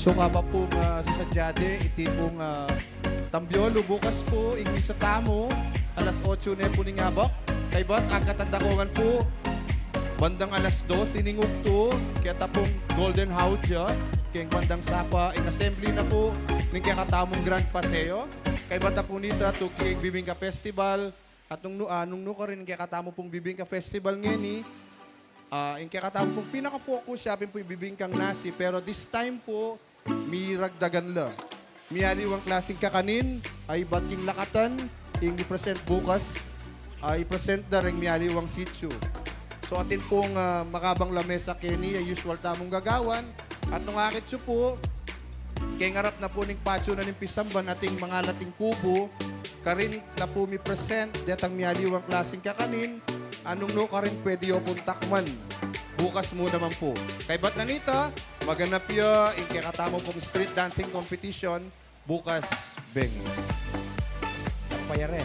So nga pa pong sa Sadyade, iti pong Tambiolo, bukas po, igi sa tamo, alas 8 na po ni ngabak. Kay ba't agkatandakongan po, bandang alas 2, iningog to, kaya tapong Golden House ya, kaya bandang sapa, in assembly na po, ng kaya katamong Grand Paseo. Kay ba't po nita, to kaya Bibingka Festival, at nung ka rin, kaya katamo pong Bibingka Festival ngayon yung kaya katamo pong pinaka-focus siya po yung bibingkang nasi. Pero this time po, may ragdagan la. May aliwang klaseng kakanin, ay bating lakatan, yung i-present bukas, i-present na rin may aliwang sitio. So atin pong makabang lamesa kini, usual tamong gagawan. At nung akit siyo po, kaya ngarap na po ning patio na ning pisamban ating mga lating kubo, karin na po mi present, detang may aliwang klaseng kakanin, anong no ka rin pwede yo pong takman. Bukas mo naman po. Kay ba't nanita, maganap yo, yung kaya katamo pong street dancing competition, bukas, bengi. Payare.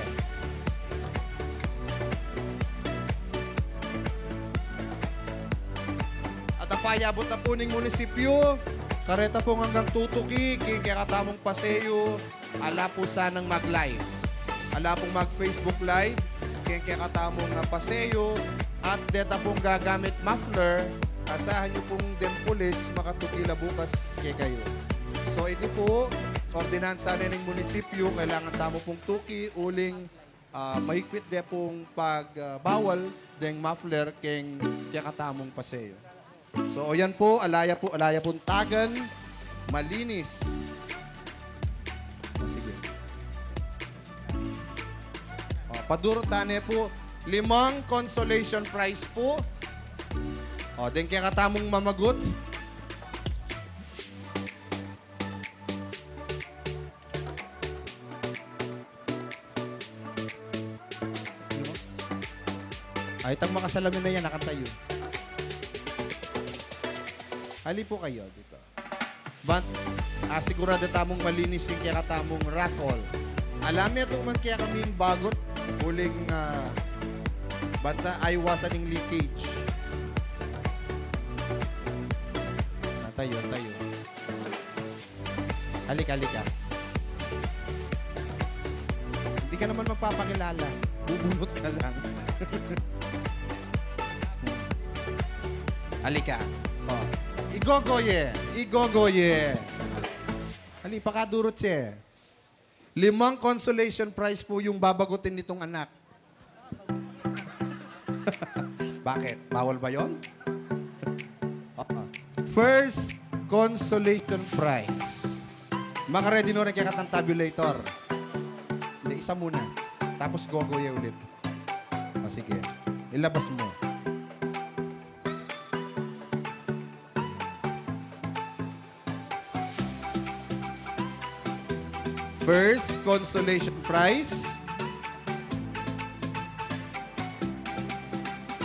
At ang payabot na po ning munisipyo, kareta po hanggang tutuki, kaya katamong paseo, ala po sanang mag-live. Ala pong mag-Facebook live, kaya katamong paseo, at deta pong gagamit muffler, asahan nyo pong dempulis, makatukila bukas kay kayo. So ito po, ordinansa na ng munisipyo, kailangan tamo pong tuki, uling mahigpit de pong pagbawal deng muffler keng katamong paseo. So o yan po, alaya pong tagan, malinis. O, sige. O, padurutane po, 5 consolation prize po. O, den kaya katamong mamagot. Ay, itang mga salamin na yan, nakatayo. Hali po kayo dito. But, sigurado tamong malinis yung kaya katamong raffle. Alam niya itong man kaya kaming bagot, huling bata aywasan ng leakage. Tayo. Halika. Hindi ka naman magpapakilala. Bubunot ka lang. Halika. Oh. Igogoye. Hali, pakadurot siya. 5 consolation prize po yung babagutin nitong anak. Bakit? Bawal ba yun? First consolation prize. Maka-ready no rin kaya katang tabulator. Hindi, isa muna. Tapos gogoye ulit. O sige. Ilabas mo. First consolation prize.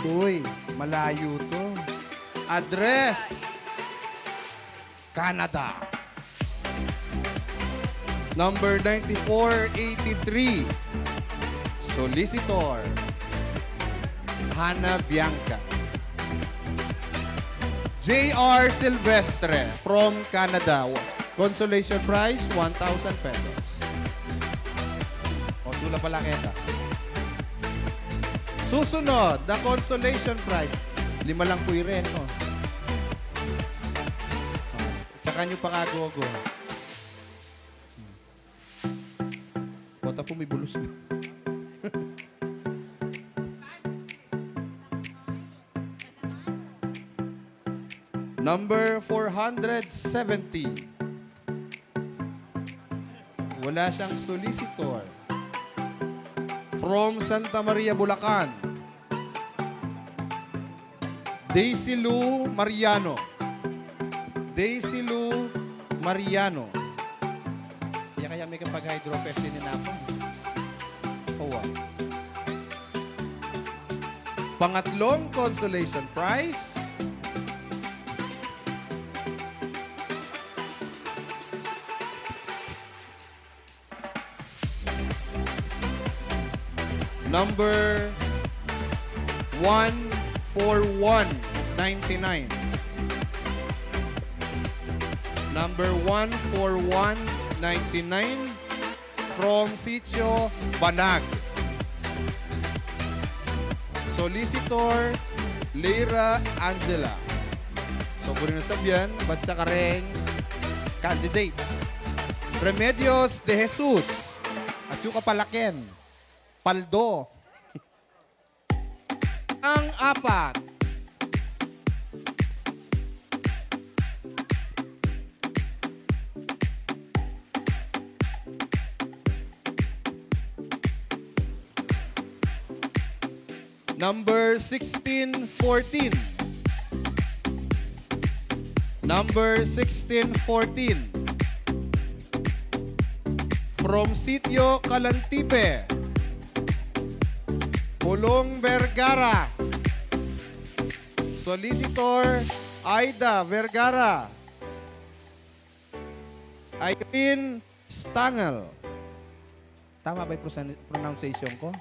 Uy, malayo to. Address. Canada. Number 9483. Solicitor. Hannah Bianca. J.R. Silvestre from Canada. Consolation prize, 1,000 pesos. O, sula pala kita. Susunod, the consolation prize. 5 lang po rin, no? Tsaka nyo pakagogo. Bota po may bulos na. Number 470. Wala siyang solicitor. From Santa Maria, Bulacan. Daisy Lou Mariano. Kaya may kapag-hydro-fest din na po. Owa. Pangatlong consolation prize. Number 14199. Number 14199 from Sitio Banag. Solicitor Leira Angela. So, kung nasabihan, ba't sa kareng candidates? Remedios de Jesus. At yung kapalaken. Paldo. Ang apat. Number 1614. Number 1614. From Sitio Calantipe. Pulong Vergara. Solicitor Aida Vergara. Irene Stangel. Tama ba yung pronunciation ko?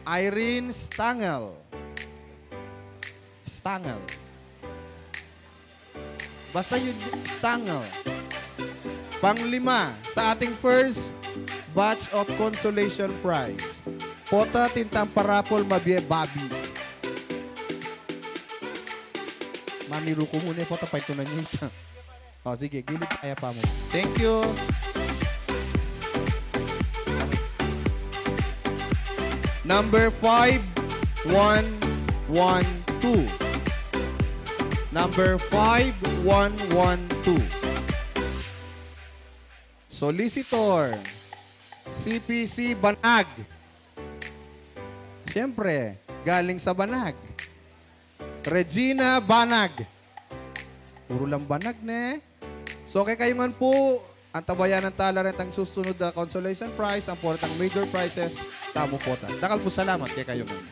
Irene Stangel. Stangel. Basta yun, Stangel. Panglima sa ating first batch of consolation prize. Pota Tintang Parapol Mabie Babi. Mamiru ko muna yung pota pa ito na niya. O sige, gilid kaya pa mo. Thank you. Number 5112. Number 5112. Solicitor CPC Banag. Siyempre, galing sa Banag. Regina Banag. Puro lang Banag, ne? So, kay kayo man po, ang tabayan ng talaran ang susunod na consolation prize, ang portang major prizes, tamo po ta. Dakal po salamat kay kayo man.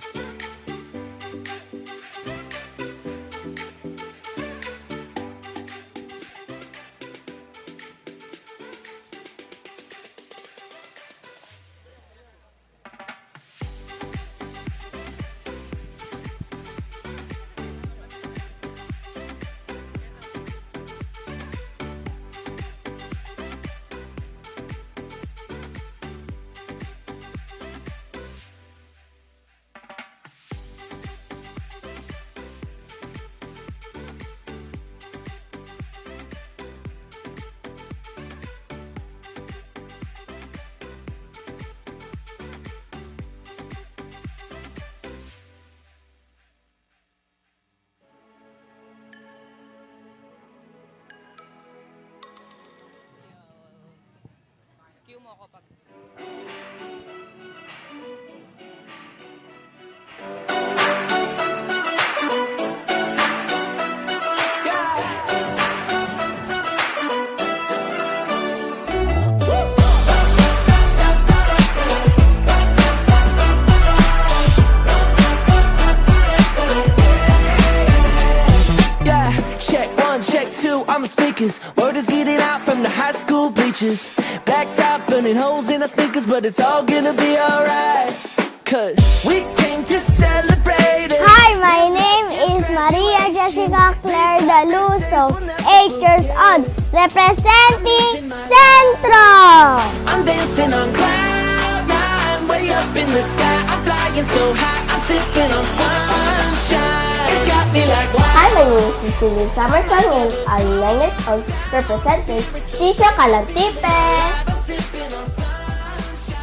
Cue mo ako pag... Check two on the speakers. Word is getting out from the high school bleachers. Black top burning holes in our sneakers, but it's all gonna be alright. Cause we came to celebrate it. Hi, my name is Maria Jessica Claire Daluso, 8 years old, representing Centro. I'm dancing on cloud nine, way up in the sky. I'm flying so high, I'm sipping on sunshine. It's got me like wow. Hi, my name is Cecilia Summerson, and I'm 9 years old, representing Sitio Calantipe. I'm sipping on sunshine.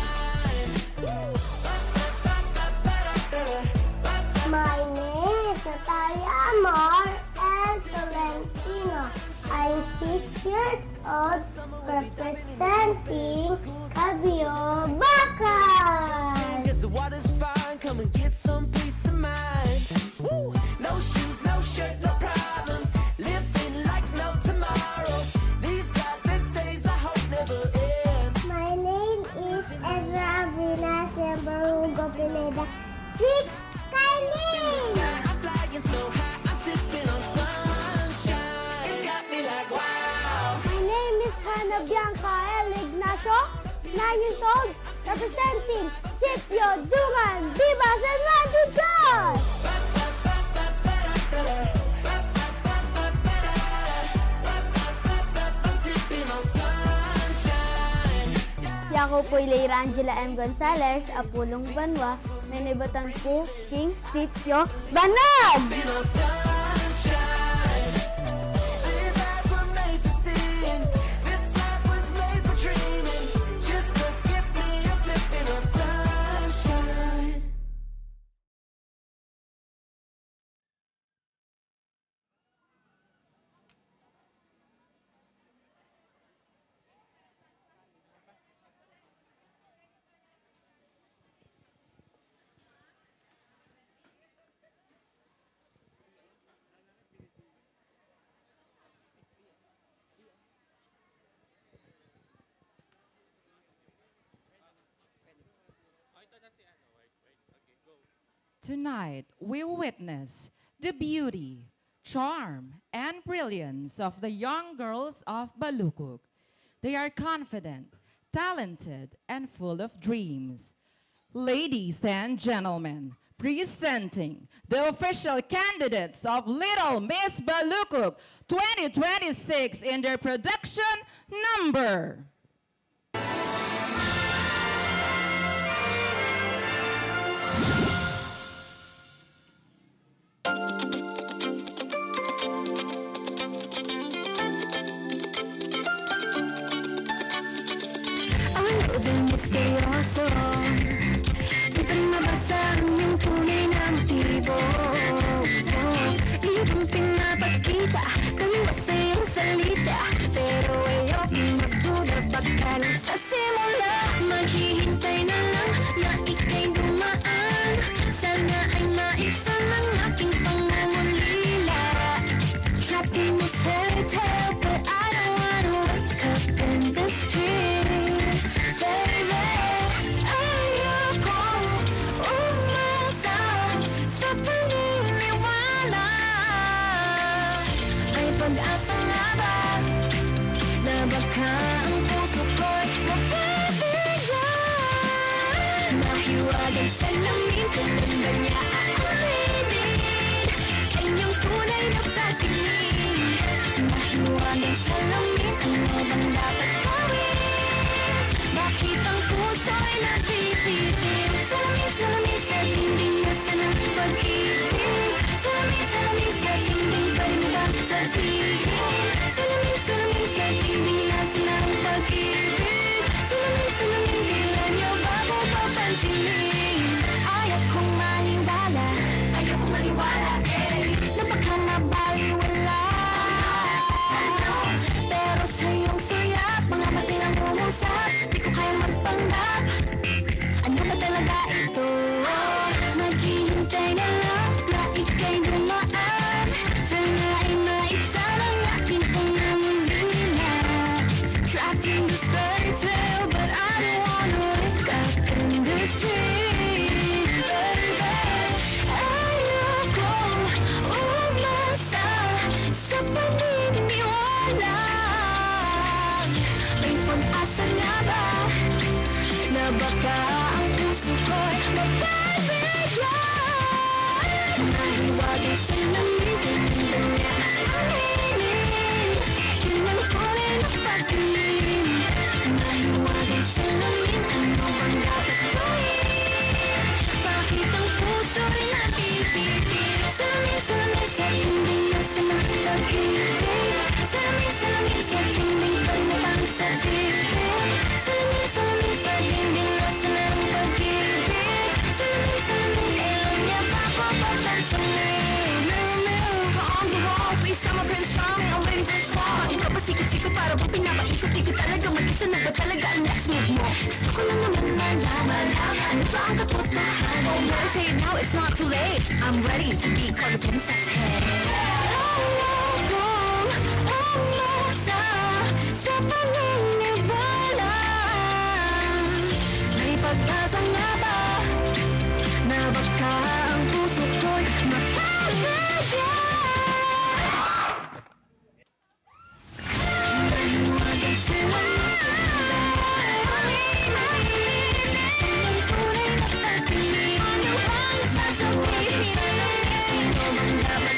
My name is Natalia Amor and Tolentino. I'm 6 years old, representing Cabio Bacan. Guess the water's fine, come and get some peace of mind. Woo! No shoes, no shirt, no problem. Living like no tomorrow. These are the days I hope never end. My name is Ezra Vinacia Barugo Pineda. 6 Kailin! I'm flying so high, I'm sipping on sunshine. It's got me like wow. My name is Hannah Bianca L. Ignacio, 9 years old, representing Sitio Dungan, Vivas and Mandugan! I'm Ako po'y Leira Angela M. Gonzalez, Apulong Banwa, Menebatan po, King Sitio, Banag! Been on sunshine. These eyes were made for seeing. This life was made for dreaming. Just look at me, I'm sipping on sunshine. Tonight, we witness the beauty, charm, and brilliance of the young girls of Balukog. They are confident, talented, and full of dreams. Ladies and gentlemen, presenting the official candidates of Little Miss Balukog 2026 in their production number. Ang loobing misteryoso Di pa rin mabasa ang iyong tunay na motibo Iyong pinapakita Taliwa sa iyong salita Pero ayokong magduda Pagka lang sa simula Maghihintay na lang na ika'y dumaan Sana ay maisa ng aking pangungulila Trapped in this fairy tale But I don't wanna wake up in this dream Baby, ayokong umasa sa paniniwala May pag-asa nga ba na baka ang puso ko'y mapabigyan Mahiwagang salamin kung ganda niya aaminin Kanyang tunay na patingin Mahiwagang salamin, ano bang dapat gawin? Bakit ang puso'y natipitin? Salamin sa dingding nasa ng pag-ibig Salamin sa dingding parinibang sa tingin Salamin sa dingding nasa ng pag-ibig Salamin kailan niyo bago papansinin Ayaw kong maniwala Na baka mabaliwala Pero sa iyong suyak mga mati lang umusap Di ko kaya magpanggap Ano ba talaga ito? Maghihintay na lang na ika'y dumaan Sana ay maisa ng aking pangungulila Trapped in this fairy tale But I don't wanna wake up in this dream Baby, ayokong umasa sa paniniwala May pag-asa nga ba na baka ang puso ko'y mapabigyan Mahiwagang salamin kung ganda niya aaminin Kanyang kulay na patingin Mahiwagang salamin, ano bang dapat gawin? Bakit ang puso'y natipitin? Salamin sa dingding nasa ng pag-ibig Salamin sa dingding parinibang sa tingin Salamin sa dingding nasa ng pag-ibig Salamin kailan niya ba ako papansinin? Mirror on the wall, please come up and show me I'm waiting for song Ikaw ba sikot-sikot para bang pinapaikot-ikot talaga Mag-isa na ba talaga ang next move mo? Gusto ko lang naman malaman Ano ba ang katotohanan? Oh, better say it now, it's not too late I'm ready to be called a princess head Ayokong umasa sa paniniwala May pag-asa nga ba na baka ang puso ko'y mapabigyan Mahiwagang salamin Kanyang tunay na patingin Ano bang sasabihin? Ano bang dapat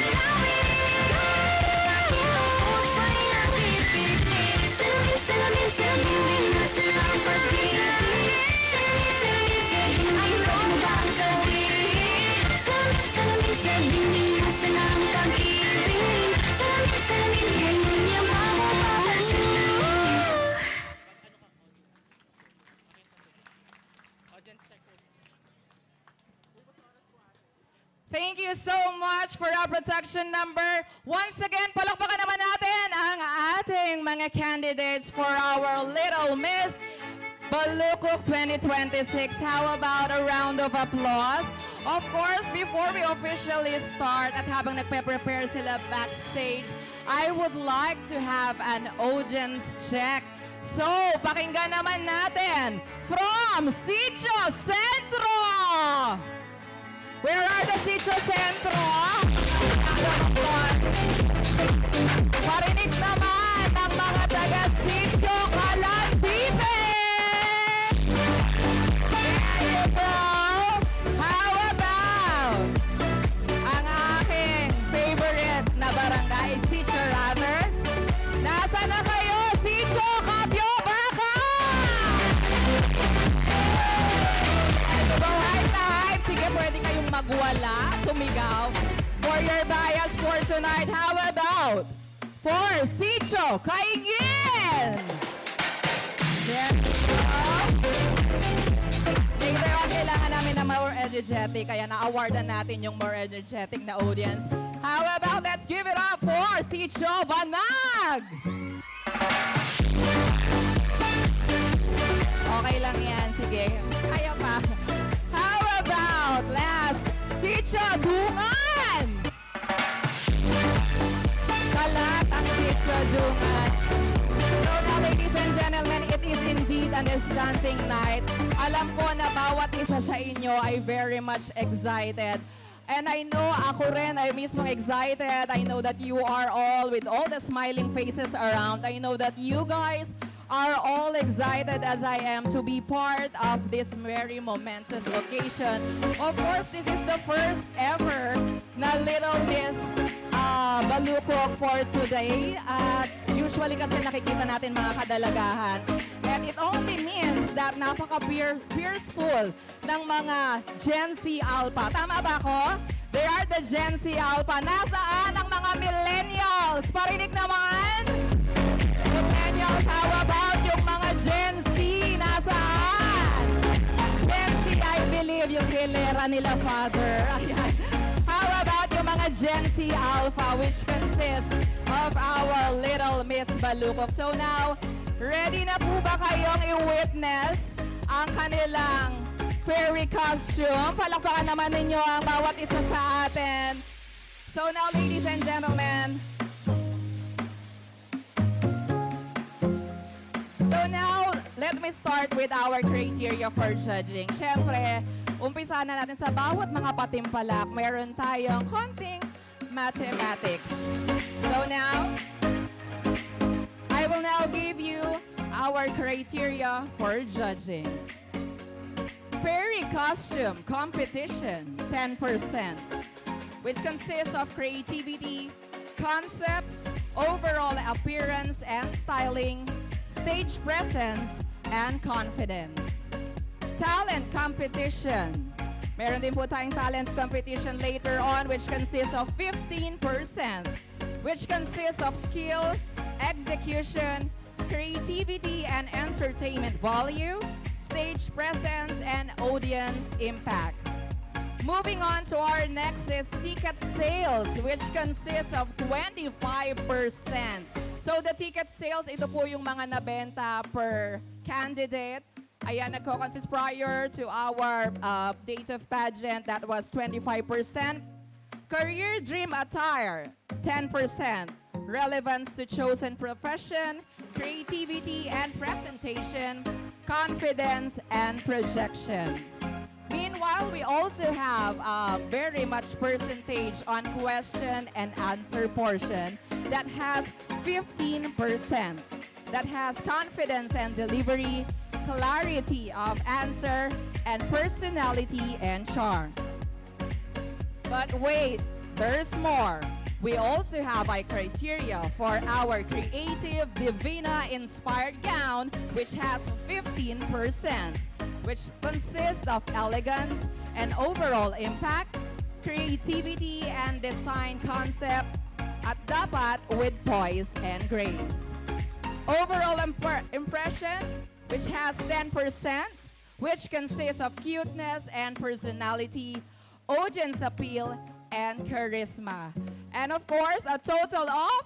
so much for our production number. Once again, palakpakan naman natin ang ating mga candidates for our Little Miss Balukok 2026. How about a round of applause? Of course, before we officially start at habang nagpe-prepare sila backstage, I would like to have an audience check. So, pakinggan naman natin from Sitio Centro! Where are the Sitio Centro? Marinig naman ang mga taga Sitio Calandipe! There you go! How about ang aking favorite na barangay, Sitio rather? Nasa na kayo, Sitio Capiobaca? So, hype na hype. Sige, pwede kayong magwala, sumigaw. For your bias for tonight, how about for Sitio Kaingin? There you go. Later on, kailangan namin na more energetic, kaya na-awardan natin yung more energetic na audience. How about let's give it up for Sitio Banag? Okay lang yan, sige. Kaya pa. How about last, Sitio Dungan? Kalat ang Sitio Dungan. So now, ladies and gentlemen, it is indeed an enchanting night. Alam ko na bawat isa sa inyo ay very much excited. And I know ako rin ay mismo excited. I know that you are all with all the smiling faces around. I know that you guys are all excited as I am to be part of this very momentous occasion. Of course, this is the first ever na Little Miss Balukok for today. At usually kasi nakikita natin mga kadalagahan. And it only means that napaka-fearful ng mga Gen Z Alpha. Tama ba ako? They are the Gen Z Alpha. Nasaan ang mga millennials? Parinig naman! Millennials, how about yung mga Gen Z? Nasaan? Gen Z, I believe yung hilera nila, Father. Ayan. How about yung mga Gen Z Alpha, which consists of our Little Miss Balukok? So now, ready na po ba kayong i-witness ang kanilang fairy costume? Palakpakan naman ninyo ang bawat isa sa atin. So now, ladies and gentlemen, so now, let me start with our criteria for judging. Siyempre, umpisa na natin sa bawat mga patimpalak. Meron tayong konting mathematics. So now, I will now give you our criteria for judging. Fairy costume competition, 10%, which consists of creativity, concept, overall appearance and styling, stage presence, and confidence. Talent competition. Meron din po tayong talent competition later on, which consists of 15%, which consists of skill, execution, creativity and entertainment value, stage presence, and audience impact. Moving on to our next is ticket sales, which consists of 25%. So the ticket sales, ito po yung mga nabenta per candidate. Ayan, nagko-consist prior to our date of pageant, that was 25%. Career dream attire, 10%. Relevance to chosen profession, creativity and presentation, confidence and projection. Meanwhile, we also have a very much percentage on question and answer portion that has 15%. That has confidence and delivery, clarity of answer, and personality and charm. But wait, there's more. We also have a criteria for our creative Divina inspired gown, which has 15%, which consists of elegance and overall impact, creativity and design concept, at dapat with poise and grace. Overall impression, which has 10%, which consists of cuteness and personality, audience appeal, and charisma. And of course, a total of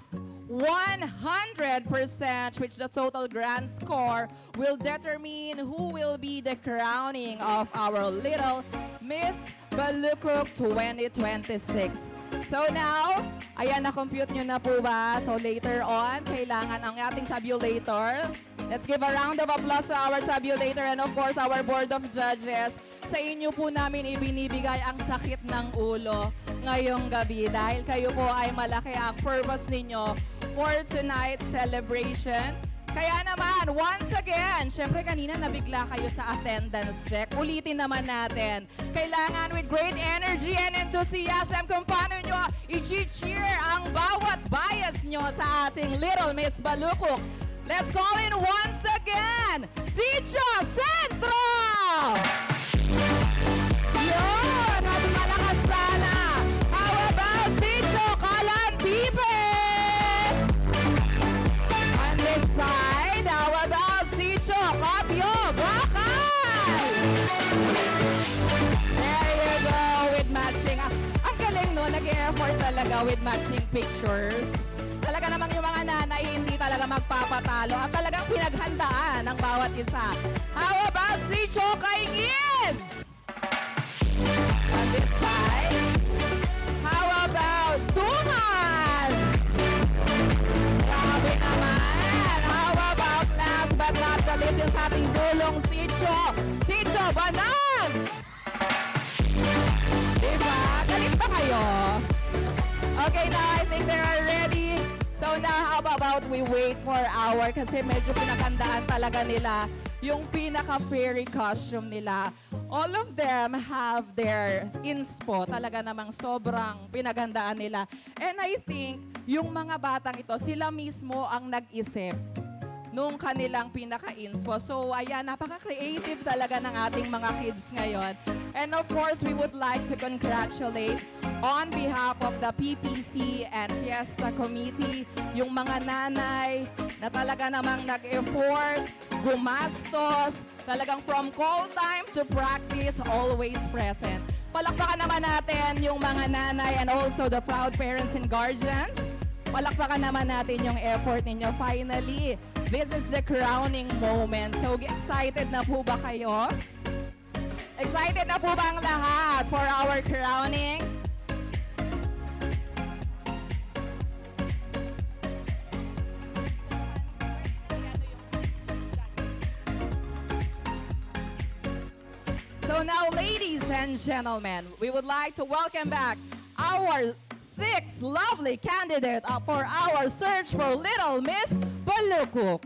100%, which the total grand score will determine who will be the crowning of our little Miss Balukok 2026. So now, ayan, na-compute nyo na po ba? So later on, kailangan ang ating tabulator. Let's give a round of applause to our tabulator and of course our board of judges. Sa inyo po namin ibinibigay ang sakit ng ulo ngayong gabi dahil kayo po ay malaki ang purpose ninyo for tonight's celebration. Kaya naman, once again, syempre kanina nabigla kayo sa attendance check. Ulitin naman natin. Kailangan with great energy and enthusiasm kung paano nyo i-cheer ang bawat bias nyo sa ating Little Miss Balukok. Let's call in once again, Sicho Centro! Yun! At malakas sana! How about Sicho Calantipe? On this side, how about Sicho Capio Bakal? There you go, with matching. Ang galing no, nag-e-effort talaga with matching pictures. Talaga namang yung mga nanay hindi talaga magpapatalo at talagang pinaghandaan ng bawat isa. How about si Chokaingin? On this side. How about Dungan? Grabe naman. How about last but not the least yung sa ating dulong Sicho Banag? Diba? Galit ba kayo? Okay, now I think they are ready. So now, how about we wait for our, kasi medyo pinakandaan talaga nila yung pinaka-fairy costume nila. All of them have their inspo. Talaga namang sobrang pinagandaan nila. And I think, yung mga batang ito, sila mismo ang nag-isip nung kanilang pinaka-inspo. So, ayan, napaka-creative talaga ng ating mga kids ngayon. And of course, we would like to congratulate on behalf of the PPC and Fiesta Committee, yung mga nanay na talaga namang nag-effort, gumastos, talagang from call time to practice, always present. Palakpakan naman natin yung mga nanay and also the proud parents and guardians. Palakpakan naman natin yung effort ninyo. Finally, this is the crowning moment. So, excited na po ba kayo? Excited na po ba ang lahat for our crowning? So now, ladies and gentlemen, we would like to welcome back our 6 lovely candidates for our search for Little Miss Balukok.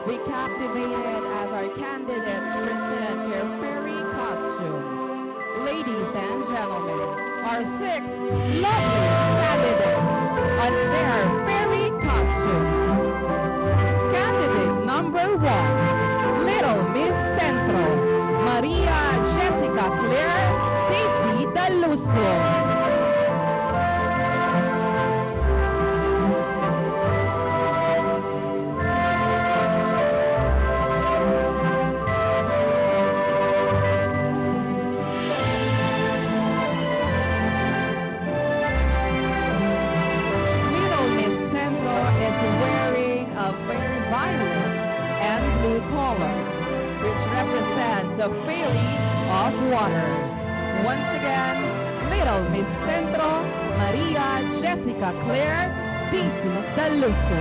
We captivated as our candidates present their fairy costume. Ladies and gentlemen, our 6 lovely candidates on their fairy costume. Candidate number 1, Little Miss Centro, Maria Jessica Claire Daisy Daluso. The fairy of water. Once again, Little Miss Centro, Maria Jessica Claire Daisy Daluso.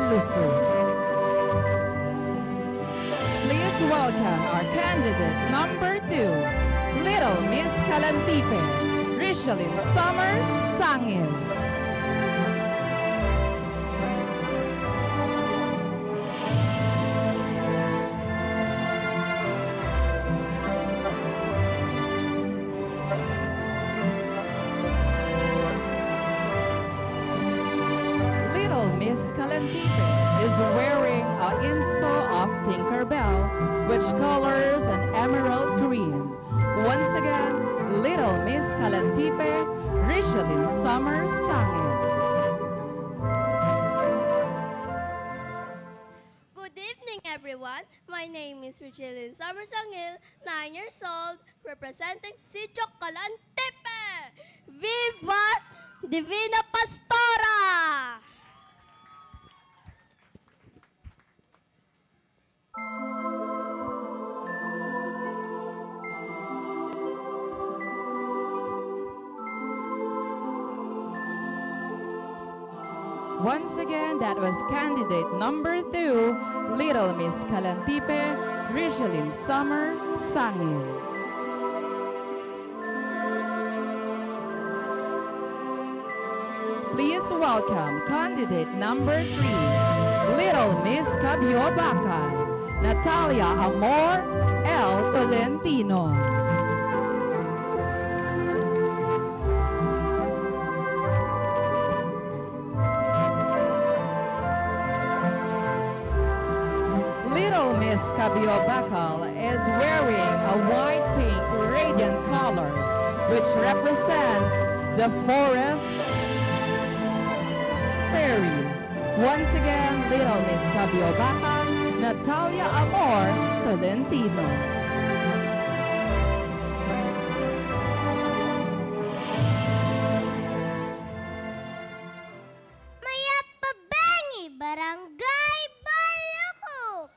Maluso. Please welcome our candidate number 2, Little Miss Calantipe, Richelyn Summer Sangil. Little Miss Calantipe is wearing a inspo of Tinkerbell, which colors an emerald green. Once again, Little Miss Calantipe, Richelyn Summer Sangil. Good evening, everyone. My name is Richelyn Summersangil, 9 years old, representing Sitio Calantipe. Viva Divina Pastora! Once again, that was candidate number 2, Little Miss Calantipe, Richelyn Summer Sangil. Please welcome candidate number 3, Little Miss Cabio Bacal, Natalia Amor L. Tolentino. Little Miss Cabio Bacal is wearing a white-pink radiant color, which represents the forest fairy. Once again, Little Miss Cabio Bacal, Natalia Amor Tolentino. Mayapabengi, Barangay Balukok.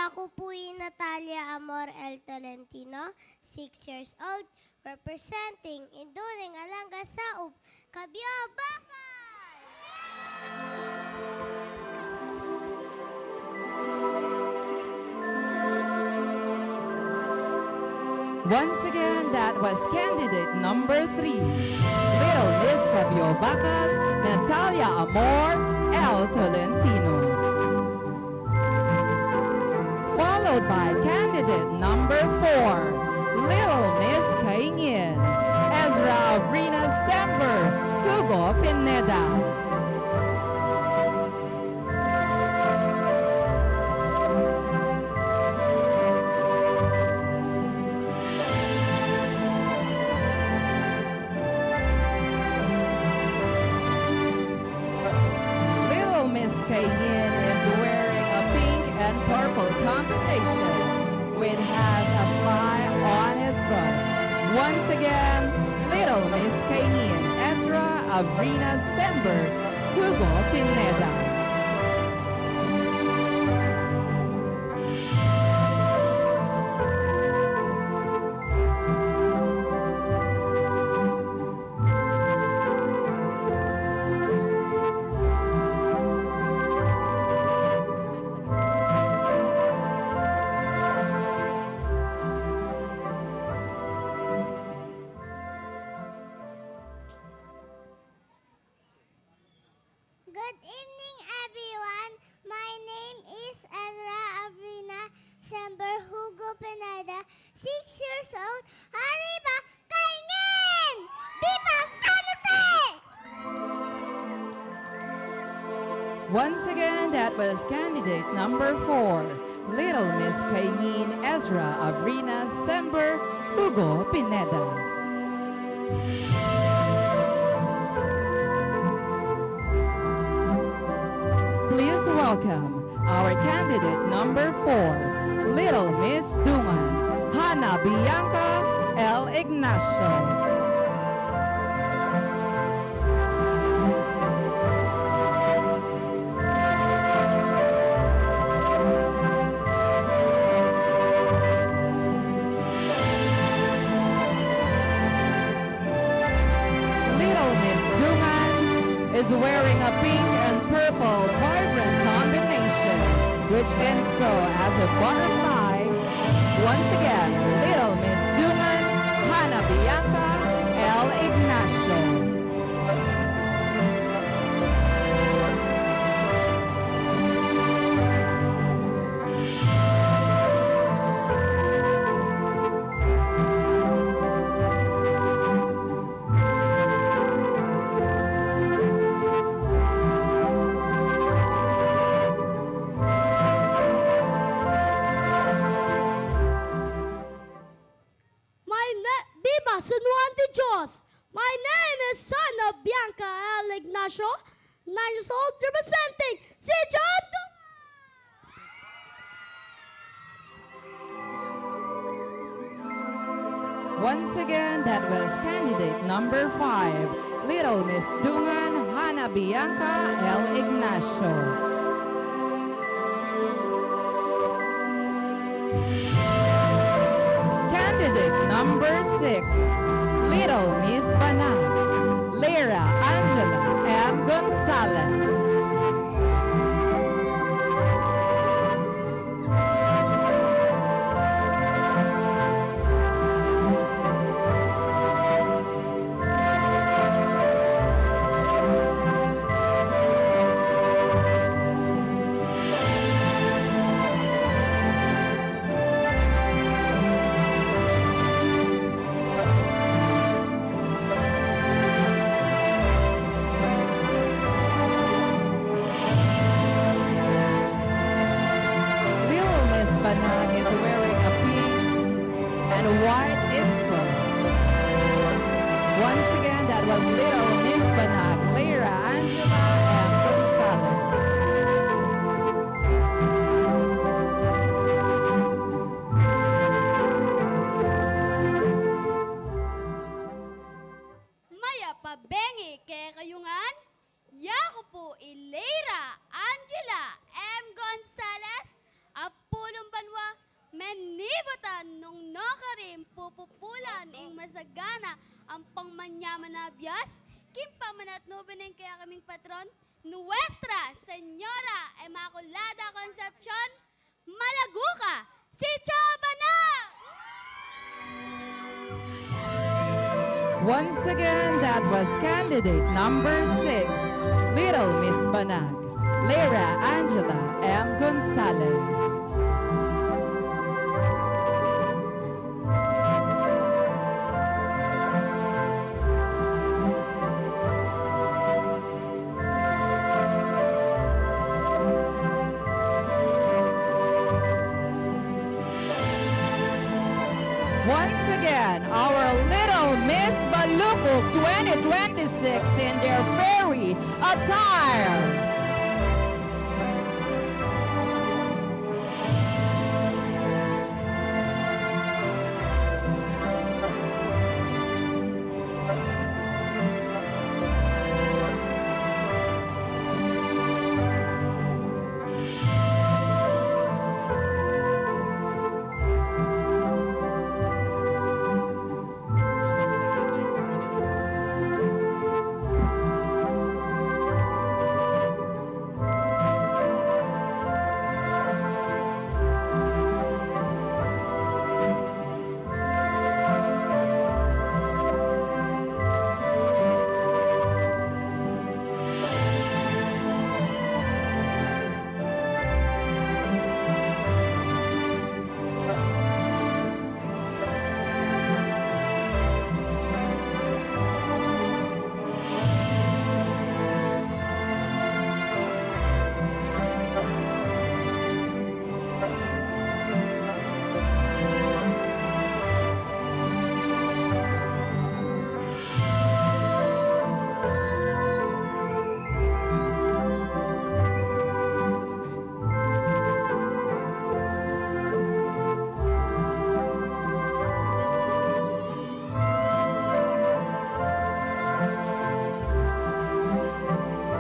Ako po'y Natalia Amor L. Tolentino, 6 years old, representing Induling Alanga Saub, Cabio Bacal. Once again, that was candidate number 3, Little Miss Cabio Bacal, Natalia Amor L. Tolentino. Followed by candidate number 4, Little Miss Kaingin, Ezra Avrina Sember, Hugo Pineda. Little Miss Kaingin is wearing a pink and purple combination, which has a fly on his butt. Once again, Little Miss Kaingin, Ezra Avrina Sember, Hugo Pineda. Good evening, everyone. My name is Ezra Avrina Sember Hugo Pineda, 6 years old. Arriba, Kaingin! Viva San Jose! Once again, that was candidate number 4, Little Miss Kaingin, Ezra Avrina Sember, Hugo Pineda. Please welcome our candidate number 4, Little Miss Dungan, Hannah Bianca L. Ignacio. Little Miss Dungan is wearing a pink and purple vibrant combination, which ends go as a butterfly. Once again, Little Miss Duman, Hannah Bianca, L. Ignacio. Viva San Juan de Dios! My name is son of Bianca L. Ignacio, 9 years old, representing si John Once again, that was candidate number 5, Little Miss Dungan, Hannah Bianca, L. Ignacio. Candidate number 6, Little Miss Banag, Lyra Angela M. Gonzalez. Banag is wearing a pink and white inspo. Once again, that was Little Miss Banag, Lyra Angela M. Gonzalez. Maya pabengi kaya kayungan, yako po Ilera Angela M. Gonzalez, apulong banwa, menibatan nung nokarim pupupulan ing masagana ang pangmanyaman na biyas, kimpamanat nubining kaya kaming patron, Nuestra Señora Immaculada Concepcion, Malaguca, si Chabana! Once again, that was candidate number 6, Little Miss Banag, Lyra Angela M. Gonzalez. Once again, our Little Miss Balukok 2026 in their fairy attire.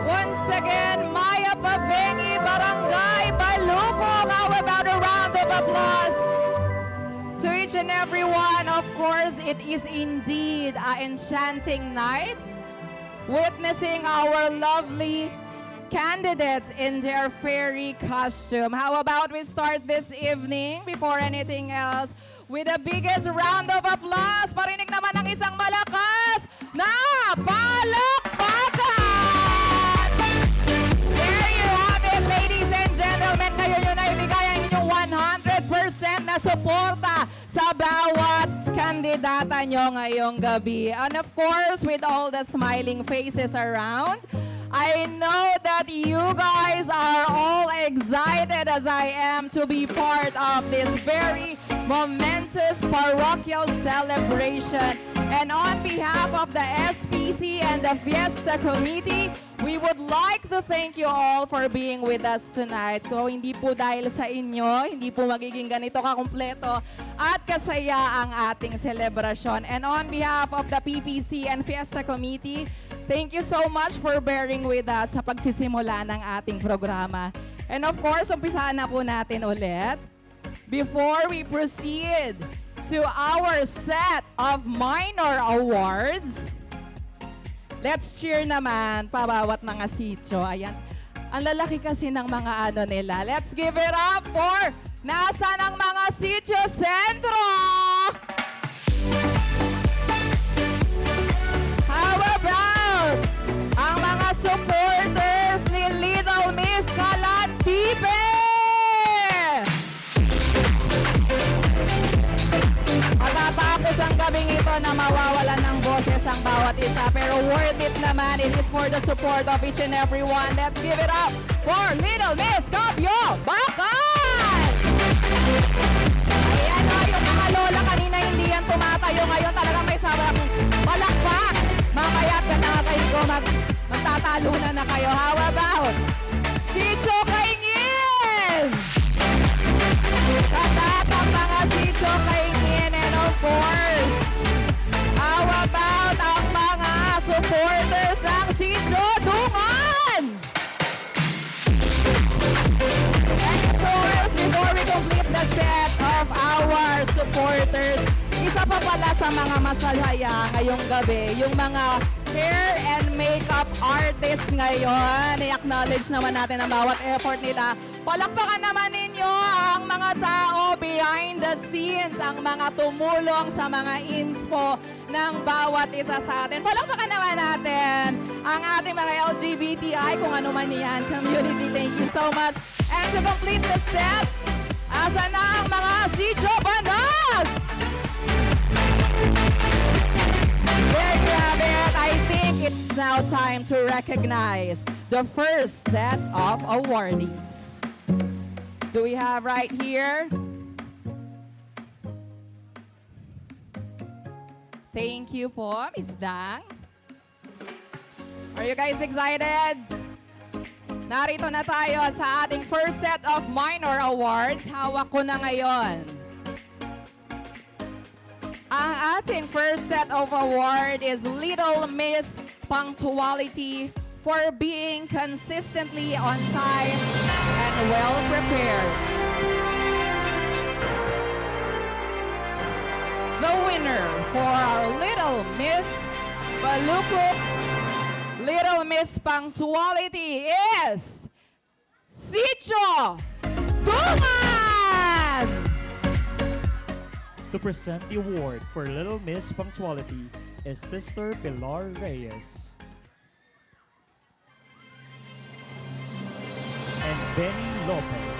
Once again, Maya Pabengi, Barangay Balukok. How about a round of applause to each and every one? Of course, it is indeed an enchanting night. witnessing our lovely candidates in their fairy costume. How about we start this evening, before anything else, with the biggest round of applause. Parinig naman ng isang malakas na palakpakan! There you have it, ladies and gentlemen. Ngayon yun ay ibigay ang inyong 100% na suporta sa bawat kandidata nyo ngayong gabi. And of course, with all the smiling faces around, I know that you guys are all excited as I am to be part of this very momentous parochial celebration. And on behalf of the SPC and the Fiesta Committee, we would like to thank you all for being with us tonight. Kung hindi po dahil sa inyo, hindi po magiging ganito kakumpleto at kasaya ang ating selebrasyon. And on behalf of the PPC and Fiesta Committee, thank you so much for bearing with us sa pagsisimula ng ating programa. And of course, umpisahan na po natin ulit. Before we proceed to our set of minor awards, let's cheer naman pabawat mga sityo. Ayan. Ang lalaki kasi ng mga ano nila. Let's give it up for nasaan ang mga sityo sentro? How about ang mga supporters ni Little Miss Kalantipe? Matatapos ang gabing ito na mawawalan ng boses ang bawat isa, pero worth it naman. It is for the support of each and every one. Let's give it up for Little Miss Kabyo Bakan! Ayan o, yung mga lola kanina hindi yan tumatayo. Ngayon talagang may sabang palakpak. Mamaya at nakakahigo magtatalunan na kayo. How about si Chokaingin? Katatang mga si Chokaingin, and of course, how about ang mga supporters ng si Chodungan? And of course, before we complete the set of our supporters, isa pa pala sa mga masaya ngayong gabi, yung mga hair and makeup artists ngayon. I-acknowledge naman natin ang bawat effort nila. Palakpakan naman ninyo ang mga tao behind the scenes, ang mga tumulong sa mga inspo ng bawat isa sa atin. Palakpakan naman natin ang ating mga LGBTI, kung ano man yan, community. Thank you so much. And to complete the set, asa na ang mga Sitio Banat? There you have it. I think it's now time to recognize the first set of awardees. Do we have right here? Thank you po, Miss Dang. Are you guys excited? Narito na tayo sa ating first set of minor awards. Hawak ko na ngayon. Ang ating first set of award is Little Miss Punctuality for being consistently on time and well prepared. The winner for our Little Miss Balukok Little Miss Punctuality is Sitio Dungan! To present the award for Little Miss Punctuality is Sister Pilar Reyes and Benny Lopez.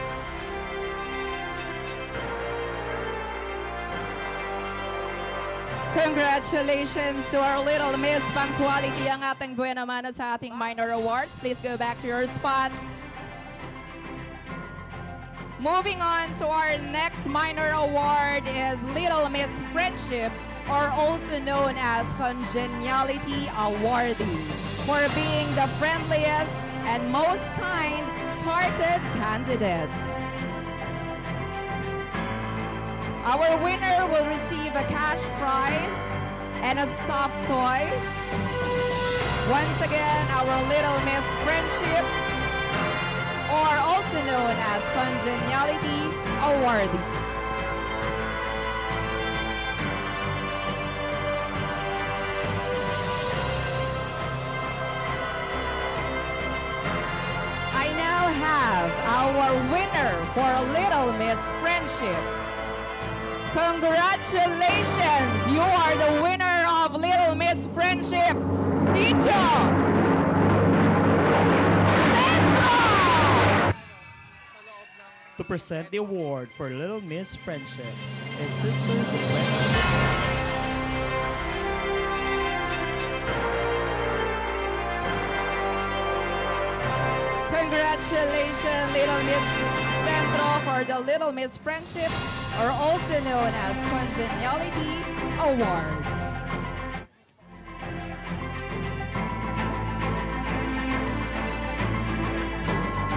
Congratulations to our Little Miss Punctuality, ang ating buena mano sa ating minor awards. Please go back to your spot. Moving on to our next minor award is Little Miss Friendship, or also known as Congeniality Awardee, for being the friendliest and most kind-hearted candidate. Our winner will receive a cash prize and a stuffed toy. Once again, our Little Miss Friendship, or also known as Congeniality Awardee. our winner for Little Miss Friendship. Congratulations! You are the winner of Little Miss Friendship, Sijo Centro! To present the award for Little Miss Friendship is Sister Gwen. Congratulations, Little Miss Centro, for the Little Miss Friendship, or also known as Congeniality Award.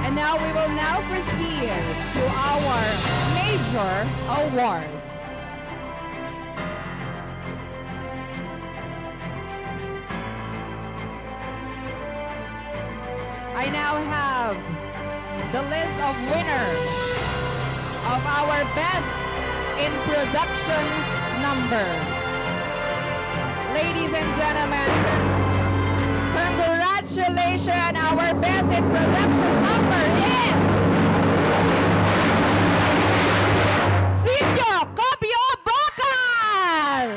And now we will now proceed to our major awards. I now have the list of winners of our Best in Production number. Ladies and gentlemen, congratulations, our Best in Production number is Silvio Copio Bocal!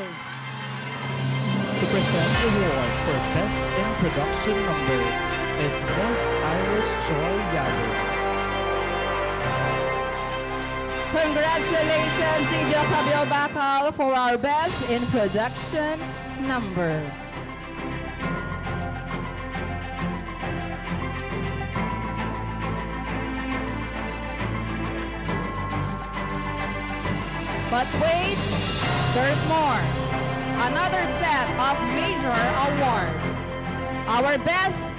To present the award for Best in Production number is Miss Iris Joy Yalo. Congratulations, Silvio Copio Bocal, for our Best in Production number. But wait, there's more. Another set of major awards. Our Best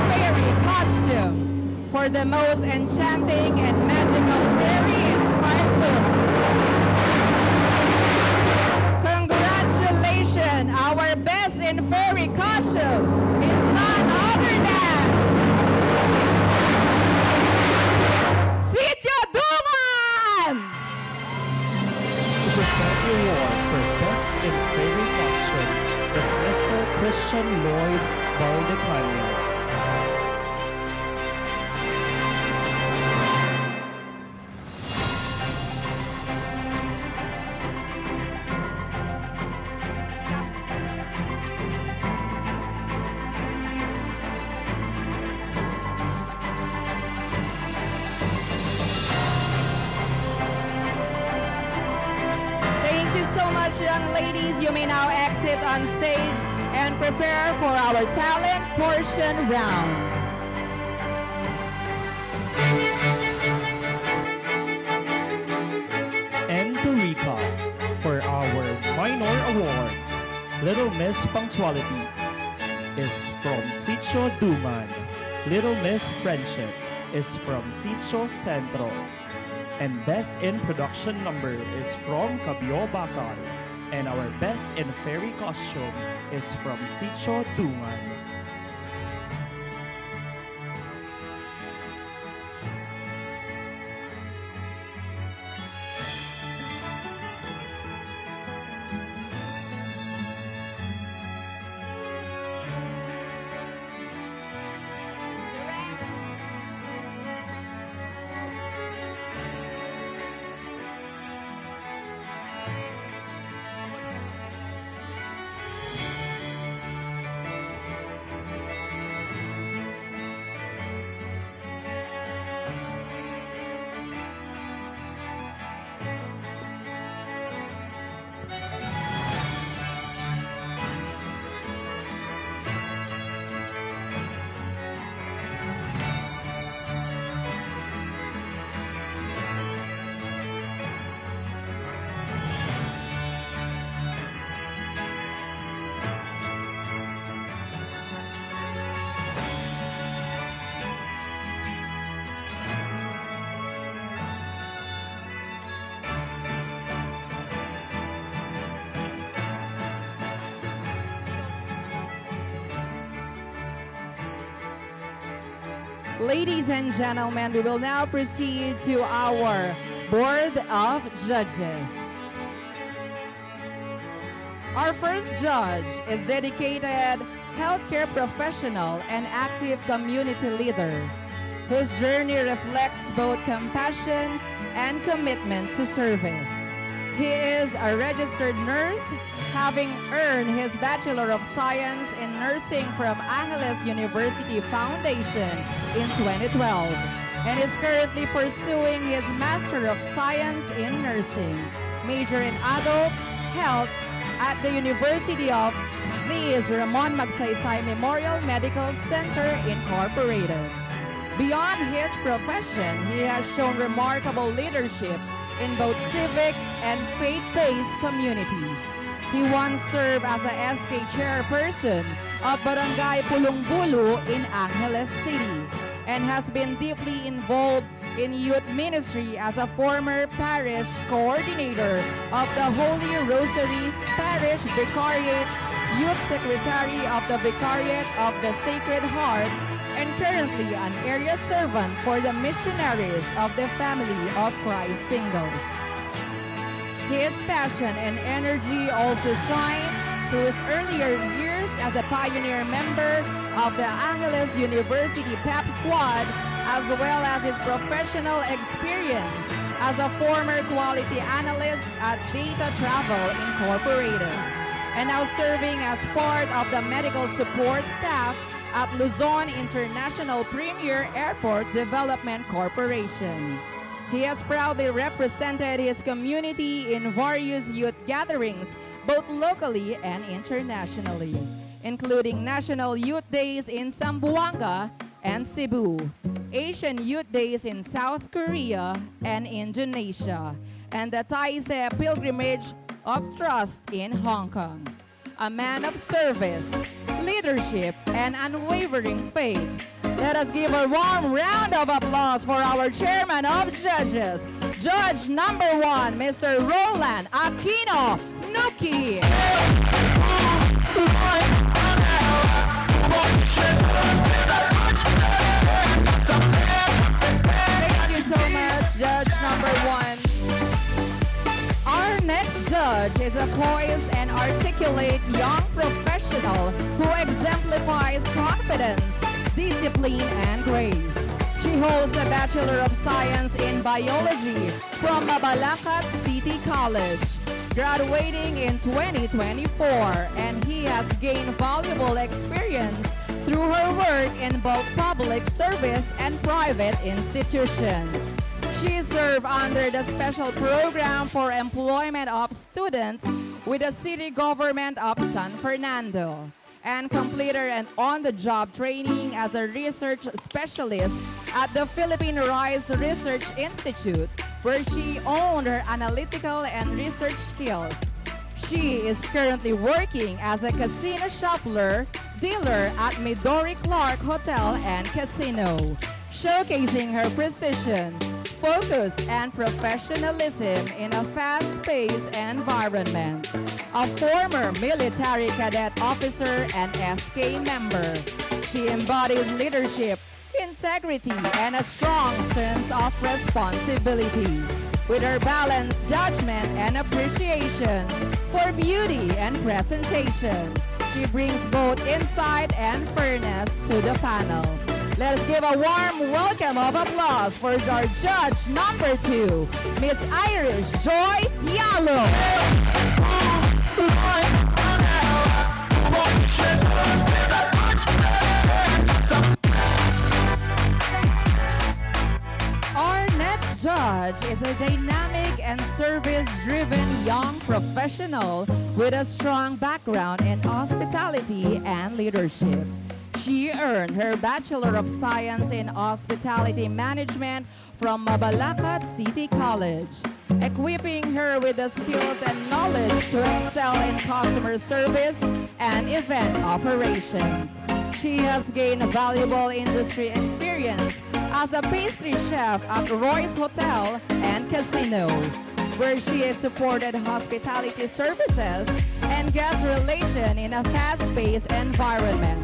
Fairy Costume for the most enchanting and magical fairy-inspired look. Congratulations, our Best in Fairy Costume is none other than Sitio Duman! To present the award for Best in Fairy Costume is Mr. Christian Lloyd Valdecañas. Thank you so much, young ladies. You may now exit on stage and prepare for our talent portion round. And to recap, for our minor awards, Little Miss Punctuality is from Sitio Duman. Little Miss Friendship is from Sitio Centro. And Best in Production number is from Cabio Bacal. And our Best in Fairy Costume is from Sitio Duman. Ladies and gentlemen, we will now proceed to our Board of Judges. Our first judge is dedicated healthcare professional and active community leader, whose journey reflects both compassion and commitment to service. He is a registered nurse, having earned his Bachelor of Science in Nursing from Angeles University Foundation in 2012, and is currently pursuing his Master of Science in Nursing, major in Adult Health at the University of Liz Ramon Magsaysay Memorial Medical Center Incorporated. Beyond his profession, he has shown remarkable leadership in both civic and faith-based communities. He once served as a SK chairperson of Barangay Pulungbulu in Angeles City and has been deeply involved in youth ministry as a former parish coordinator of the Holy Rosary Parish Vicariate, youth secretary of the Vicariate of the Sacred Heart, and currently an area servant for the missionaries of the Family of Christ Singles. His passion and energy also shine through his earlier years as a pioneer member of the Angeles University PEP Squad, as well as his professional experience as a former quality analyst at Data Travel Incorporated, and now serving as part of the medical support staff at Luzon International Premier Airport Development Corporation. He has proudly represented his community in various youth gatherings, both locally and internationally, including National Youth Days in Zamboanga and Cebu, Asian Youth Days in South Korea and Indonesia, and the Taizé Pilgrimage of Trust in Hong Kong. A man of service, leadership, and unwavering faith. Let us give a warm round of applause for our chairman of judges, Judge number 1, Mr. Roland Aquino Nuki. Thank you so much, Judge number 1. Our next judge is a poised and articulate young professional who exemplifies confidence, discipline, and grace. She holds a Bachelor of Science in Biology from Mabalacat City College, graduating in 2024, and he has gained valuable experience through her work in both public service and private institutions. She served under the Special Program for Employment of Students with the City Government of San Fernando and completed an on-the-job training as a research specialist at the Philippine Rice Research Institute, where she honed her analytical and research skills. She is currently working as a casino shuffler dealer at Midori Clark Hotel and Casino, showcasing her precision, focus, and professionalism in a fast-paced environment. A former military cadet officer and SK member, she embodies leadership, integrity, and a strong sense of responsibility. With her balanced judgment and appreciation for beauty and presentation, she brings both insight and fairness to the panel. Let's give a warm welcome of applause for our judge number 2, Miss Irish Joy Yalo. Our next judge is a dynamic and service-driven young professional with a strong background in hospitality and leadership. She earned her Bachelor of Science in Hospitality Management from Mabalacat City College, equipping her with the skills and knowledge to excel in customer service and event operations. She has gained valuable industry experience as a pastry chef at Royce Hotel and Casino, where she has supported hospitality services and guest relation in a fast-paced environment.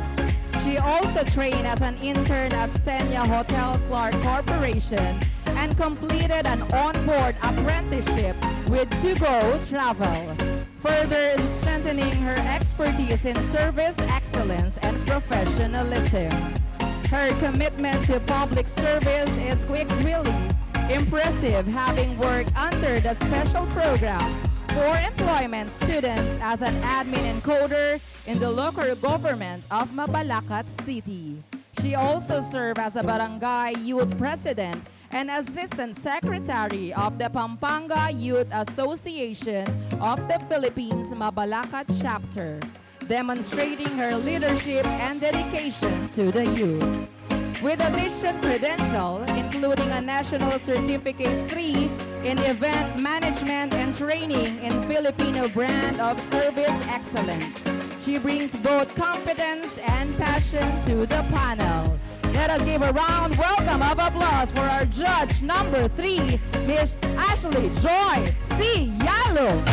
She also trained as an intern at Senya Hotel Clark Corporation and completed an on-board apprenticeship with To Go Travel, further strengthening her expertise in service excellence and professionalism. Her commitment to public service is really impressive, having worked under the special program for employment students as an admin encoder in the local government of Mabalacat City. She also served as a barangay youth president and assistant secretary of the Pampanga Youth Association of the Philippines Mabalacat chapter, demonstrating her leadership and dedication to the youth. With addition credential, including a National Certificate 3 in Event Management and Training in Filipino Brand of Service Excellence. She brings both competence and passion to the panel. Let us give a round welcome of applause for our judge number 3, Miss Ashley Joy C. Yalo.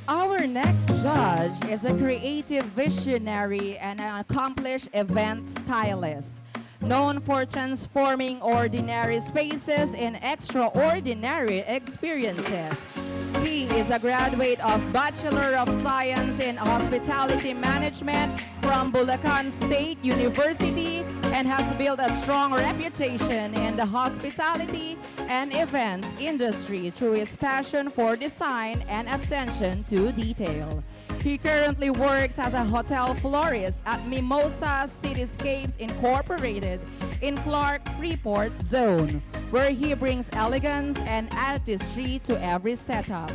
Our next judge is a creative visionary and an accomplished event stylist, known for transforming ordinary spaces in extraordinary experiences. He is a graduate of Bachelor of Science in Hospitality Management from Bulacan State University and has built a strong reputation in the hospitality and events industry through his passion for design and attention to detail. He currently works as a hotel florist at Mimosa Cityscapes Incorporated in Clark Freeport Zone, where he brings elegance and artistry to every setup.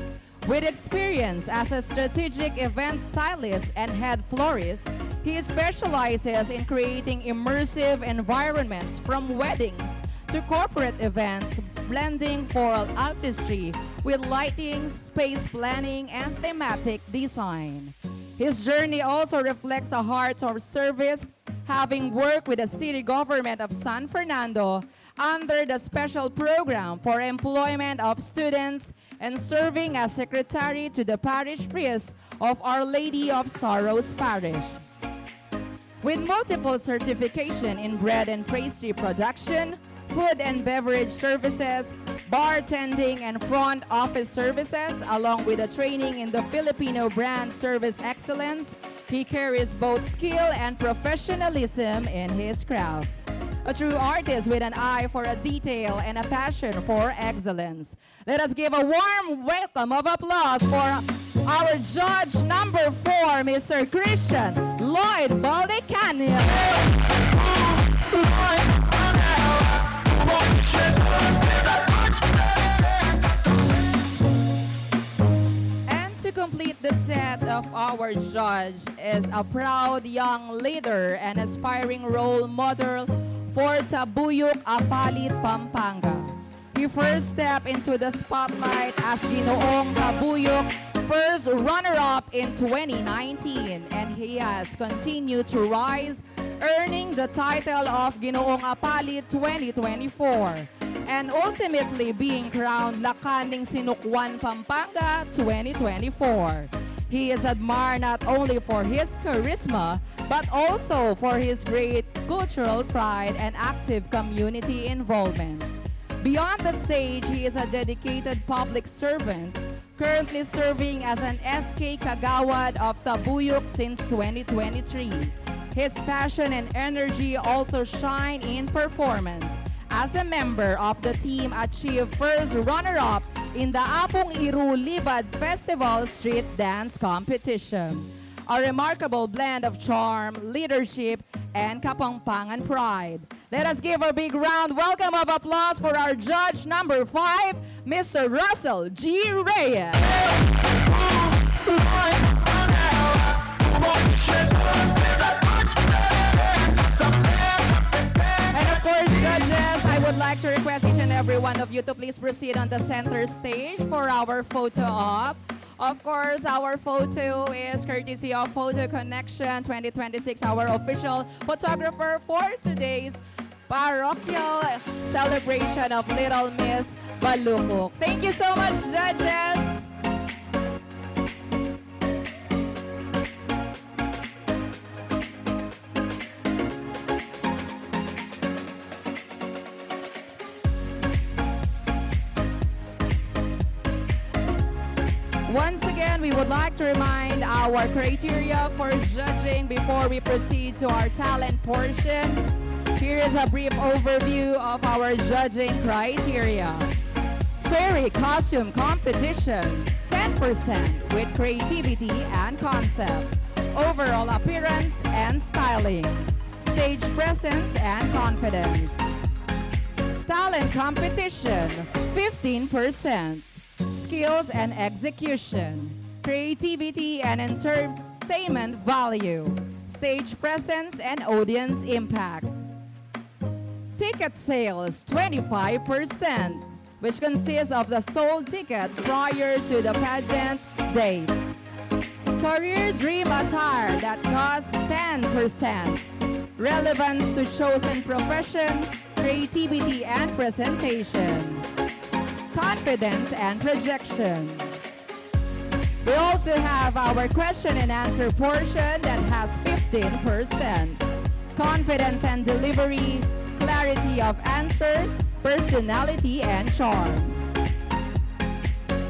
With experience as a strategic event stylist and head florist, he specializes in creating immersive environments from weddings to corporate events, blending floral artistry with lighting, space planning, and thematic design. His journey also reflects a heart of service, having worked with the city government of San Fernando under the special program for employment of students and serving as secretary to the parish priest of Our Lady of Sorrows Parish. With multiple certification in bread and pastry production, food and beverage services, bartending, and front office services, along with a training in the Filipino brand service excellence, he carries both skill and professionalism in his craft. A true artist with an eye for a detail and a passion for excellence. Let us give a warm welcome of applause for our judge number 4, Mr. Christian Lloyd Baldecanio. And to complete the set of our judge is a proud young leader and aspiring role model for Tabuyok Apalit, Pampanga. He first stepped into the spotlight as Ginoong Tabuyok first runner-up in 2019, and he has continued to rise, earning the title of Ginoong Apalit 2024, and ultimately being crowned Lakaning Sinukwan Pampanga 2024. He is admired not only for his charisma, but also for his great cultural pride and active community involvement. Beyond the stage, he is a dedicated public servant, currently serving as an SK Kagawad of Tabuyok since 2023. His passion and energy also shine in performance. As a member of the team, achieved first runner-up in the Apong Iru Libad Festival Street Dance Competition. A remarkable blend of charm, leadership, and Kapampangan pride. Let us give a big round welcome of applause for our judge number 5, Mr. Russell G. Reyes. And of course, judges, I would like to request each and every one of you to please proceed on the center stage for our photo op. Of course, our photo is courtesy of Photo Connection 2026, our official photographer for today's parochial celebration of Little Miss Balukok. Thank you so much, judges. Once again, we would like to remind our criteria for judging before we proceed to our talent portion. Here is a brief overview of our judging criteria. Fairy costume competition, 10% with creativity and concept. Overall appearance and styling. Stage presence and confidence. Talent competition, 15%. Skills and execution. Creativity and entertainment value. Stage presence and audience impact. Ticket sales, 25%, which consists of the sold ticket prior to the pageant date. Career dream attire that costs 10%. Relevance to chosen profession, creativity and presentation. Confidence and projection. We also have our question and answer portion that has 15%. Confidence and delivery, clarity of answer, personality and charm.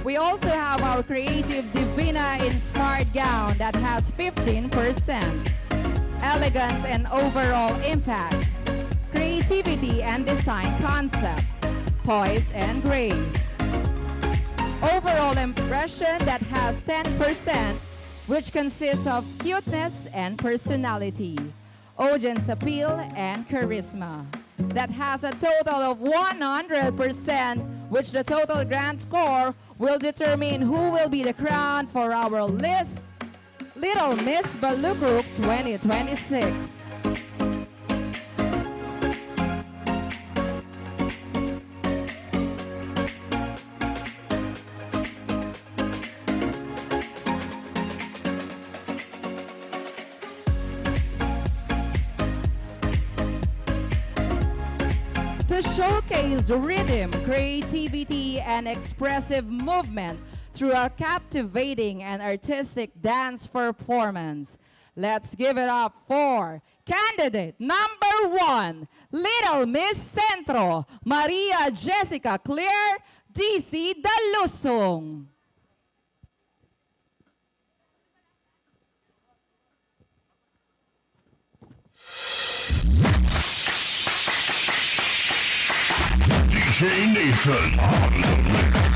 We also have our creative Divina inspired gown that has 15%. Elegance and overall impact. Creativity and design concept. Poise and grace. Overall impression that has 10%, which consists of cuteness and personality. Audience appeal and charisma. That has a total of 100%, which the total grand score will determine who will be the crown for our Little Miss Balukuk 2026. To showcase rhythm, creativity, and expressive movement through a captivating and artistic dance performance. Let's give it up for candidate number 1, Little Miss Centro, Maria Jessica Claire DC Dalusong. DJ Nathan on the mix.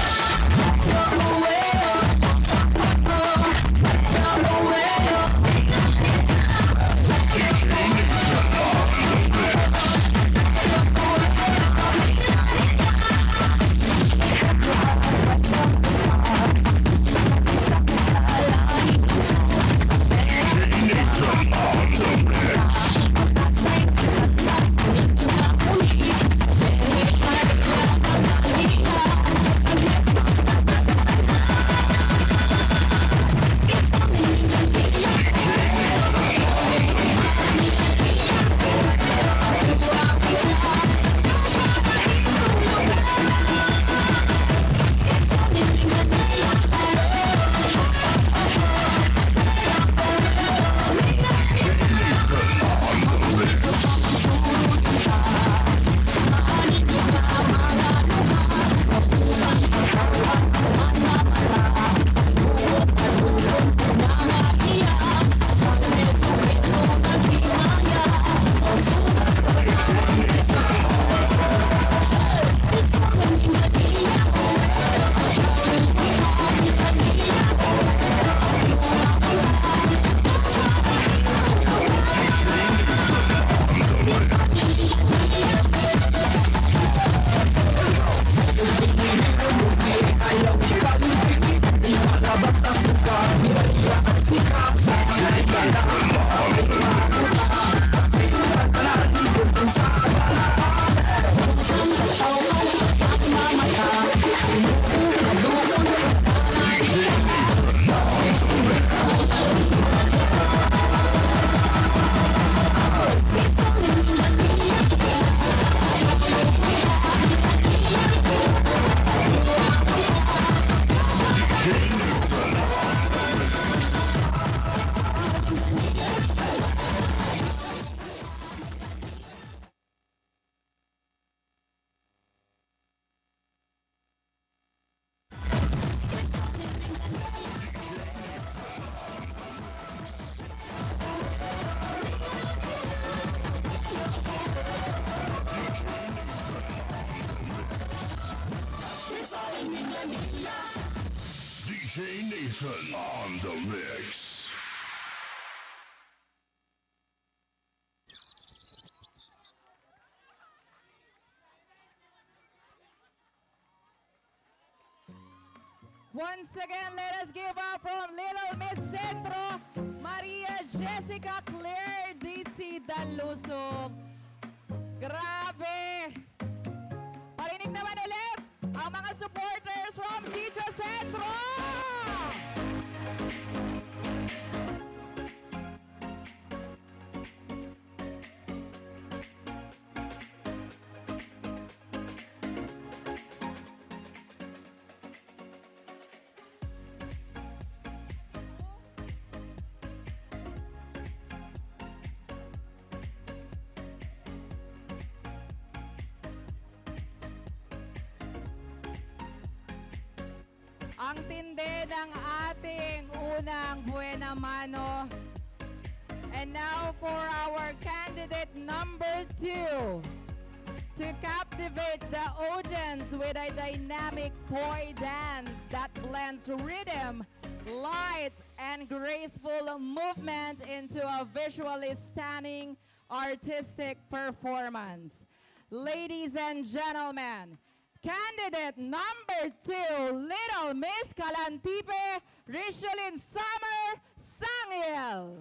DJ Nathan on the mix. Once again, let us give up from Little Miss Centro, Maria Jessica Claire DC Dalusog. Grabe! Parinig naman ulit ang mga supporters from Sitio Centro! Ang tindi ng ating unang buena mano. And now for our candidate number 2. To captivate the audience with a dynamic toy dance that blends rhythm, light, and graceful movement into a visually stunning artistic performance. Ladies and gentlemen, candidate number 2, Little Miss Calantipe, Richelyn Summer Sangil.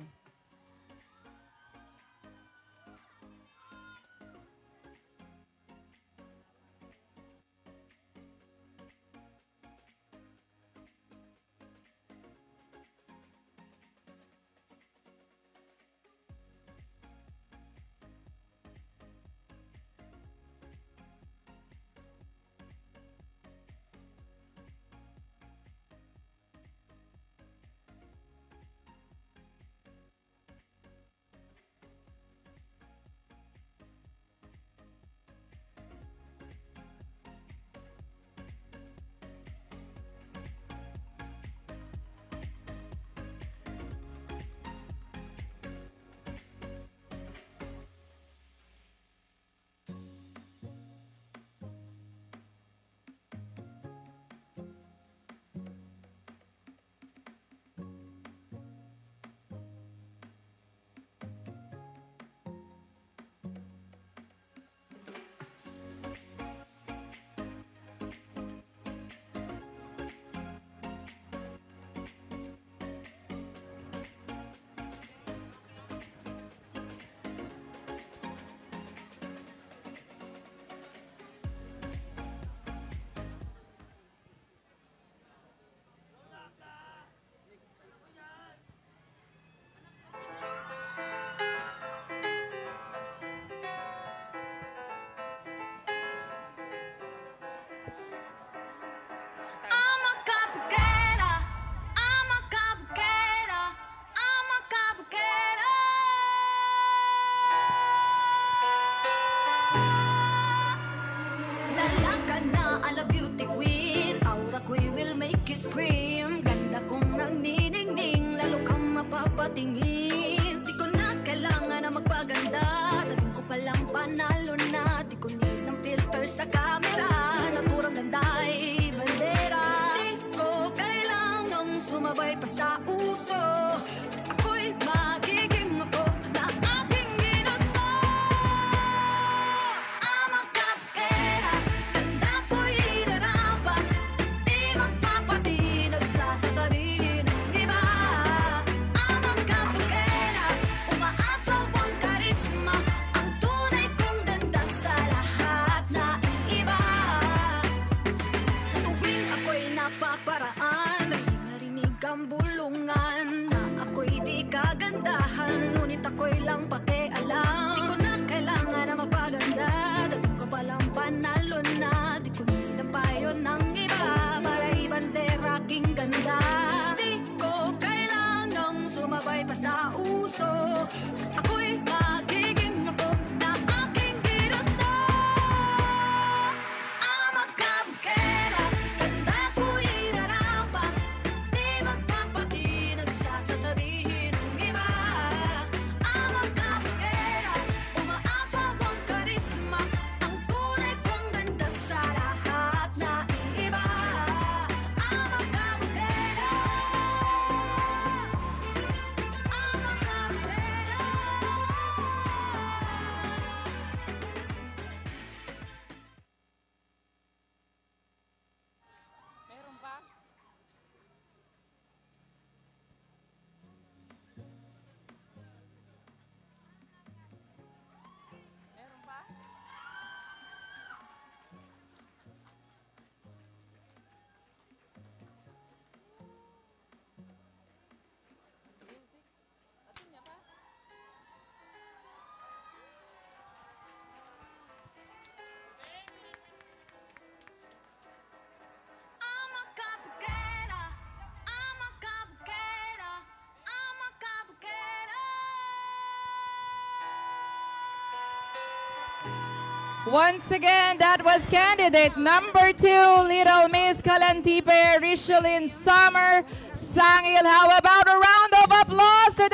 Once again, that was candidate number 2, Little Miss Kalantipe, Richelyn Summer Sangil. How about a round of applause to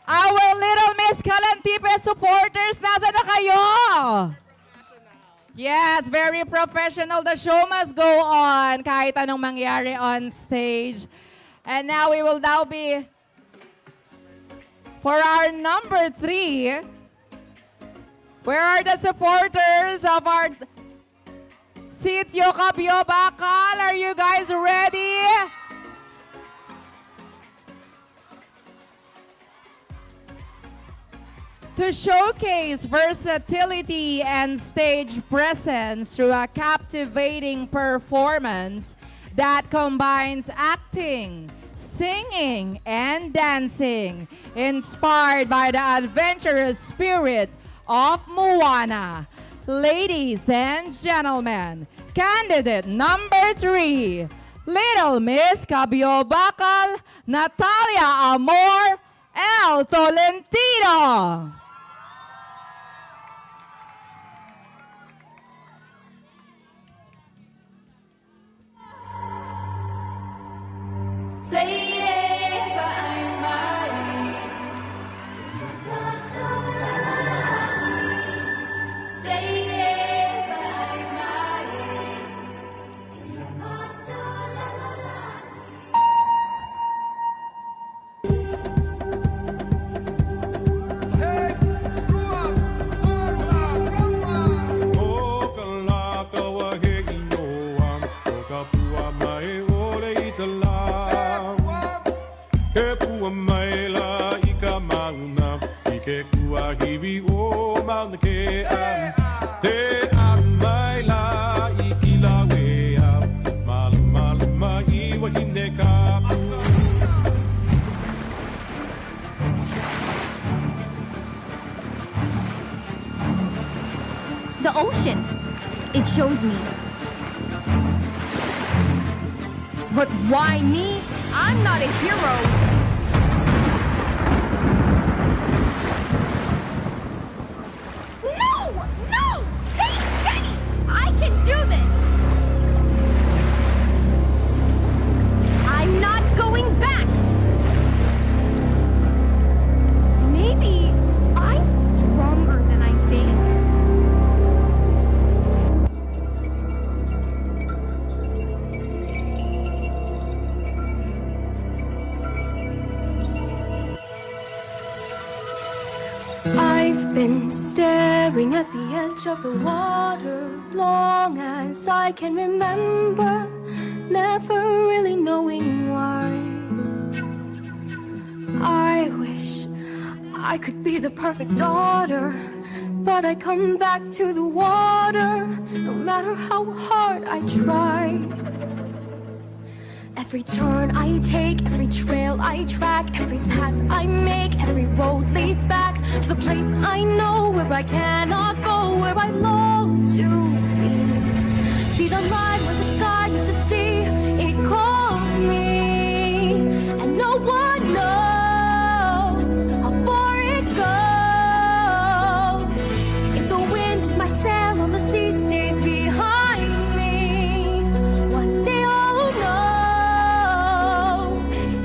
our Little Miss Kalantipe supporters? Nasa na kayo? Yes, very professional. The show must go on kahit anong mangyari on stage. And now we will now be for our number 3. Where are the supporters of our Sitio Cabio Bacal? Are you guys ready? To showcase versatility and stage presence through a captivating performance that combines acting, singing, and dancing, inspired by the adventurous spirit of Moana. Ladies and gentlemen, candidate number 3, Little Miss Cabio Bacal, Natalia Amor El Tolentino. The ocean. It shows me. But why me? I'm not a hero. No! No! Stay steady! I can do this! I'm not going back! Maybe I'm stronger than I think. I've been staring at the edge of the water long as I can remember, never really knowing why. I wish I could be the perfect daughter, but I come back to the water no matter how hard I try. Every turn I take, every trail I track, every path I make, every road leads back to the place I know where I cannot go, where I long to be. See the line where the sky used to see, it calls me, and no one knows how far it goes. If the wind is my sail on the sea stays behind me, one day I'll know.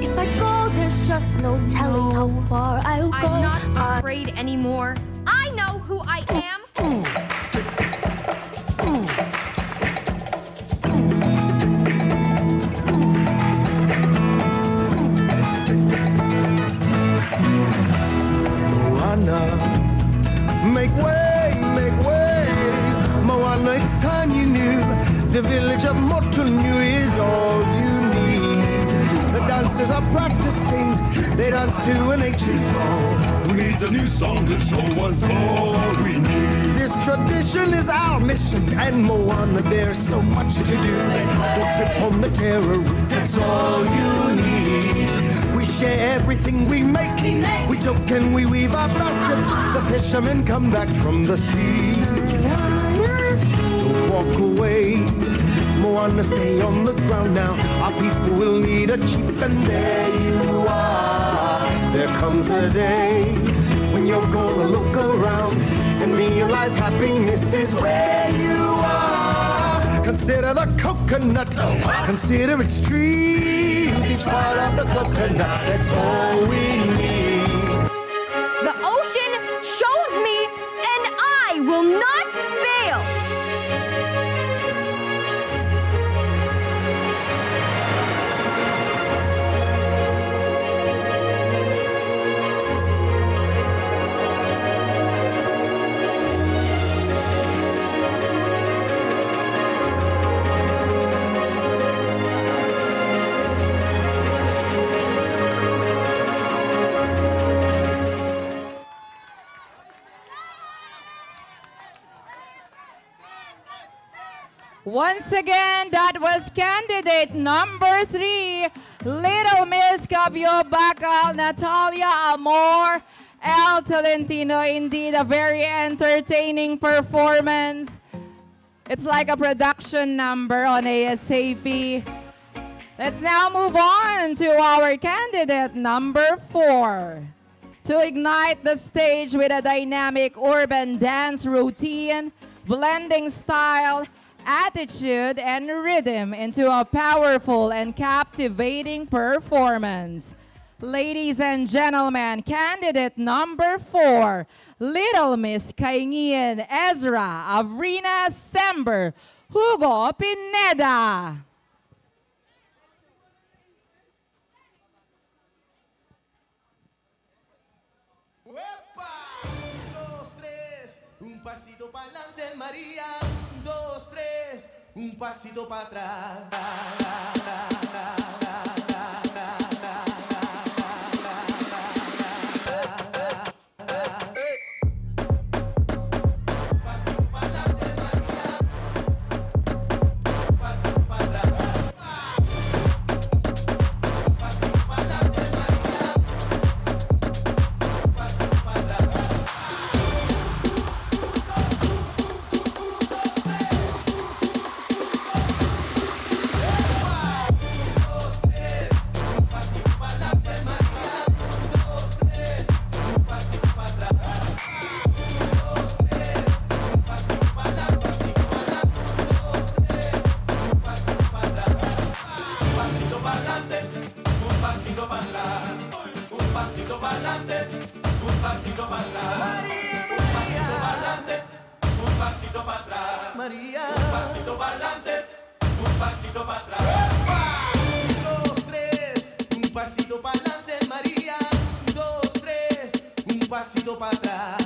If I go, there's just no telling how far I'll go. I'm not afraid anymore. I know who I am. Moana, make way, make way. Moana, it's time you knew. The village of Motunui is all you need. The dancers are practicing. They dance to an ancient song. Who needs a new song? This old one's all we need. This tradition is our mission, and Moana, there's so much to do. Don't trip on the terror route, that's all you need. We share everything we make. We joke and we weave our baskets. The fishermen come back from the sea. Don't walk away. Moana, stay on the ground now. Our people will need a chief, and there you are. There comes a day when you're gonna look around and realize happiness is where you are. Consider the coconut, consider its trees, each part of the coconut, that's all we need. The ocean shows me, and I will not fail. Once again, that was candidate number 3, Little Miss Cabio Bacal, Natalia Amor, El Tolentino. Indeed, a very entertaining performance. It's like a production number on ASAP. Let's now move on to our candidate number 4. To ignite the stage with a dynamic urban dance routine, blending style, attitude, and rhythm into a powerful and captivating performance. Ladies and gentlemen, candidate number 4, Little Miss Kaingian Ezra Avrina Sember Hugo Pineda. ¡Uepa! 1, 2, 3, un pasito para adelante, María. 1, 2, 3, un pasito para atrás. María, un pasito para adelante, un pasito para atrás. 1, 2, 3, un pasito para adelante, María. 1, 2, 3, un pasito para atrás.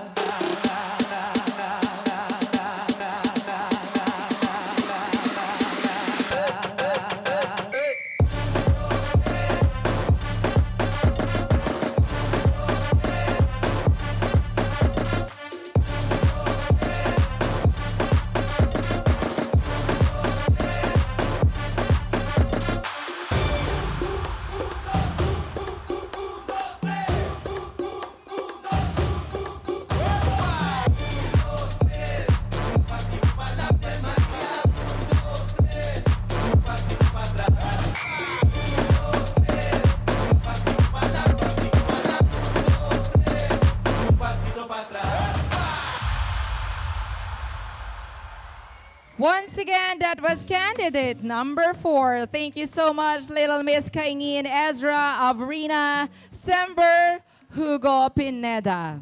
Once again, that was candidate number 4. Thank you so much, Little Miss Kaingin Ezra Avrina Sember Hugo Pineda.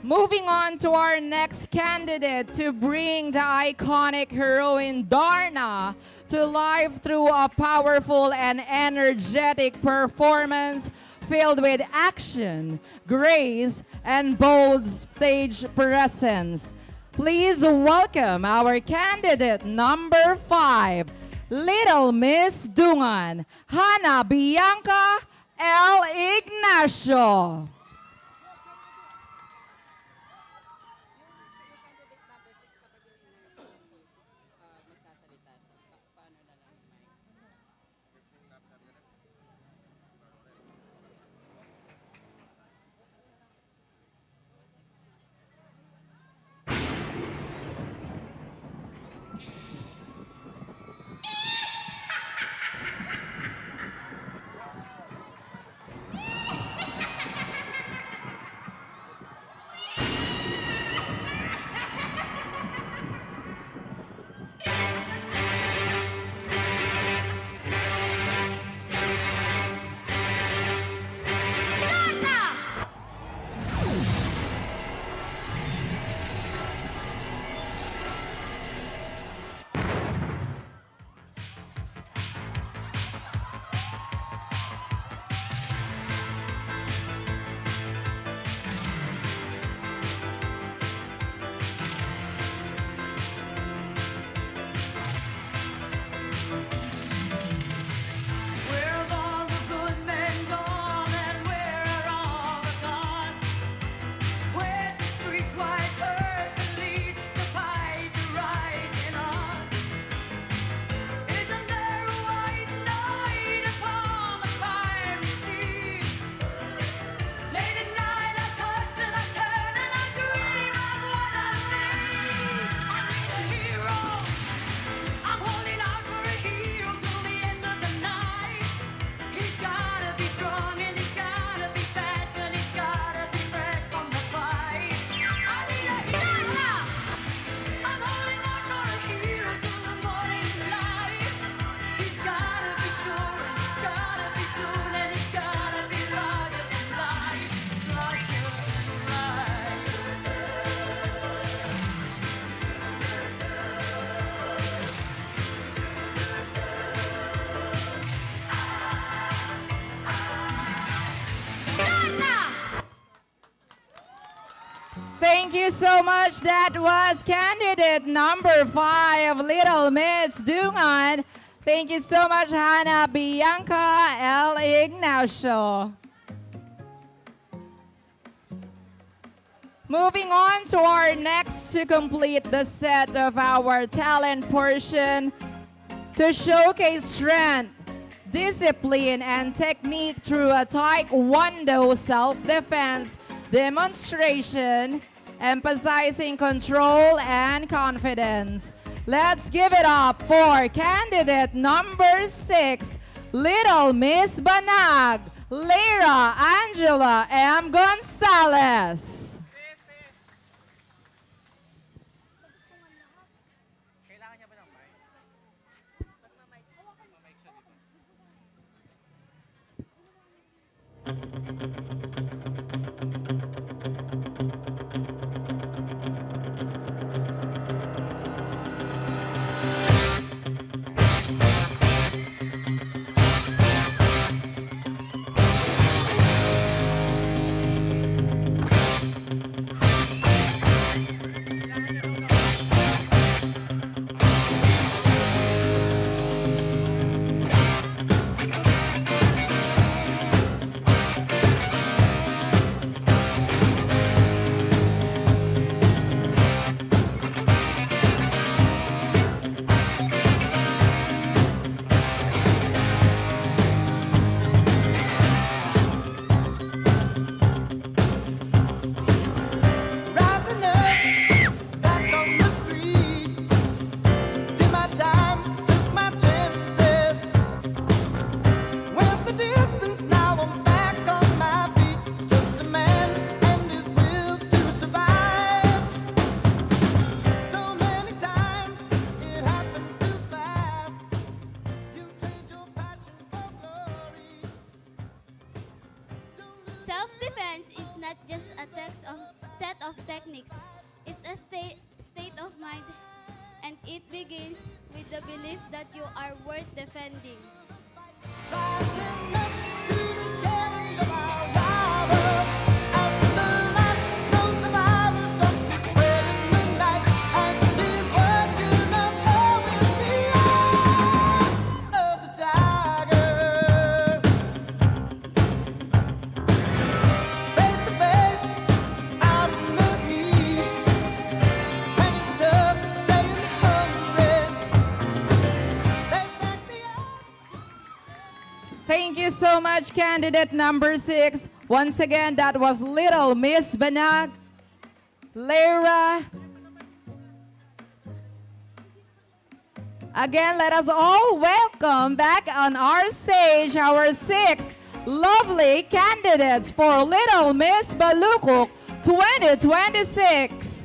Moving on to our next candidate to bring the iconic heroine Darna to life through a powerful and energetic performance filled with action, grace, and bold stage presence. Please welcome our candidate number 5, Little Miss Dungan, Hana Bianca L. Ignacio. Thank you so much. That was candidate number 5, Little Miss Dungan. Thank you so much, Hannah Bianca L. Ignacio. Moving on to our next to complete the set of our talent portion to showcase strength, discipline, and technique through a Taekwondo self-defense demonstration, emphasizing control and confidence. Let's give it up for candidate number 6, Little Miss Banag, Lyra Angela M. Gonzalez. Rising up, back on the street. Did my time, took my chances. Went the distance, now I'm back on my feet. Just a man and his will to survive. So many times it happens too fast. You trade your passion for glory. Self-defense is not just a set of techniques. It's a state of mind, and it begins with the belief that you are worth defending. Rising up to the challenge of our rival. At the last, no survivor stalks his spread in the night. And his word to us all is the eye of the tiger. Face to face, out in the heat. Hanging tough, staying hungry. They stack the odds. Thank you so much, candidate number 6. Once again, that was Little Miss Banag, Lyra. Again, let us all welcome back on our stage our 6 lovely candidates for Little Miss Balukok 2026.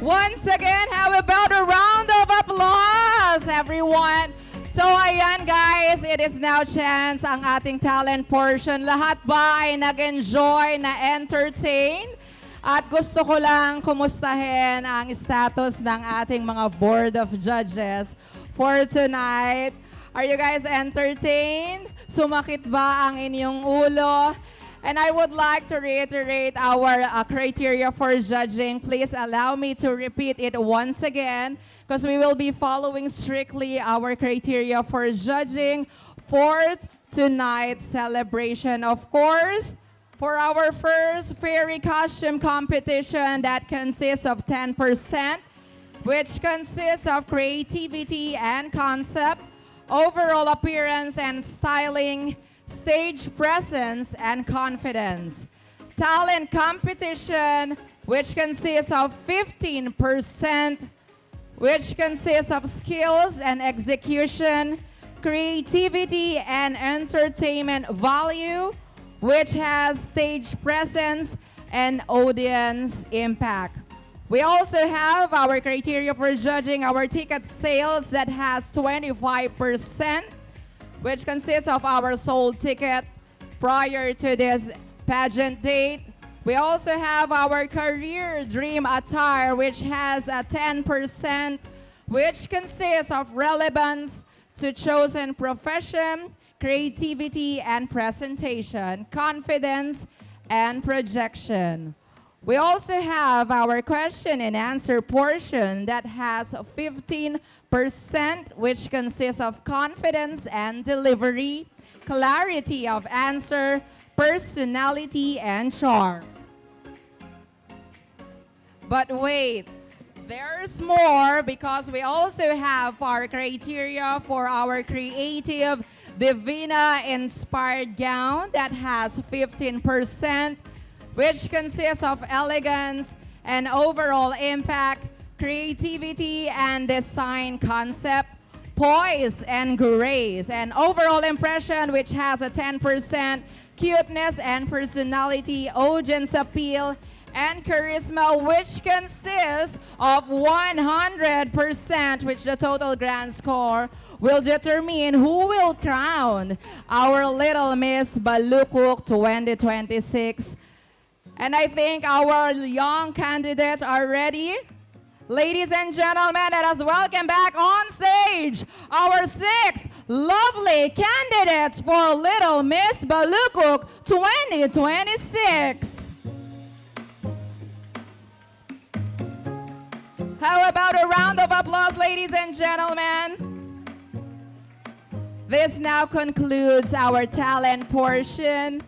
Once again, how about a round of applause, everyone? So ayan guys, it is now chance ang ating talent portion. Lahat ba ay nag-enjoy, na-entertain? At gusto ko lang kumustahin ang status ng ating mga board of judges for tonight. Are you guys entertained? Sumakit ba ang inyong ulo? And I would like to reiterate our criteria for judging. Please allow me to repeat it once again because we will be following strictly our criteria for judging for tonight's celebration. Of course, for our first fairy costume competition that consists of 10%, which consists of creativity and concept, overall appearance and styling, stage presence and confidence. Talent competition, which consists of 15%, which consists of skills and execution, creativity and entertainment value, which has stage presence and audience impact. We also have our criteria for judging our ticket sales that has 25%, which consists of our sold ticket prior to this pageant date, We also have our career dream attire, which has a 10%, which consists of relevance to chosen profession, creativity and presentation, confidence and projection. We also have our question and answer portion that has 15%, which consists of confidence and delivery, clarity of answer, personality, and charm. But wait, there's more because we also have our criteria for our creative Divina inspired gown that has 15%, which consists of elegance and overall impact, creativity and design concept, poise and grace, and overall impression, which has a 10%, cuteness and personality, audience appeal, and charisma, which consists of 100%, which the total grand score will determine who will crown our Little Miss Balukok 2026. And I think our young candidates are ready. Ladies and gentlemen, let us welcome back on stage our 6 lovely candidates for Little Miss Balukok 2026. How about a round of applause, ladies and gentlemen? This now concludes our talent portion.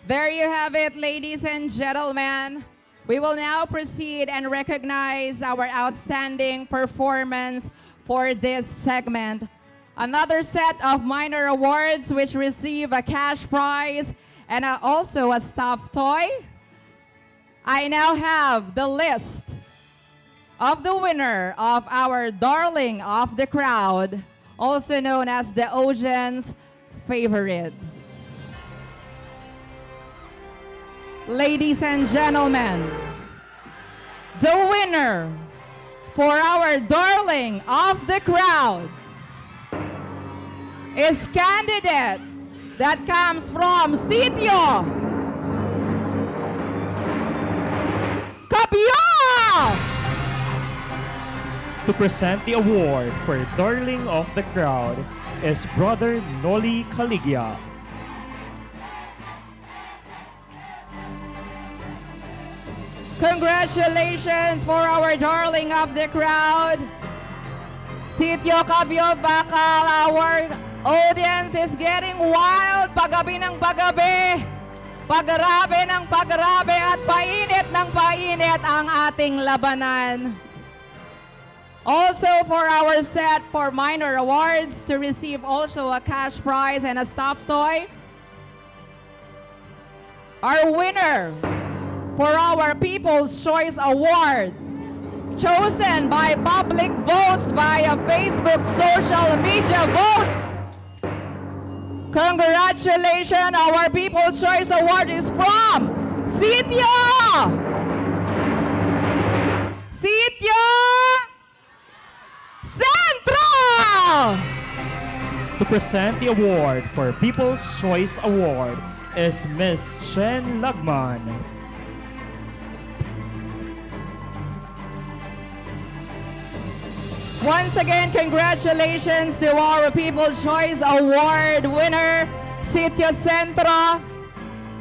There you have it, ladies and gentlemen. We will now proceed and recognize our outstanding performance for this segment. Another set of minor awards which receive a cash prize and also a stuffed toy. I now have the list of the winner of our Darling of the Crowd, also known as the audience favorite. Ladies and gentlemen, the winner for our Darling of the Crowd is candidate that comes from Sitio Cabio. To present the award for Darling of the Crowd is Brother Noli Caligya. Congratulations for our Darling of the Crowd, Sitio Cabio Bacal. Our audience is getting wild. Paggabi ng paggabi, pagrabe ng pagrabe at painit ng painit ang ating labanan. Also for our set for minor awards to receive also a cash prize and a stuffed toy. Our winner for our People's Choice Award, chosen by public votes via Facebook social media votes. Congratulations, our People's Choice Award is from Sitio Centro. To present the award for People's Choice Award is Miss Shen Lagman. Once again, congratulations to our People's Choice Award winner, Sitio Centro.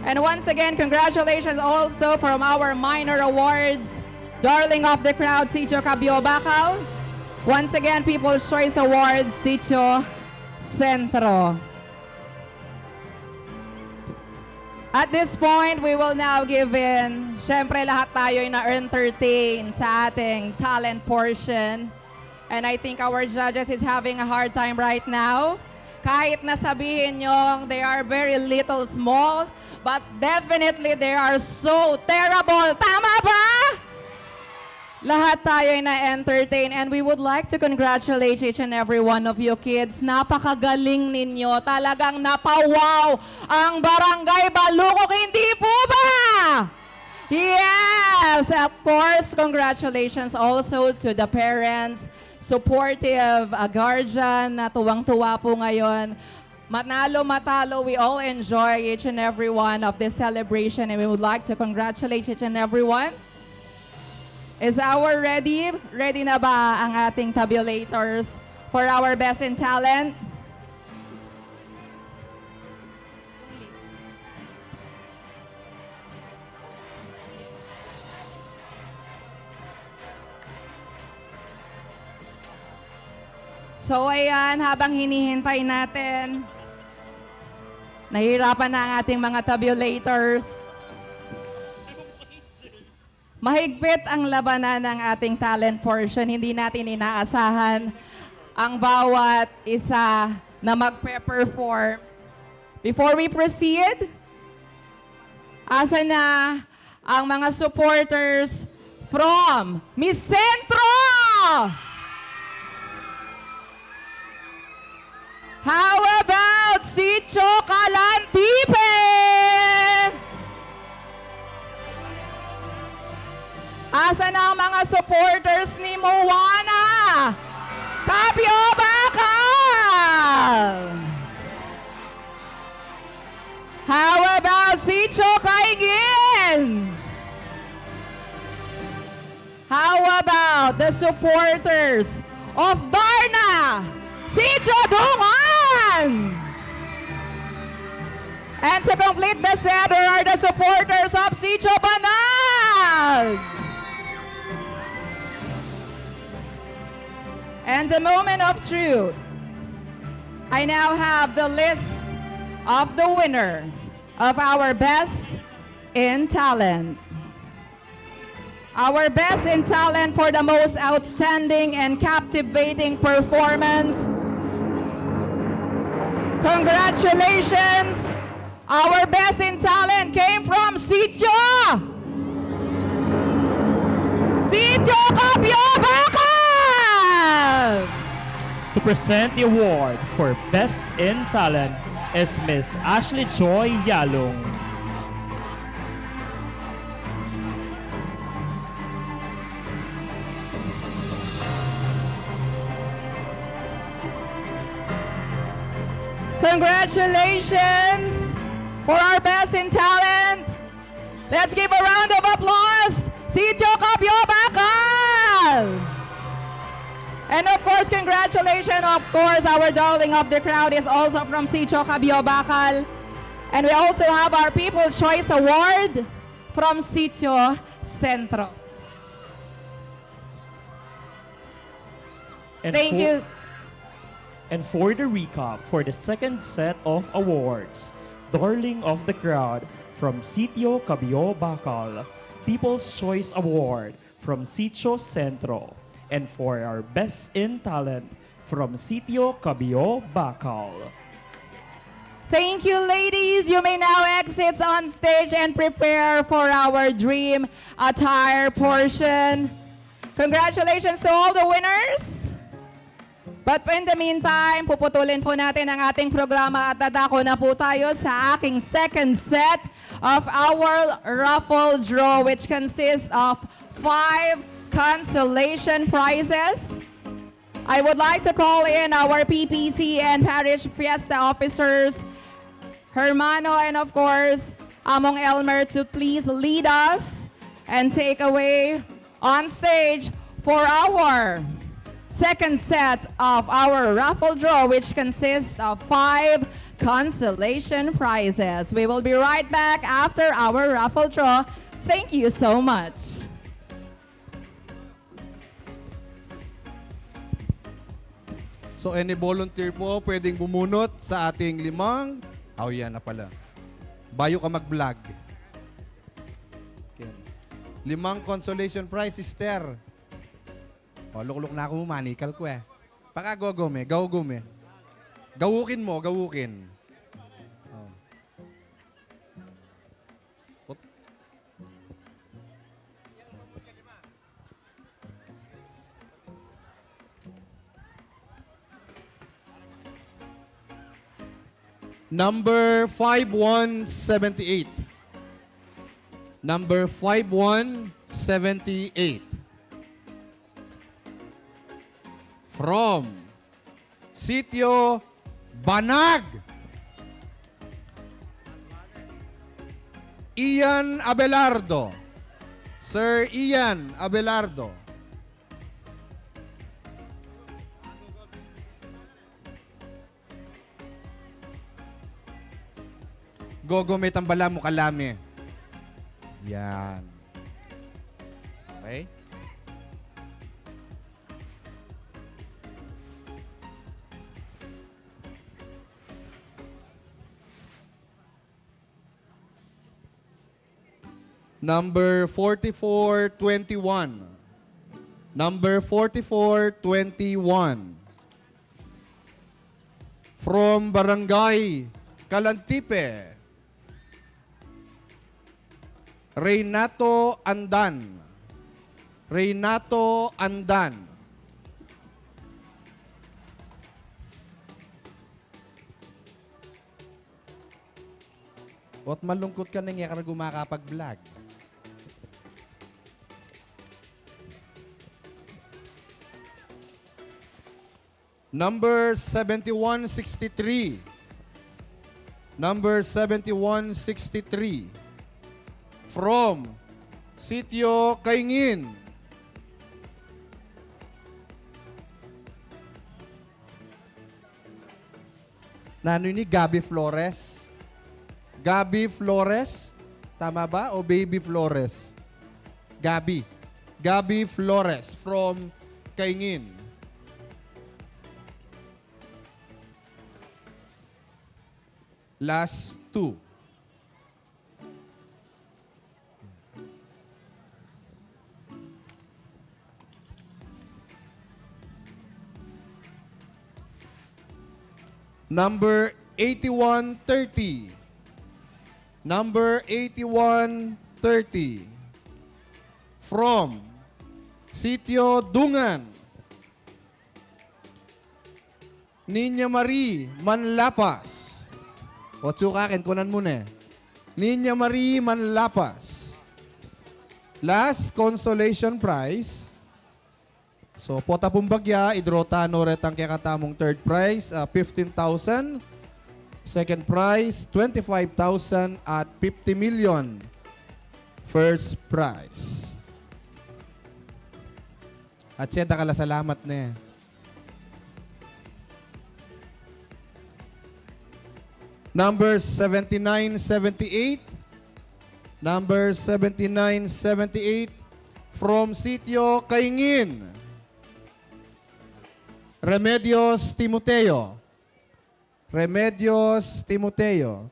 And once again, congratulations also from our minor awards, Darling of the Crowd, Sitio Cabio Bacal. Once again, People's Choice Awards, Sitio Centro. At this point, we will now give in. Siyempre, lahat tayo ay na-entertain sa ating talent portion. And I think our judges is having a hard time right now Kahit na sabihin nyo, they are very little small, but definitely they are so terrible. Tama ba? Lahat tayo ay na-entertain and we would like to congratulate each and every one of you kids. Napakagaling ninyo. Talagang napawaw ang Barangay Balukok. Hindi po ba? Yes! Of course, congratulations also to the parents, supportive guardian na tuwang-tuwa po ngayon. Manalo, matalo, we all enjoy each and every one of this celebration and we would like to congratulate each and every one. Is our ready? Ready na ba ang ating tabulators for our best in talent? So ayan, habang hinihintay natin, nahihirapan na ang ating mga tabulators. Mahigpit ang labanan ng ating talent portion. Hindi natin inaasahan ang bawat isa na magpe-perform. Before we proceed, asa na ang mga supporters from Miss Centro? How about Sitio Calantipe? Asa na ang mga supporters ni Moana? Capio Bacal! How about Sitio Kaigin? How about the supporters of Darna? Sitio Duman! And to complete the set, there are the supporters of Sitio Banag! And the moment of truth. I now have the list of the winner of our Best in Talent. Our Best in Talent for the most outstanding and captivating performance. Congratulations! Our Best in Talent came from Sitio! Sitio Capio Bacal! To present the award for Best in Talent is Miss Ashley Joy Yalong. Congratulations for our Best in Talent. Let's give a round of applause. Sitio Capio Bacal! And of course, congratulations, of course, our darling of the crowd is also from Sitio Capio Bacal. And we also have our People's Choice Award from Sitio Centro. Thank you. And for the recap for the second set of awards, Darling of the Crowd from Sitio Capio Bacal, People's Choice Award from Sitio Centro, and for our Best in Talent from Sitio Capio Bacal. Thank you, ladies. You may now exit on stage and prepare for our dream attire portion. Congratulations to all the winners. But in the meantime, puputulin po natin ang ating programa at dadako na po tayo sa aking second set of our raffle draw, which consists of 5 consolation prizes. I would like to call in our PPC and Parish Fiesta officers, Hermano and of course, Among Elmer, to please lead us and take away on stage for our second set of our raffle draw, which consists of 5 consolation prizes. We will be right back after our raffle draw. Thank you so much. So any volunteer po pwedeng bumunot sa ating 5. Yan na pala. Bayo ka mag-vlog. Okay. 5 consolation prize, sister. Luk-luk na ako, manikal ko eh. Paka go-go me. Gawukin mo, gawukin. Oh. Number 5178. Number 5178. From Sitio Banag. Ian Abelardo. Sir Ian Abelardo. Gogo, may tambala mo kalami. Yan. Okay? Number 4421. Number 4421. From Barangay Calantipe. Reynato Andan. Reynato Andan. Ba't malungkot ka na nga ka na gumakapag-vlog? Number 7163. Number 7163. From Sitio Kaingin. Nano ni Gabi Flores? Gabi Flores? Tama ba? O Baby Flores? Gabi. Gabi Flores from Kaingin. Last two. Number 8130. Number 8130. From Sitio Dungan. Ninya Marie Manlapas. O tsukakin, kunan muna. Ninya Marie Manlapas. Last consolation prize. So, pota pumbagya, idrota no retang kaya katamong third prize, 15,000. Second prize, 25,000 at 50 million. First prize. At siya, kala salamat na. Number 7978. Number 7978 from Sitio Kaingin. Remedios Timoteo. Remedios Timoteo.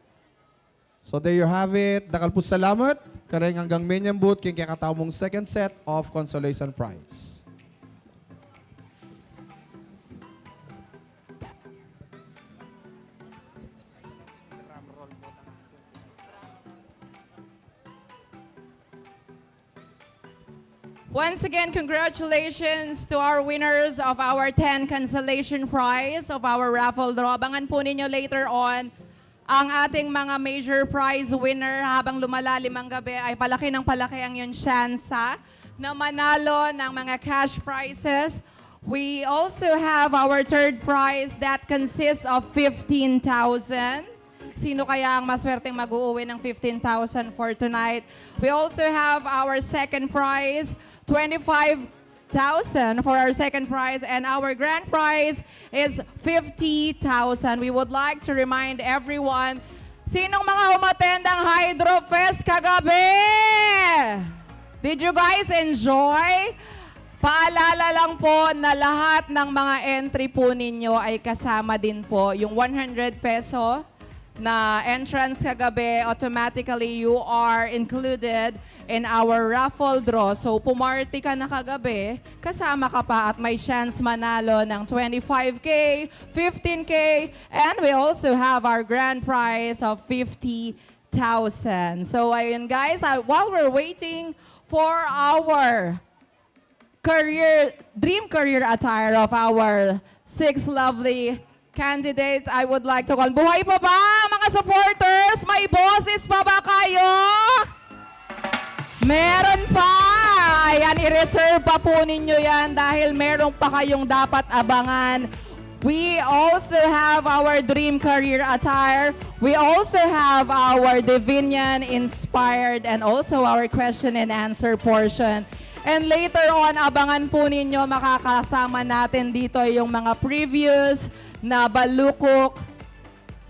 So there you have it. Dakal po salamat. Kareng hanggang menyang boot king kaya katao mong second set of consolation prize. Once again, congratulations to our winners of our 10 consolation prize of our raffle draw. Abangan po ninyo later on ang ating mga major prize winner. Habang lumalalim ang gabi ay palaki ng palaki ang yung tsansa na manalo ng mga cash prizes. We also have our third prize that consists of 15,000. Sino kaya ang maswerteng mag-uuwi ng 15,000 for tonight? We also have our second prize, 25,000 for our second prize, and our grand prize is 50,000. We would like to remind everyone, sinong mga umattend ang Hydro Fest kagabi? Did you guys enjoy? Paalala lang po na lahat ng mga entry po ninyo ay kasama din po yung 100 peso na entrance kagabi, automatically you are included in our raffle draw. So pumarty ka na kagabi, kasama ka pa at may chance manalo ng 25K, 15K, and we also have our grand prize of 50,000. So ayun guys, while we're waiting for our dream career attire of our 6 lovely candidates, I would like to call. Buhay pa ba mga supporters? May boses pa ba kayo? Meron pa! Ayan, i-reserve pa po ninyo yan dahil meron pa kayong dapat abangan. We also have our dream career attire. We also have our Divinian inspired and also our question and answer portion. And later on, abangan po ninyo, makakasama natin dito yung mga previous na Balukok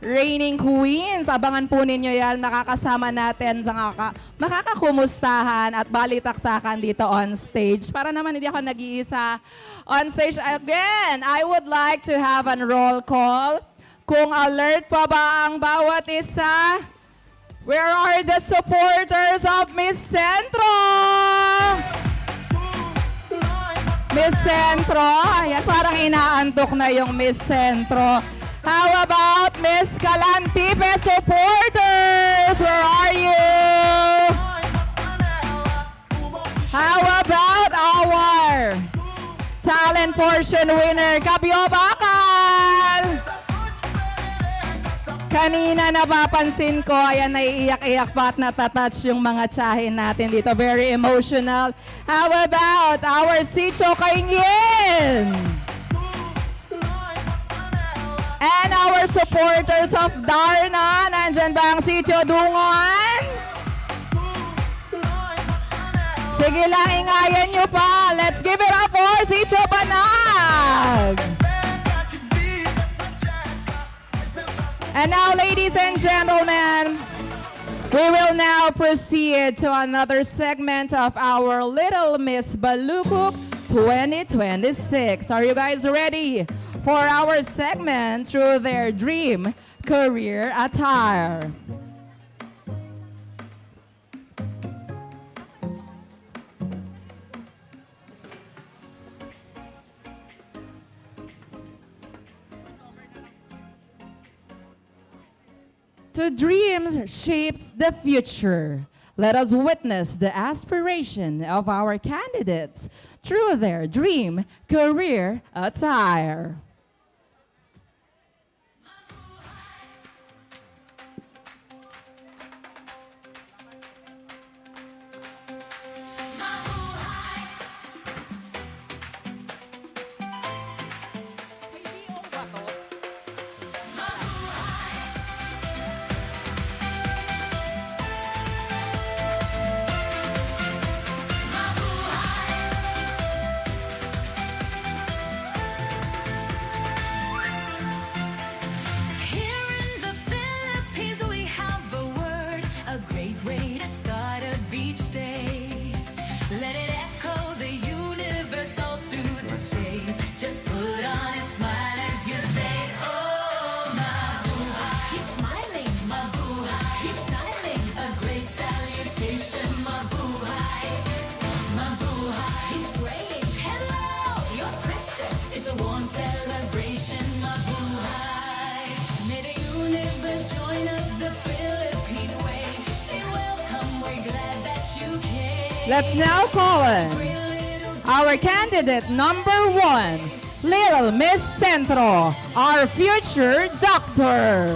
Reigning Queens. Abangan po ninyo yan, makakasama natin, makakakumustahan at balitaktakan dito on stage. Para naman hindi ako nag-iisa on stage. Again, I would like to have a roll call. Kung alert pa ba ang bawat isa? Where are the supporters of Miss Centro? Miss Centro, ayan, parang inaantok na yung Miss Centro. How about Miss Calantipe supporters? Where are you? How about our talent portion winner, Kabyo Bakal? Kanina napapansin ko, ayan, naiiyak-iyak pa at natatouch yung mga tsahin natin dito. Very emotional. How about our Sicho Kaingin? And our supporters of Darna. Nandyan ba ang Sitio Dungon? Sige lang, ingayan nyo pa. Let's give it up for Sitio Banag. And now, ladies and gentlemen, we will now proceed to another segment of our Little Miss Balukok 2026. Are you guys ready for our segment through their dream career attire? To dreams shapes the future. Let us witness the aspiration of our candidates through their dream career attire. Let's now call in our candidate number 1, Little Miss Centro, our future doctor.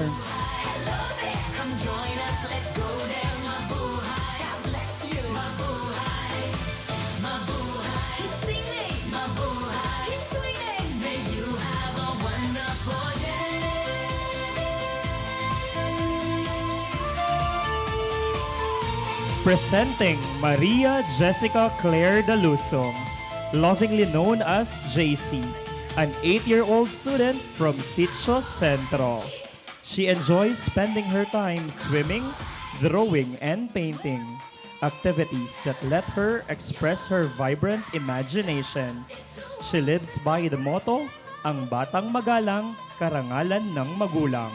Presenting Maria Jessica Claire Dalusong, lovingly known as JC, an 8-year-old student from Sitio Centro. She enjoys spending her time swimming, drawing, and painting, activities that let her express her vibrant imagination. She lives by the motto, ang batang magalang, karangalan ng magulang.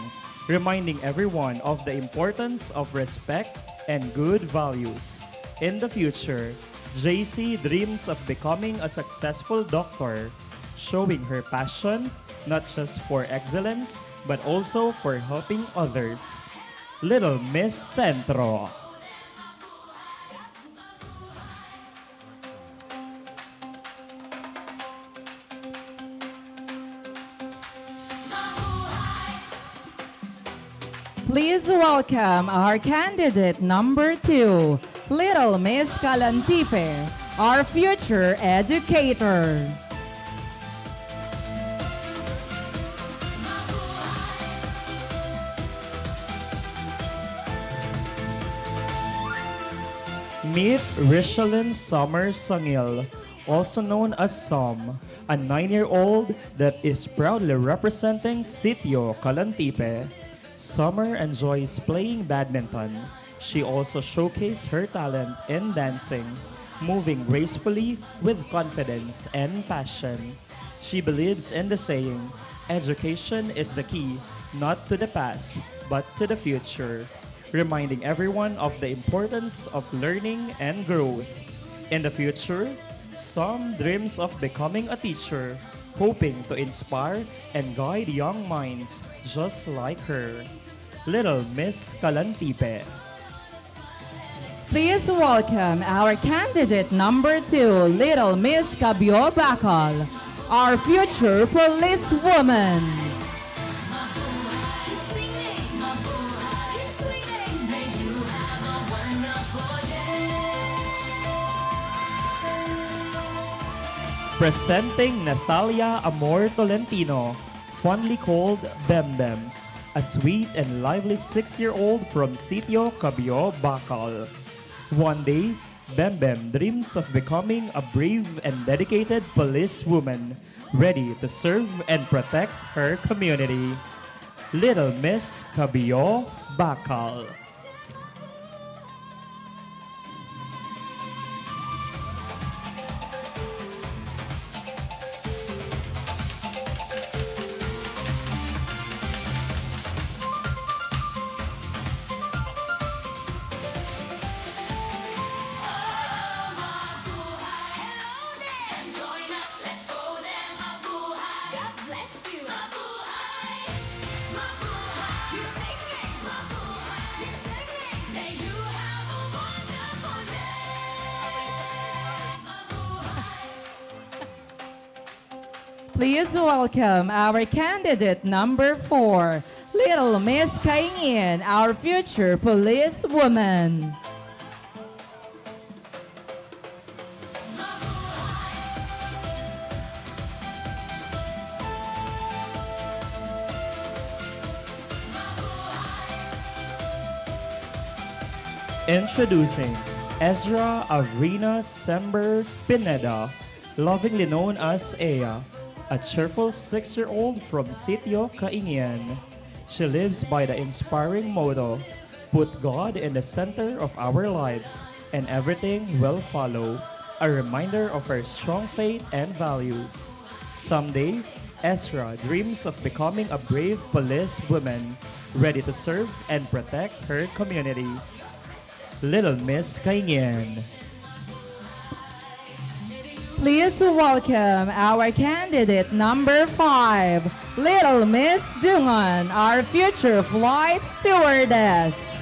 reminding everyone of the importance of respect and good values. In the future, JC dreams of becoming a successful doctor, showing her passion not just for excellence but also for helping others. Little Miss Centro. Please welcome our candidate number 2, Little Miss Kalantipe, our future educator. Meet Richelyn Summer Sangil, also known as Som, a 9-year-old that is proudly representing Sitio Kalantipe. Summer enjoys playing badminton. She also showcased her talent in dancing, moving gracefully with confidence and passion. She believes in the saying, education is the key, not to the past, but to the future, reminding everyone of the importance of learning and growth. In the future, Som dreams of becoming a teacher, hoping to inspire and guide young minds just like her. Little Miss Kalantipe. Please welcome our candidate number 2, Little Miss Cabio Bacal, our future policewoman. Presenting Natalia Amor Tolentino, fondly called Bem Bem, a sweet and lively 6-year-old from Sitio Cabio, Bacal. One day, Bem Bem dreams of becoming a brave and dedicated policewoman, ready to serve and protect her community. Little Miss Cabio, Bacal. Please welcome our candidate number 4, Little Miss Kaingin, our future policewoman. Introducing Ezra Avrina Sember Pineda, lovingly known as Ea, a cheerful 6-year-old from Sitio Kaingian. She lives by the inspiring motto, put God in the center of our lives and everything will follow, a reminder of her strong faith and values. Someday, Ezra dreams of becoming a brave police woman, ready to serve and protect her community. Little Miss Kaingian. Please welcome our candidate number 5, Little Miss Dungan, our future flight stewardess.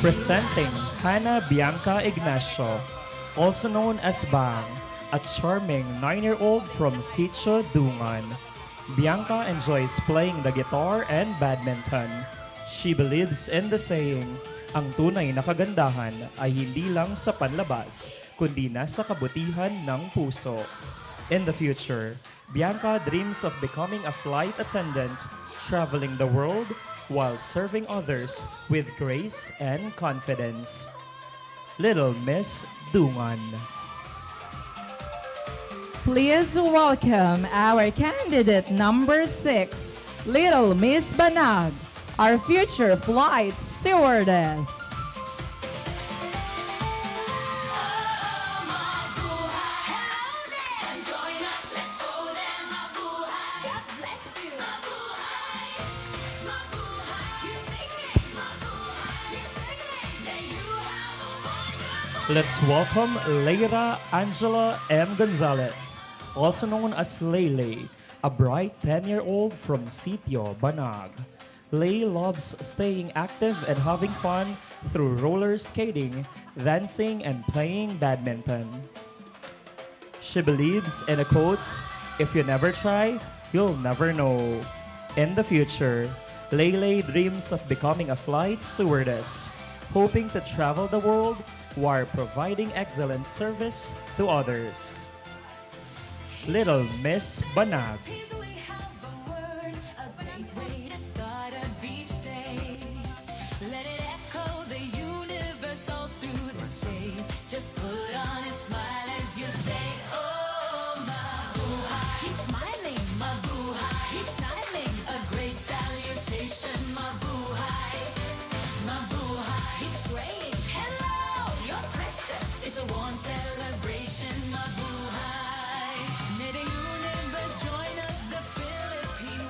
Presenting Hannah Bianca Ignacio, also known as Bang, a charming 9-year-old from Sitio Dungan. Bianca enjoys playing the guitar and badminton. She believes in the saying, ang tunay na kagandahan ay hindi lang sa panlabas, kundi nasa kabutihan ng puso. In the future, Bianca dreams of becoming a flight attendant, traveling the world while serving others with grace and confidence. Little Miss Dungan. Please welcome our candidate number 6, Little Miss Banag, our future flight stewardess. Let's welcome Leira Angela M. Gonzalez, also known as Lele, a bright 10-year-old from Sitio, Banag. Lei loves staying active and having fun through roller skating, dancing, and playing badminton. She believes in the quotes, "If you never try, you'll never know." In the future, Lele dreams of becoming a flight stewardess, hoping to travel the world while providing excellent service to others. Little Miss Banag.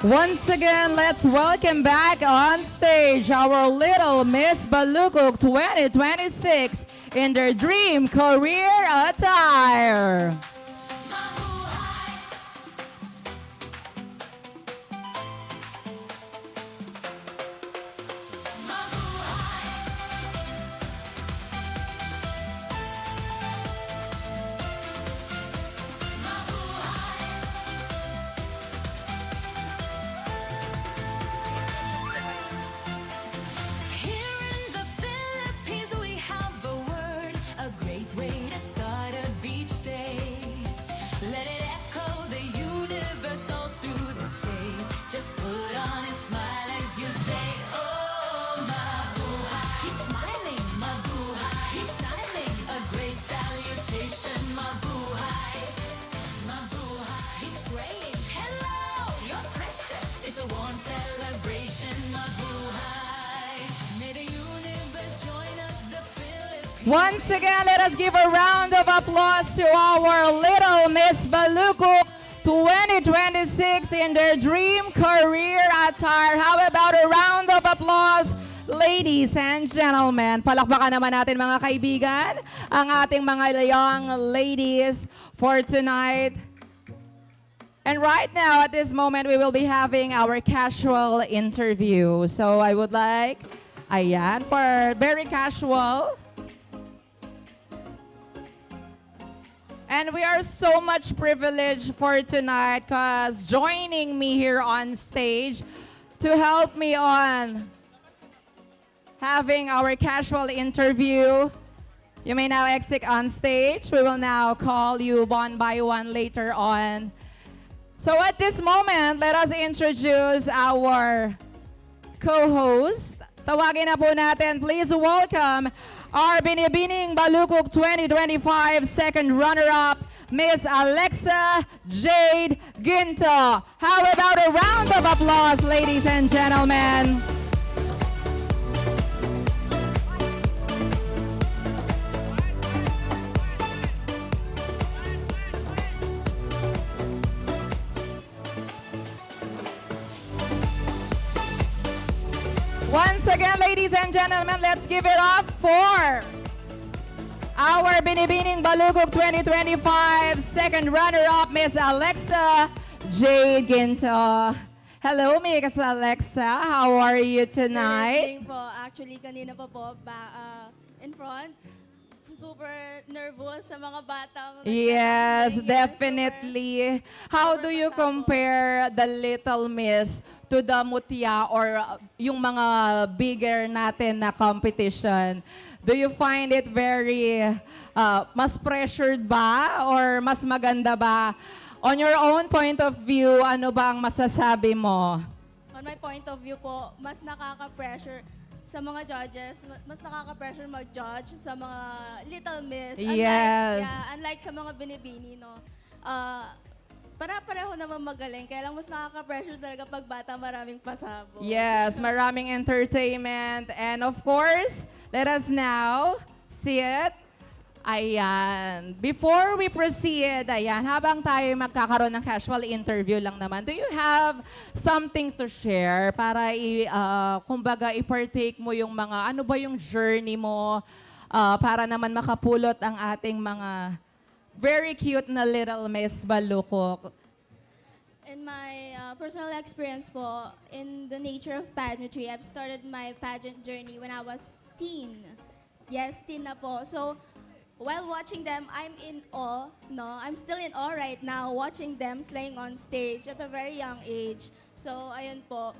Once again, let's welcome back on stage our Little Miss Balukok 2026 in their dream career attire. Once again, let us give a round of applause to our Little Miss Balukok 2026 in their dream career attire. How about a round of applause, ladies and gentlemen? Palakpakan naman natin mga kaibigan, ang ating mga young ladies for tonight. And right now, at this moment, we will be having our casual interview. So I would like, ayan, for very casual. And we are so much privileged for tonight because joining me here on stage to help me on having our casual interview. You may now exit on stage. We will now call you one by one later on. So at this moment, let us introduce our co-host. Tawagin na po natin. Please welcome our Binibining Balukok 2025 second runner-up, Miss Alexa Jade Ginto. How about a round of applause, ladies and gentlemen? Once again, ladies and gentlemen, let's give it up for our Binibining Balukok 2025 second runner-up, Miss Alexa Jade Ginto. Hello, Miss Alexa. How are you tonight? Good evening po. Actually, kanina pa po in front. Super nervous sa mga batang Yes, nagkakaingay. definitely. How do you super pasado. compare the Little Miss to the Mutya or yung mga bigger natin na competition? Do you find it very, mas pressured ba or mas maganda ba? On your own point of view, ano ba ang masasabi mo? On my point of view po, mas nakaka-pressure sa mga judges, mas nakaka-pressure mag-judge sa mga Little Miss. Yes. Unlike sa mga binibini, no? Para-pareho naman magaling, kaya lang mas nakaka-pressure talaga pag bata maraming pasabog. Yes, maraming entertainment. And of course, let us now sit. Ayan. Before we proceed, ayan, habang tayo magkakaroon ng casual interview lang naman, do you have something to share para kumbaga i-partake mo yung mga, ano ba yung journey mo para naman makapulot ang ating mga very cute na little Miss Balukok? In my personal experience po, in the nature of pageantry, I've started my pageant journey when I was teen. Yes, teen na po. So, while watching them, I'm in awe, no? I'm still in awe right now watching them slaying on stage at a very young age. So, ayun po,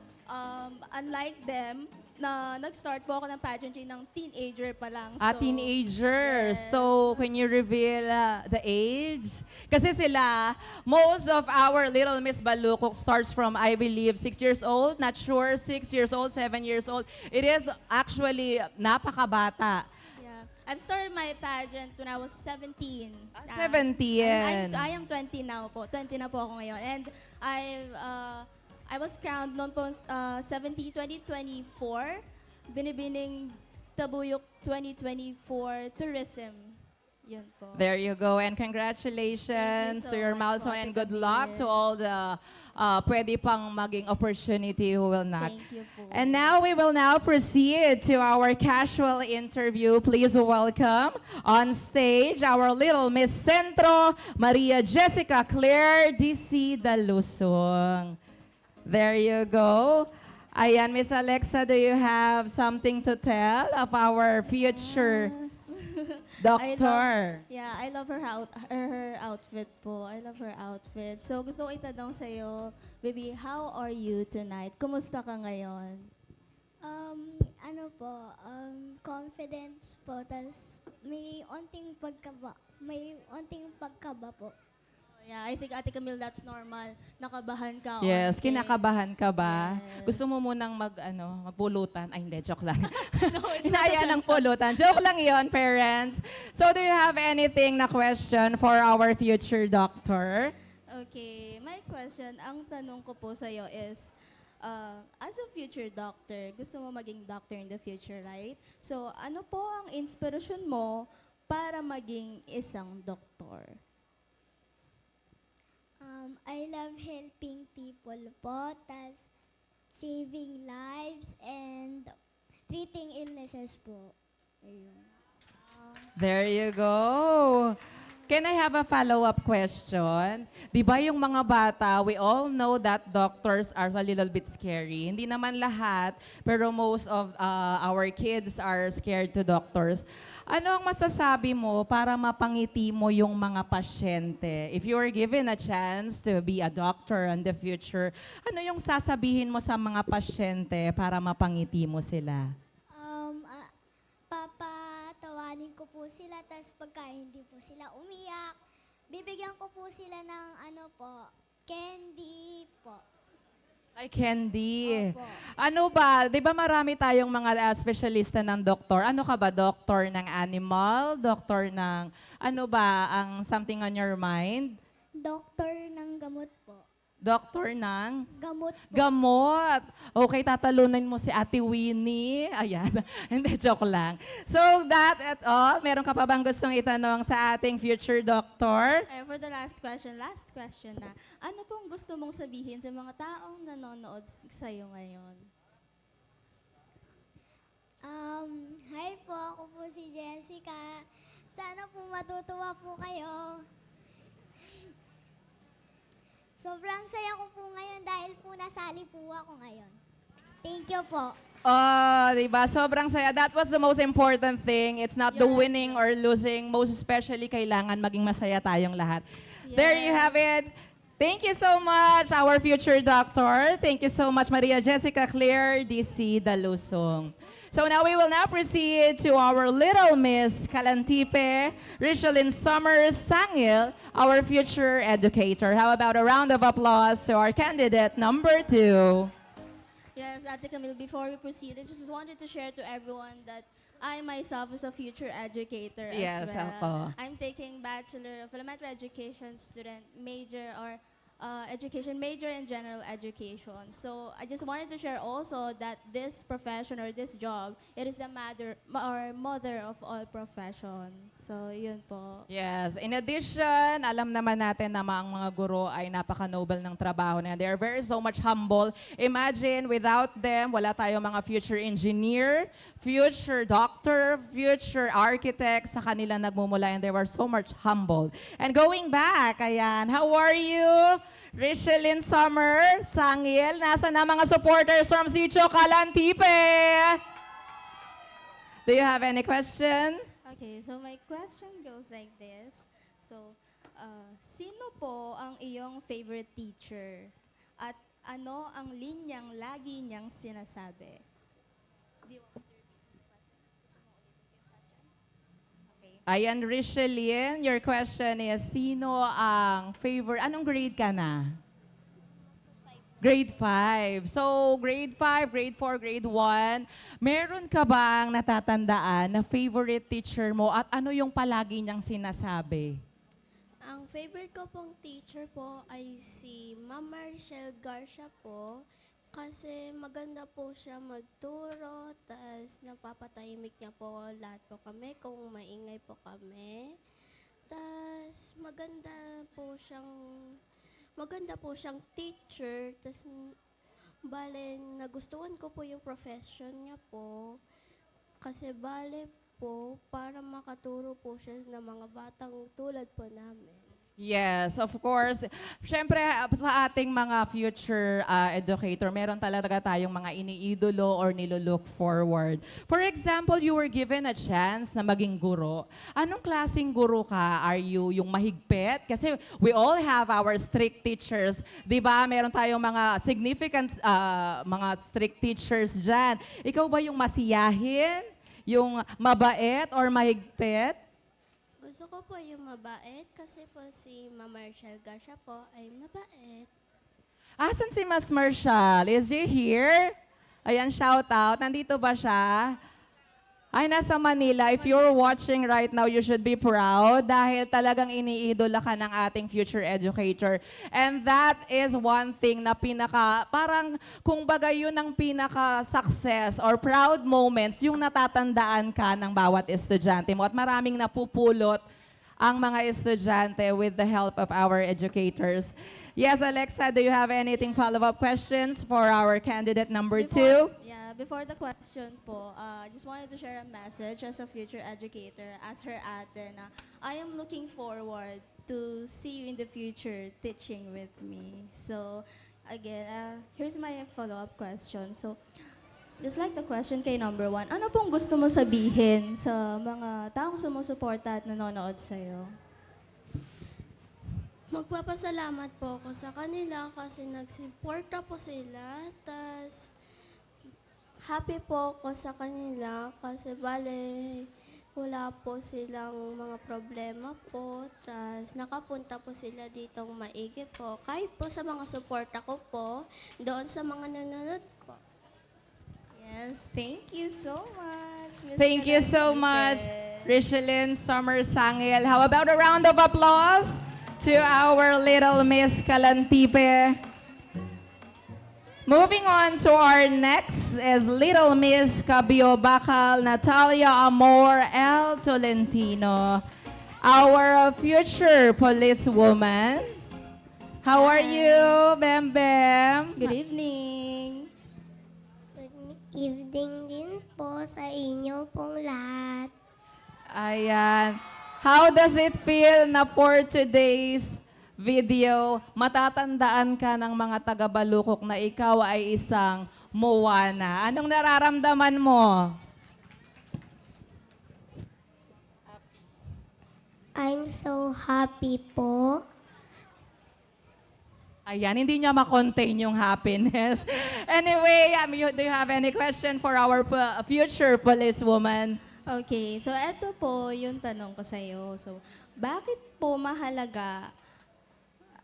unlike them, na nag-start po ako ng pageantry ng teenager pa lang. So, Teenager. yes. So, can you reveal the age? Kasi sila, most of our little Miss Balukok starts from, I believe, 6 years old. Not sure, 6 years old, 7 years old. It is actually napakabata. Yeah. I've started my pageant when I was 17. 17. I am 20 now po. 20 na po ako ngayon. And I was crowned noon po 2024. Binibining Tabuyok 2024 Tourism. Yun po. There you go. And congratulations Thank you so to your much po, milestone and Ate good luck Camille. to all the pwede pang maging opportunity who will not. Thank you po. And now we will now proceed to our casual interview. Please welcome on stage our little Miss Centro, Maria Jessica Claire DC Dalusong. There you go. Ayan, Miss Alexa, do you have something to tell of our future doctor? I love her outfit po. I love her outfit. So gusto ko itanong sa'yo, baby, how are you tonight? Kumusta ka ngayon? Confidence po, tas may onting pagkaba po. Yeah, I think Ate Camille, that's normal. Nakabahan ka. Yes, on stage. kinakabahan ka ba? Yes. Gusto mo munang magpulutan? Ay, hindi, joke lang. No, it's not Inaya ng intention. pulutan. Joke lang yon, parents. So, do you have anything na question for our future doctor? Okay, my question, ang tanong ko po sa'yo is, as a future doctor, gusto mo maging doctor in the future, right? So, ano po ang inspirasyon mo para maging isang doktor? I love helping people po, tas saving lives and treating illnesses po. Ayun. There you go. Can I have a follow-up question? Di ba yung mga bata, we all know that doctors are a little bit scary. Hindi naman lahat, pero most of our kids are scared to doctors. Ano ang masasabi mo para mapangiti mo yung mga pasyente? If you were given a chance to be a doctor in the future, ano yung sasabihin mo sa mga pasyente para mapangiti mo sila? Papatawanin ko po sila, tas pagka hindi po sila umiyak, bibigyan ko po sila ng candy po. Ay, candy. Opo. Ano ba? Di ba marami tayong mga specialista ng doktor? Ano ka ba? Doktor ng animal? Doktor ng, ano ba ang something on your mind? Doktor ng gamot po. Doktor ng Gamot po. gamot. Okay, tatalunan mo si Ate Winnie. Ayan. Hindi, joke lang. So, that at all, meron ka pa bang gustong itanong sa ating future doctor? For the last question na, ano pong gusto mong sabihin sa mga taong nanonood sa'yo ngayon? Hi po, ako po si Jessica. Sana po matutuwa po kayo. Sobrang saya ko po ngayon dahil po nasali po ako ngayon. Thank you po. Oh, diba? Sobrang saya. That was the most important thing. It's not the winning or losing. Most especially, kailangan maging masaya tayong lahat. There you have it. Thank you so much, our future doctor. Thank you so much, Maria Jessica Claire, DC Dalusong. So now we will now proceed to our little Miss Kalantipe, Richelyn Summers Sangil, our future educator. How about a round of applause to our candidate number 2? Yes, Ate Camille, before we proceed, I just wanted to share to everyone that I myself is a future educator Yes, as well. ako. I'm taking Bachelor of Elementary Education student major or education major in general education. So I just wanted to share also that this profession or this job, it is the mother of all profession. So yun po. Yes. In addition, alam naman natin na ang mga guro ay napaka-noble ng trabaho na yan. They are very so much humble. Imagine, without them, wala tayong mga future engineer, future doctor, future architect sa kanila nagmumula, and they were so much humble. And going back, ayan, how are you? Richelyn Summer, Sangil, nasa na mga supporters from Sitio Calantipe? Do you have any question? Okay, so my question goes like this. So, sino po ang iyong favorite teacher? At ano ang linyang lagi niyang sinasabi? Do you want me to repeat the question? Gusto mo ulitin ko yung question? Okay. Ayan, Richelyn, your question is, sino ang favorite, anong grade ka na? Grade 5. So, grade 5, grade 4, grade 1, meron ka bang natatandaan na favorite teacher mo at ano yung palagi niyang sinasabi? Ang favorite ko pong teacher po ay si Ma'am Maricel Garcia po. Kasi maganda po siya magturo, tas napapatahimik niya po lahat po kami kung maingay po kami. Tas maganda po siyang teacher, tas bale nagustuhan ko po yung profession niya po. Kasi bale po para makaturo po siya ng mga batang tulad po namin. Yes, of course. Siyempre, sa ating mga future educator, meron talaga tayong mga iniidolo or nilook forward. For example, you were given a chance na maging guro. Anong klaseng guro ka? Are you yung mahigpit? Kasi we all have our strict teachers. Di ba? Meron tayong mga significant mga strict teachers dyan. Ikaw ba yung masiyahin? Yung mabait or mahigpit? Gusto ko po yung mabait kasi po si Ma'am Maricel Garcia po ay mabait. Asan si Mas Marshall? Is she here? Ayan, shout out. Nandito ba siya? Ay, nasa Manila. If you're watching right now, you should be proud dahil talagang iniidola ka ng ating future educator. And that is one thing na parang kung bagay yun ang pinaka-success or proud moments, yung natatandaan ka ng bawat estudyante mo. At maraming napupulot ang mga estudyante with the help of our educators. Yes, Alexa, do you have anything follow-up questions for our candidate number 2? Before the question po, I just wanted to share a message as a future educator, as her ate na I am looking forward to see you in the future teaching with me. So, again, here's my follow-up question. So, just like the question kay number 1, ano pong gusto mo sabihin sa mga taong sumusuporta at nanonood sa'yo? Magpapasalamat po ako sa kanila kasi nagsuporta po sila. Tas happy po ako sa kanila kasi bale wala po silang mga problema po. Tas nakapunta po sila ditong maigi po. Kahit po sa mga suporta ko po, doon sa mga nanonood po. Yes, thank you so much, Ms. Thank you so much, Richelyn Summer Sangil. How about a round of applause to our little Miss Calantipe? Moving on to our next is Little Miss Cabio Bacal, Natalia Amor L. Tolentino, our future policewoman. How are you, Bem Bem? Good evening. Good evening din po sa inyo pong lahat. Ayan. How does it feel na for today's video, matatandaan ka ng mga taga-Balukok na ikaw ay isang Moana? Anong nararamdaman mo? I'm so happy po. Ayan, hindi niya ma-contain yung happiness. Anyway, do you have any question for our future policewoman? Okay, so eto po yung tanong ko sa'yo. So, bakit po mahalaga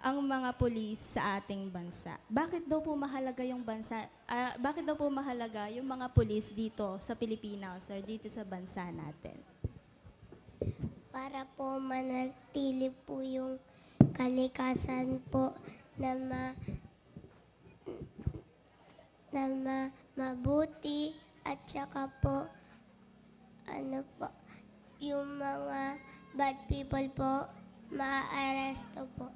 ang mga pulis sa ating bansa? Bakit daw po mahalaga yung mga pulis dito sa Pilipinas or dito sa bansa natin? Para po manatili po yung kalikasan po na mabuti at saka po yung mga bad people po maa-aresto po.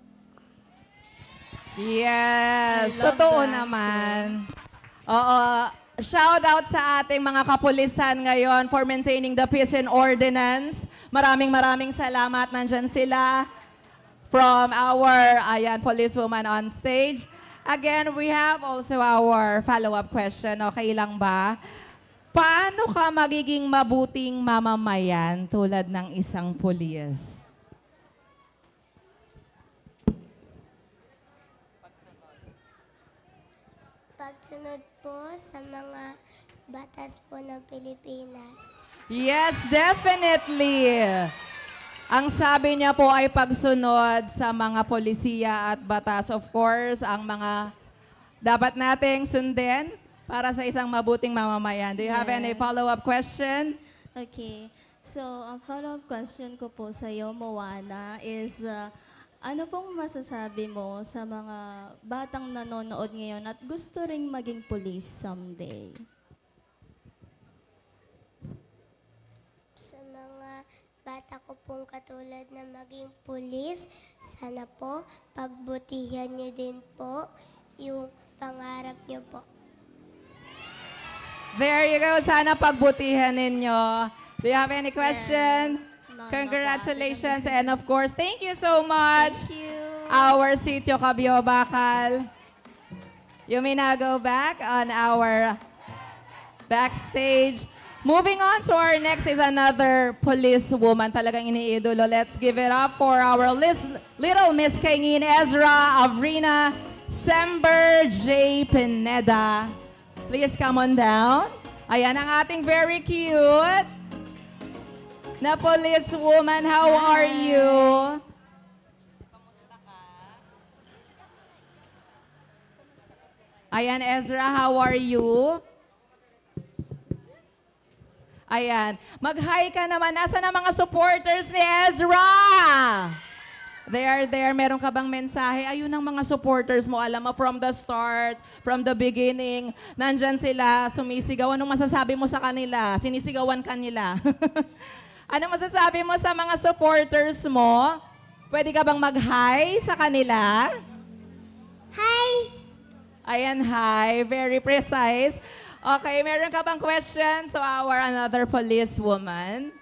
Yes, I love totoo the naman. Oo, shout out sa ating mga kapulisan ngayon for maintaining the peace and ordinance. Maraming salamat. Nandyan sila from our policewoman on stage. Again, we have also our follow-up question. Okay lang ba? Paano ka magiging mabuting mamamayan tulad ng isang pulis? Pagsunod po sa mga batas po ng Pilipinas. Yes, definitely. Ang sabi niya po ay pagsunod sa mga polisiya at batas. Of course, ang mga dapat nating sundin para sa isang mabuting mamamayan. Do you have any Yes. follow-up question? Okay. So, ang follow-up question ko po sa iyo, Moana, is ano pong masasabi mo sa mga batang nanonood ngayon at gusto ring maging police someday? Sa mga bata ko pong katulad na maging pulis, sana po pagbutihan niyo din po yung pangarap niyo po. There you go. Sana pagbutihan ninyo. Do you have any questions? None Congratulations. And of course, thank you so much. Thank you. Our Sitio Cabio Bacal. You may now go back on our backstage. Moving on to our next is another police woman. Talagang iniidolo. Let's give it up for our little Miss Kaingin Ezra Avrina Sember J. Pineda. Please come on down. Ayan ang ating very cute na police woman. How are you? Ayan, Ezra, how are you? Ayan. Mag-hi ka naman. Nasaan ang mga supporters ni Ezra? They are there. Meron ka bang mensahe? Ayun ang mga supporters mo. Alam mo, from the start, from the beginning, nandyan sila, sumisigaw. Anong masasabi mo sa kanila? Sinisigawan kanila. Anong masasabi mo sa mga supporters mo? Pwede ka bang mag-hi sa kanila? Hi! Ayan, hi. Very precise. Okay, meron ka bang question to our another police woman?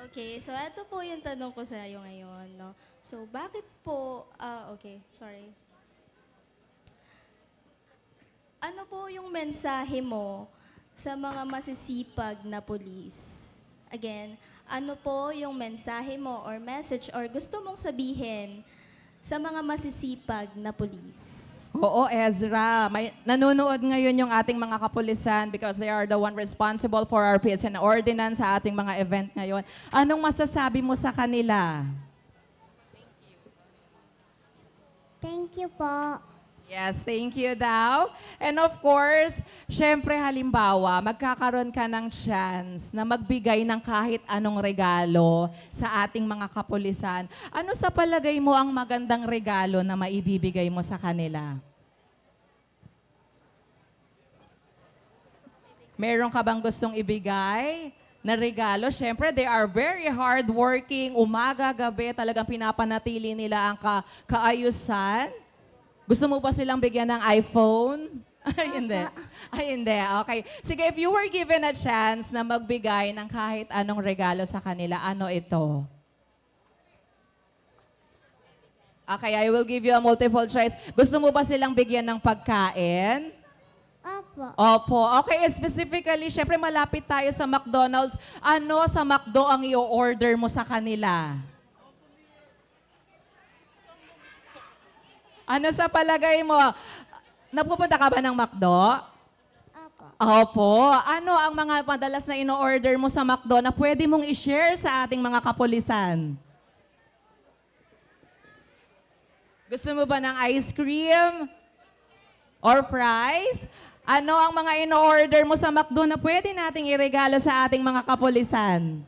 Okay, so ito po yung tanong ko sa iyo ngayon, no? So, bakit po, Ano po yung mensahe mo sa mga masisipag na pulis? Again, ano po yung mensahe mo or message or gusto mong sabihin sa mga masisipag na pulis? Oo, Ezra. Nanonood ngayon yung ating mga kapulisan because they are the one responsible for our peace and ordinance sa ating mga event ngayon. Anong masasabi mo sa kanila? Thank you po. Yes, thank you daw. And of course, syempre halimbawa, magkakaroon ka ng chance na magbigay ng kahit anong regalo sa ating mga kapulisan. Ano sa palagay mo ang magandang regalo na maibibigay mo sa kanila? Meron ka bang gustong ibigay na regalo? Syempre, they are very hardworking. Umaga, gabi, talagang pinapanatili nila ang kaayusan. Gusto mo ba silang bigyan ng iPhone? Ay, hindi. Ay, hindi. Okay. Sige, if you were given a chance na magbigay ng kahit anong regalo sa kanila, ano ito? Okay, I will give you a multiple choice. Gusto mo ba silang bigyan ng pagkain? Opo. Opo. Okay, specifically, syempre malapit tayo sa McDonald's. Ano sa McDo ang i-order mo sa kanila? Ano sa palagay mo? Napupunta ka ba ng McDo? Opo. Opo. Ano ang mga madalas na ino-order mo sa McDo na pwede mong i-share sa ating mga kapulisan? Gusto mo ba ng ice cream? Or fries? Ano ang mga ino-order mo sa McDo na pwede nating iregalo sa ating mga kapulisan?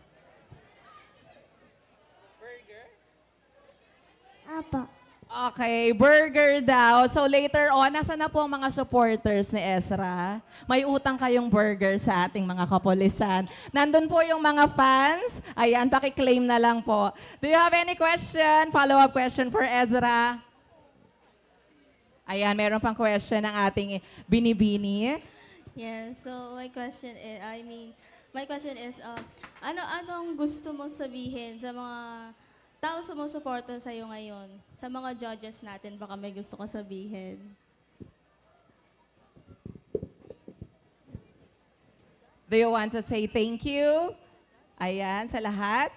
Opo. Okay, burger daw. So later on, nasa na po ang mga supporters ni Ezra? May utang kayong burger sa ating mga kapulisan. Nandun po yung mga fans. Ayan, pakiklaim na lang po. Do you have any question? Follow-up question for Ezra? Ayan, meron pang question ng ating binibini. Yeah, so my question is, anong gusto mong sabihin sa mga tao sumusuporta sa'yo ngayon? Sa mga judges natin, baka may gusto ka sabihin. Do you want to say thank you? Ayan, sa lahat.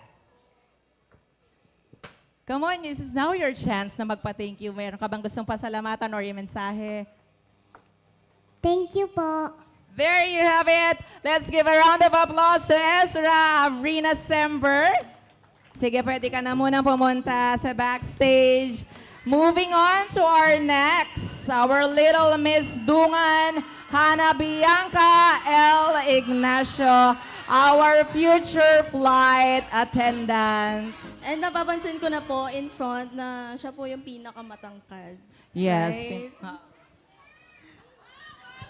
Come on, this is now your chance na magpa-thank you. Meron ka bang gustong pasalamatan or yung mensahe? Thank you po. There you have it. Let's give a round of applause to Ezra Avrina Sember. Sige, pwede ka na munang pumunta sa backstage. Moving on to our next, our little Miss Dungan, Hana Bianca L. Ignacio, our future flight attendant. And napapansin ko na po in front na siya po yung pinakamatangkad. Yes. Right?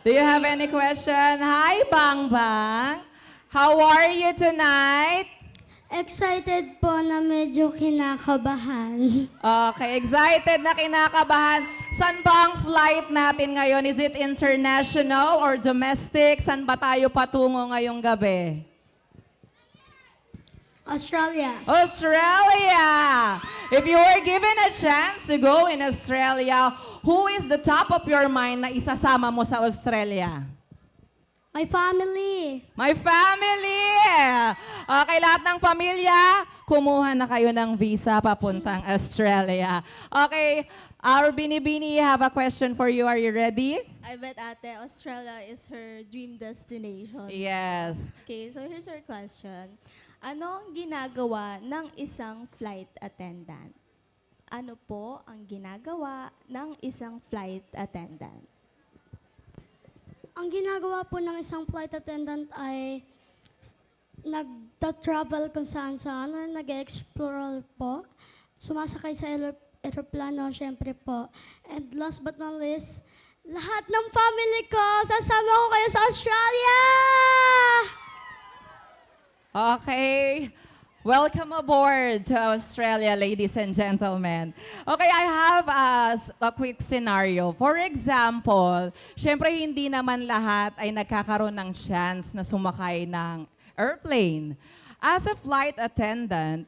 Do you have any question? Hi, Bang Bang. How are you tonight? Excited po na medyo kinakabahan. Okay, excited na kinakabahan. Saan ba ang flight natin ngayon? Is it international or domestic? Saan ba tayo patungo ngayong gabi? Australia. Australia! If you were given a chance to go in Australia, who is the top of your mind na isasama mo sa Australia? My family. My family! Okay, lahat ng pamilya, kumuha na kayo ng visa papuntang Australia. Okay, our Binibini have a question for you. Are you ready? I bet ate, Australia is her dream destination. Yes. Okay, so here's our question. Ano ang ginagawa ng isang flight attendant? Ano po ang ginagawa ng isang flight attendant? Ang ginagawa po ng isang flight attendant ay nagta-travel kung saan-saan or nag-explore po. Sumasakay sa aeroplano, syempre po. And last but not least, lahat ng family ko, sasama ko kayo sa Australia! Okay. Welcome aboard to Australia, ladies and gentlemen. Okay, I have a quick scenario. For example, syempre hindi naman lahat ay nagkakaroon ng chance na sumakay ng airplane. As a flight attendant,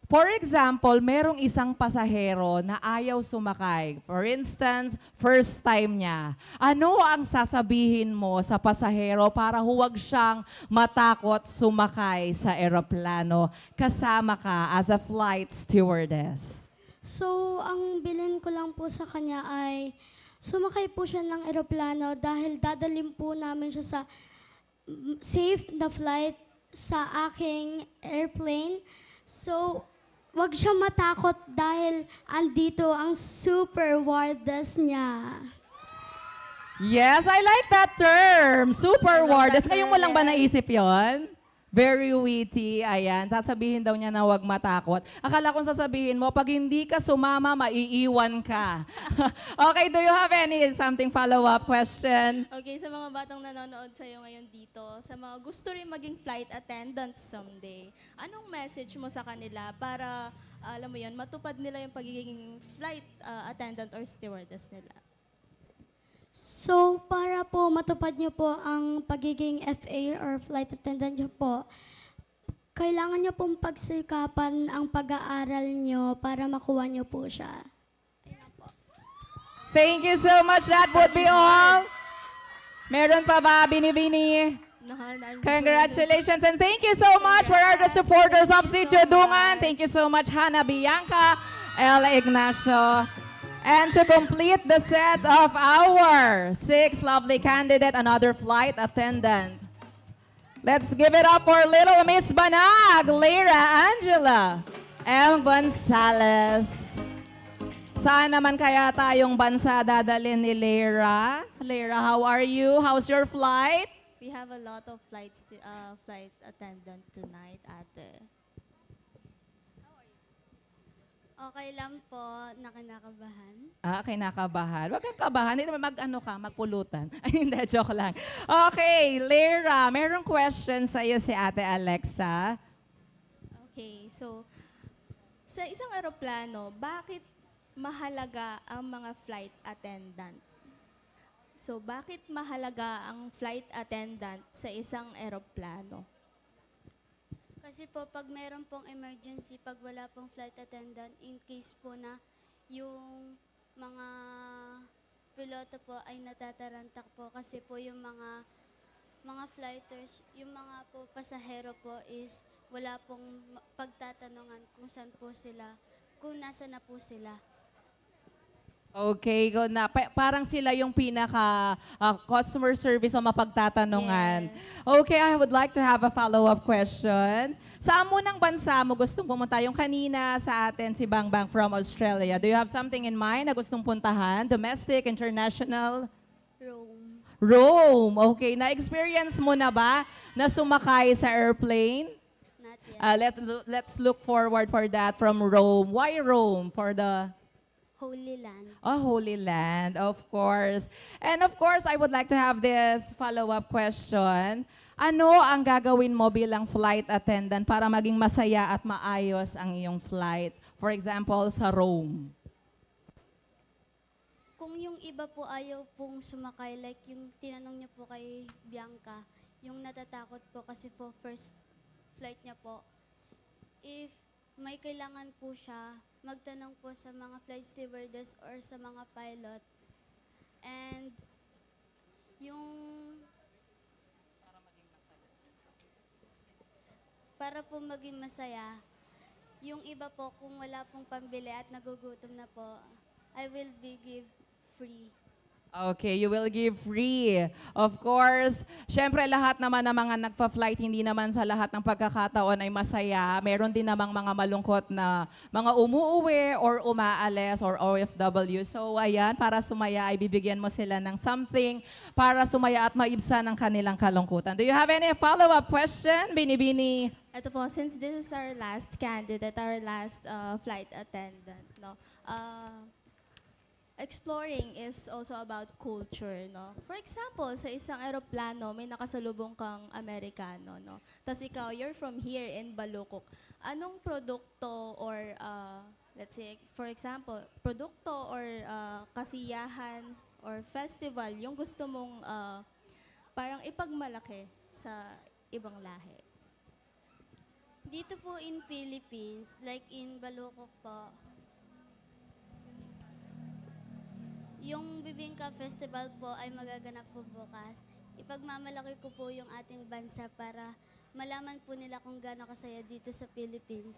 for example, merong isang pasahero na ayaw sumakay. For instance, first time niya. Ano ang sasabihin mo sa pasahero para huwag siyang matakot sumakay sa eroplano kasama ka as a flight stewardess? So, ang bilin ko lang po sa kanya ay sumakay po siya ng eroplano dahil dadalhin po namin siya sa safe na flight sa aking airplane. So, wag siya matakot dahil andito ang super wardess niya. Yes, I like that term. Super wardess. that Ngayon mo term, lang ba yes. naisip yon? Very witty. Ayan. Sasabihin daw niya na huwag matakot. Akala kong sasabihin mo, pag hindi ka sumama, maiiwan ka. Okay, do you have something follow-up question? Okay, sa mga batang nanonood sa'yo ngayon dito, sa mga gusto rin maging flight attendant someday, anong message mo sa kanila para, alam mo yun, matupad nila yung pagiging flight attendant or stewardess nila? So, para po matupad niyo po ang pagiging FA or flight attendant niyo po, kailangan niyo pong pagsikapan ang pag-aaral niyo para makuha niyo po siya. Ayan po. Thank you so much. That would be all. Meron pa ba, Binibini? Congratulations and thank you so much. Where are the supporters of Sitio Dungan? Thank you so much, Hana Bianca, L. Ignacio. And to complete the set of our 6 lovely candidate, another flight attendant. Let's give it up for little Miss Banag, Lyra Angela M. Gonzalez. Saan naman kaya tayong bansa dadalhin ni Lyra? Lyra, how are you? How's your flight? We have a lot of flight attendant tonight, ate. Okay lang po, nakinakabahan. Kinakabahan. Huwag kang kabahan. Hindi naman magpulutan. Ay, hindi, joke lang. Okay, Lyra, merong question sa'yo si Ate Alexa. Okay, so sa isang eroplano, bakit mahalaga ang mga flight attendant? So, bakit mahalaga ang flight attendant sa isang eroplano? Kasi po, pag meron pong emergency, pag wala pong flight attendant, in case po na yung mga piloto po ay natatarantak po kasi po yung mga flighters, yung mga po pasahero po is wala pong pagtatanungan kung saan po sila, kung nasa na po sila. Okay, go na. Parang sila yung pinaka customer service o mapagtatanungan. Yes. Okay, I would like to have a follow-up question. Saan mo ng bansa mo gustong pumunta? Yung kanina sa atin, si Bang Bang from Australia. Do you have something in mind na gustong puntahan? Domestic, international? Rome. Rome. Okay, na-experience mo na ba na sumakay sa airplane? Not yet. Let's look forward for that from Rome. Why Rome? For the Holy Land. Holy Land, of course. And of course, I would like to have this follow-up question. Ano ang gagawin mo bilang flight attendant para maging masaya at maayos ang iyong flight? For example, sa Rome. Kung yung iba po ayaw pong sumakay, like yung tinanong niyo po kay Bianca, yung natatakot po kasi po first flight niya po, if may kailangan po siya, magtanong po sa mga flight stewardess or sa mga pilot. And yung para po maging masaya, yung iba po kung wala pong pambili at nagugutom na po, I will be give free. Okay, you will give free. Of course, syempre lahat naman ng mga nagpa-flight, hindi naman sa lahat ng pagkakataon ay masaya. Meron din namang mga malungkot na mga umuuwi or umaalis or OFW. So ayan, para sumaya ay bibigyan mo sila ng something para sumaya at maibsan ang kanilang kalungkutan. Do you have any follow-up question, Binibini? Ito po, since this is our last candidate, our last flight attendant, no? Exploring is also about culture, no? For example, sa isang eroplano, may nakasalubong kang Amerikano, no? Tapos ikaw, you're from here in Balukok. Anong produkto or, let's say, for example, produkto or kasiyahan or festival yung gusto mong parang ipagmalaki sa ibang lahi? Dito po in Philippines, like in Balukok po, yung Bibingka Festival po ay magaganap po bukas. Ipagmamalaki ko po yung ating bansa para malaman po nila kung gaano kasaya dito sa Philippines.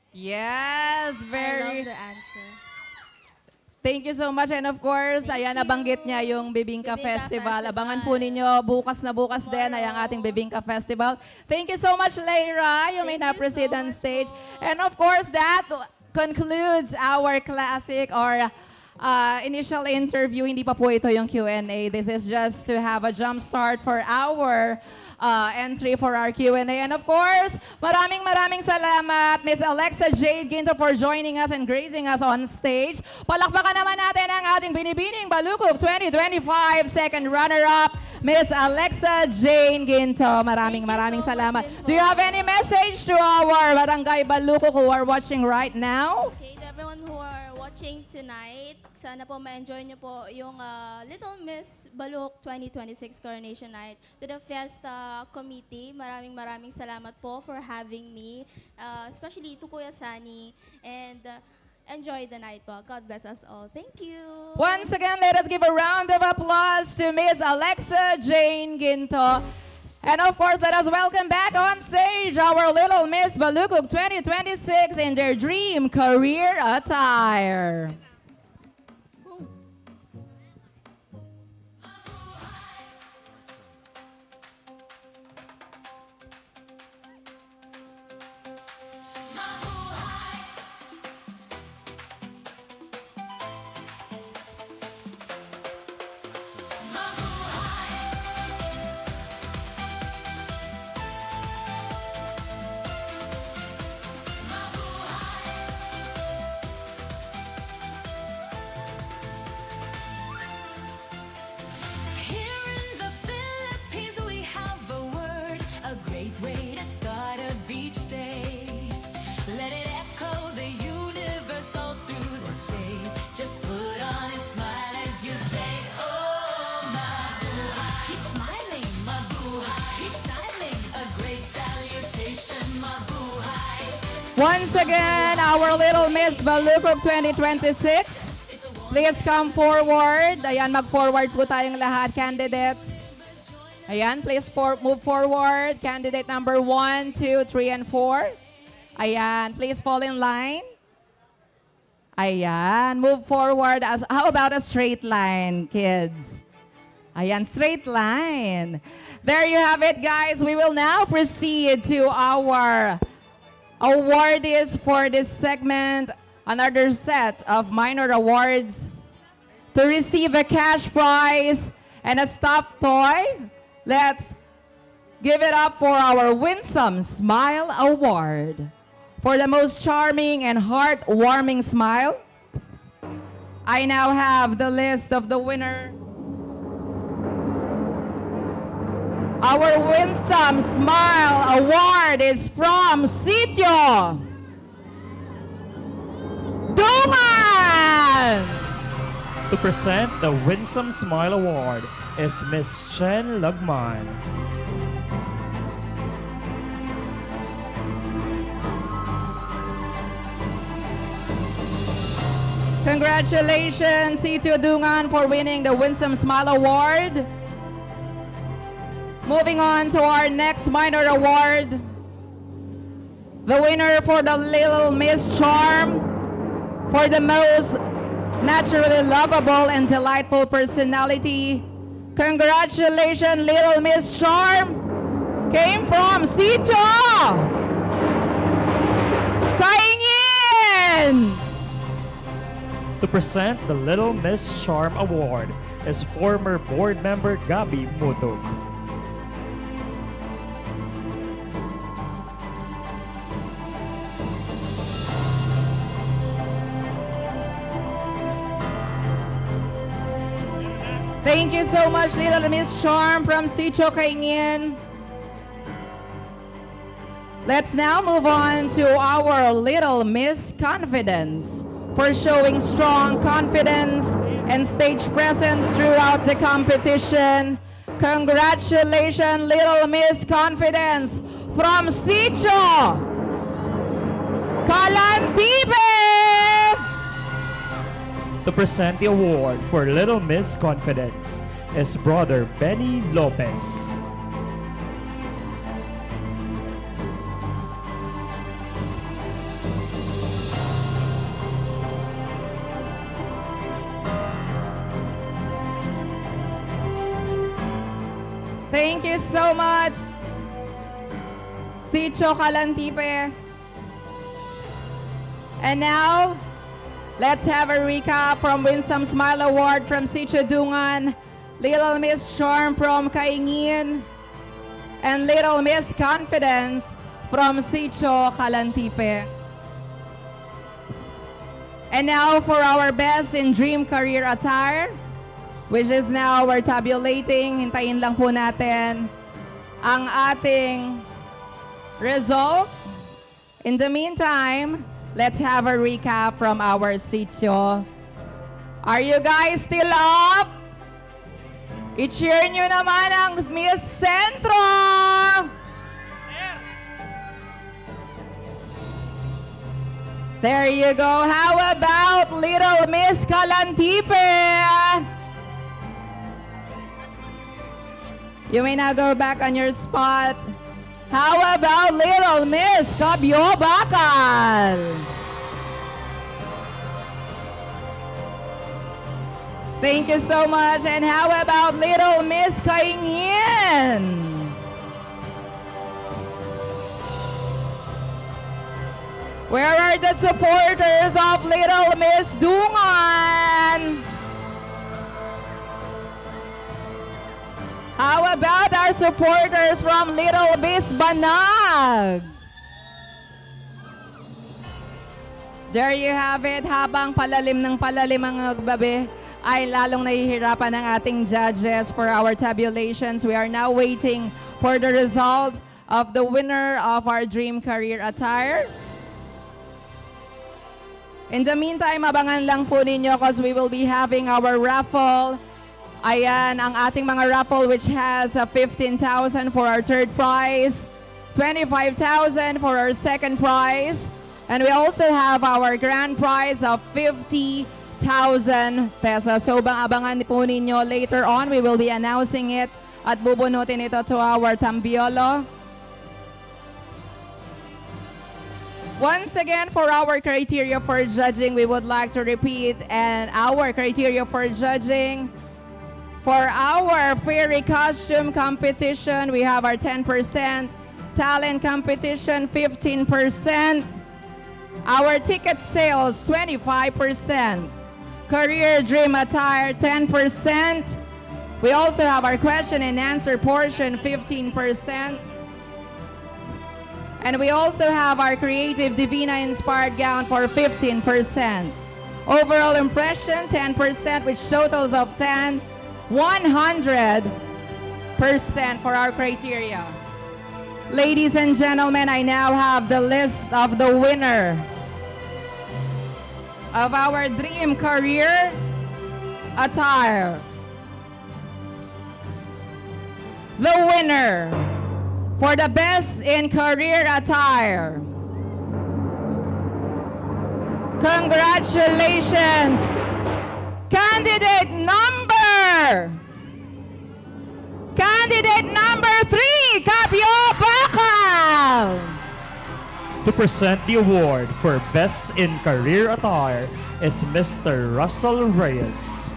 Yes, I very... love the answer. Thank you so much. And of course, Thank ayan, you. nabanggit niya yung Bibingka Bibingka Festival. Festival. Abangan po ninyo, bukas na bukas din ay ang ating Bibingka Festival. Thank you so much, Lyra. You may Thank now you proceed so on much stage. po. And of course, that concludes our classic or initial interview. Hindi pa po ito yung Q&A. This is just to have a jump start for our entry for our Q&A. And of course, maraming salamat, Miss Alexa Jade Ginto, for joining us and gracing us on stage. Palakpakan naman natin ang ating Binibining Balukok 2025 second runner-up, Miss Alexa Jane Ginto. Maraming so salamat. much din po. Do you have any message to our Barangay Balukok who are watching right now? Okay, to everyone who are watching tonight, sana po ma-enjoy niyo po yung Little Miss Balukok 2026 Coronation Night. To the Fiesta Committee, maraming salamat po for having me, especially to Kuya Sani, and enjoy the night po. God bless us all. Thank you. Once again, let us give a round of applause to Miss Alexa Jane Ginto. And of course, let us welcome back on stage our Little Miss Balukok 2026 in their dream career attire. Once again, our Little Miss Balukog 2026. Please come forward. Ayan, mag-forward po tayong lahat, candidates. Ayan, please move forward. Candidate number 1, 2, 3, and 4. Ayan, please fall in line. Ayan, move forward. How about a straight line, kids? Ayan, straight line. There you have it, guys. We will now proceed to our awardees for this segment. Another set of minor awards to receive a cash prize and a stuffed toy. Let's give it up for our Winsome Smile Award. For the most charming and heartwarming smile, I now have the list of the winner. Our Winsome Smile Award is from Sitio Dungan! To present the Winsome Smile Award is Miss Chen Lagman. Congratulations, Sitio Dungan, for winning the Winsome Smile Award. Moving on to our next minor award. The winner for the Little Miss Charm for the most naturally lovable and delightful personality. Congratulations, Little Miss Charm. Came from Sitio Kaingin. To present the Little Miss Charm Award is former board member Gabi Mutog. Thank you so much, Little Miss Charm from Sitio Kaingin. Let's now move on to our Little Miss Confidence for showing strong confidence and stage presence throughout the competition. Congratulations, Little Miss Confidence from Sitio Kalantibe! To present the award for Little Miss Confidence is Brother Benny Lopez. Thank you so much, Sitio Kalantipe. And now, let's have a recap from Winsome Smile Award from Sitio Dungan, Little Miss Charm from Kaingin, and Little Miss Confidence from Sitio Kalantipe. And now for our Best in Dream Career Attire, which is now we're tabulating. Hintayin lang po natin ang ating result. In the meantime, let's have a recap from our sitio. Are you guys still up? I-cheer nyo naman ang Miss Centro! There you go. How about Little Miss Kalantipe? You may now go back on your spot. How about Little Miss Kabyo Bakal? Thank you so much. And how about Little Miss Kaingin? Where are the supporters of Little Miss Dungan? How about our supporters from Little Miss Banag? There you have it. Habang palalim ng palalim ang gabi, ay lalong nahihirapan ang ating judges for our tabulations. We are now waiting for the result of the winner of our Dream Career Attire. In the meantime, abangan lang po ninyo because we will be having our raffle. Ayan, ang ating mga raffle which has 15,000 for our third prize, 25,000 for our second prize, And we also have our grand prize of 50,000 pesos. So abangan po ninyo later on. We will be announcing it at bubunutin ito to our Tambiolo. Once again, for our criteria for judging, we would like to repeat and our criteria for judging. For our fairy costume competition, we have our 10%. Talent competition, 15%. Our ticket sales, 25%. Career dream attire, 10%. We also have our question and answer portion, 15%. And we also have our creative Divina inspired gown for 15%. Overall impression, 10%, which totals of 10, 100% for our criteria. Ladies and gentlemen, I now have the list of the winner of our dream career attire. The winner for the best in career attire. Congratulations, candidate number 3, Kapyo Bakal. To present the award for Best in Career Attire is Mr. Russell Reyes.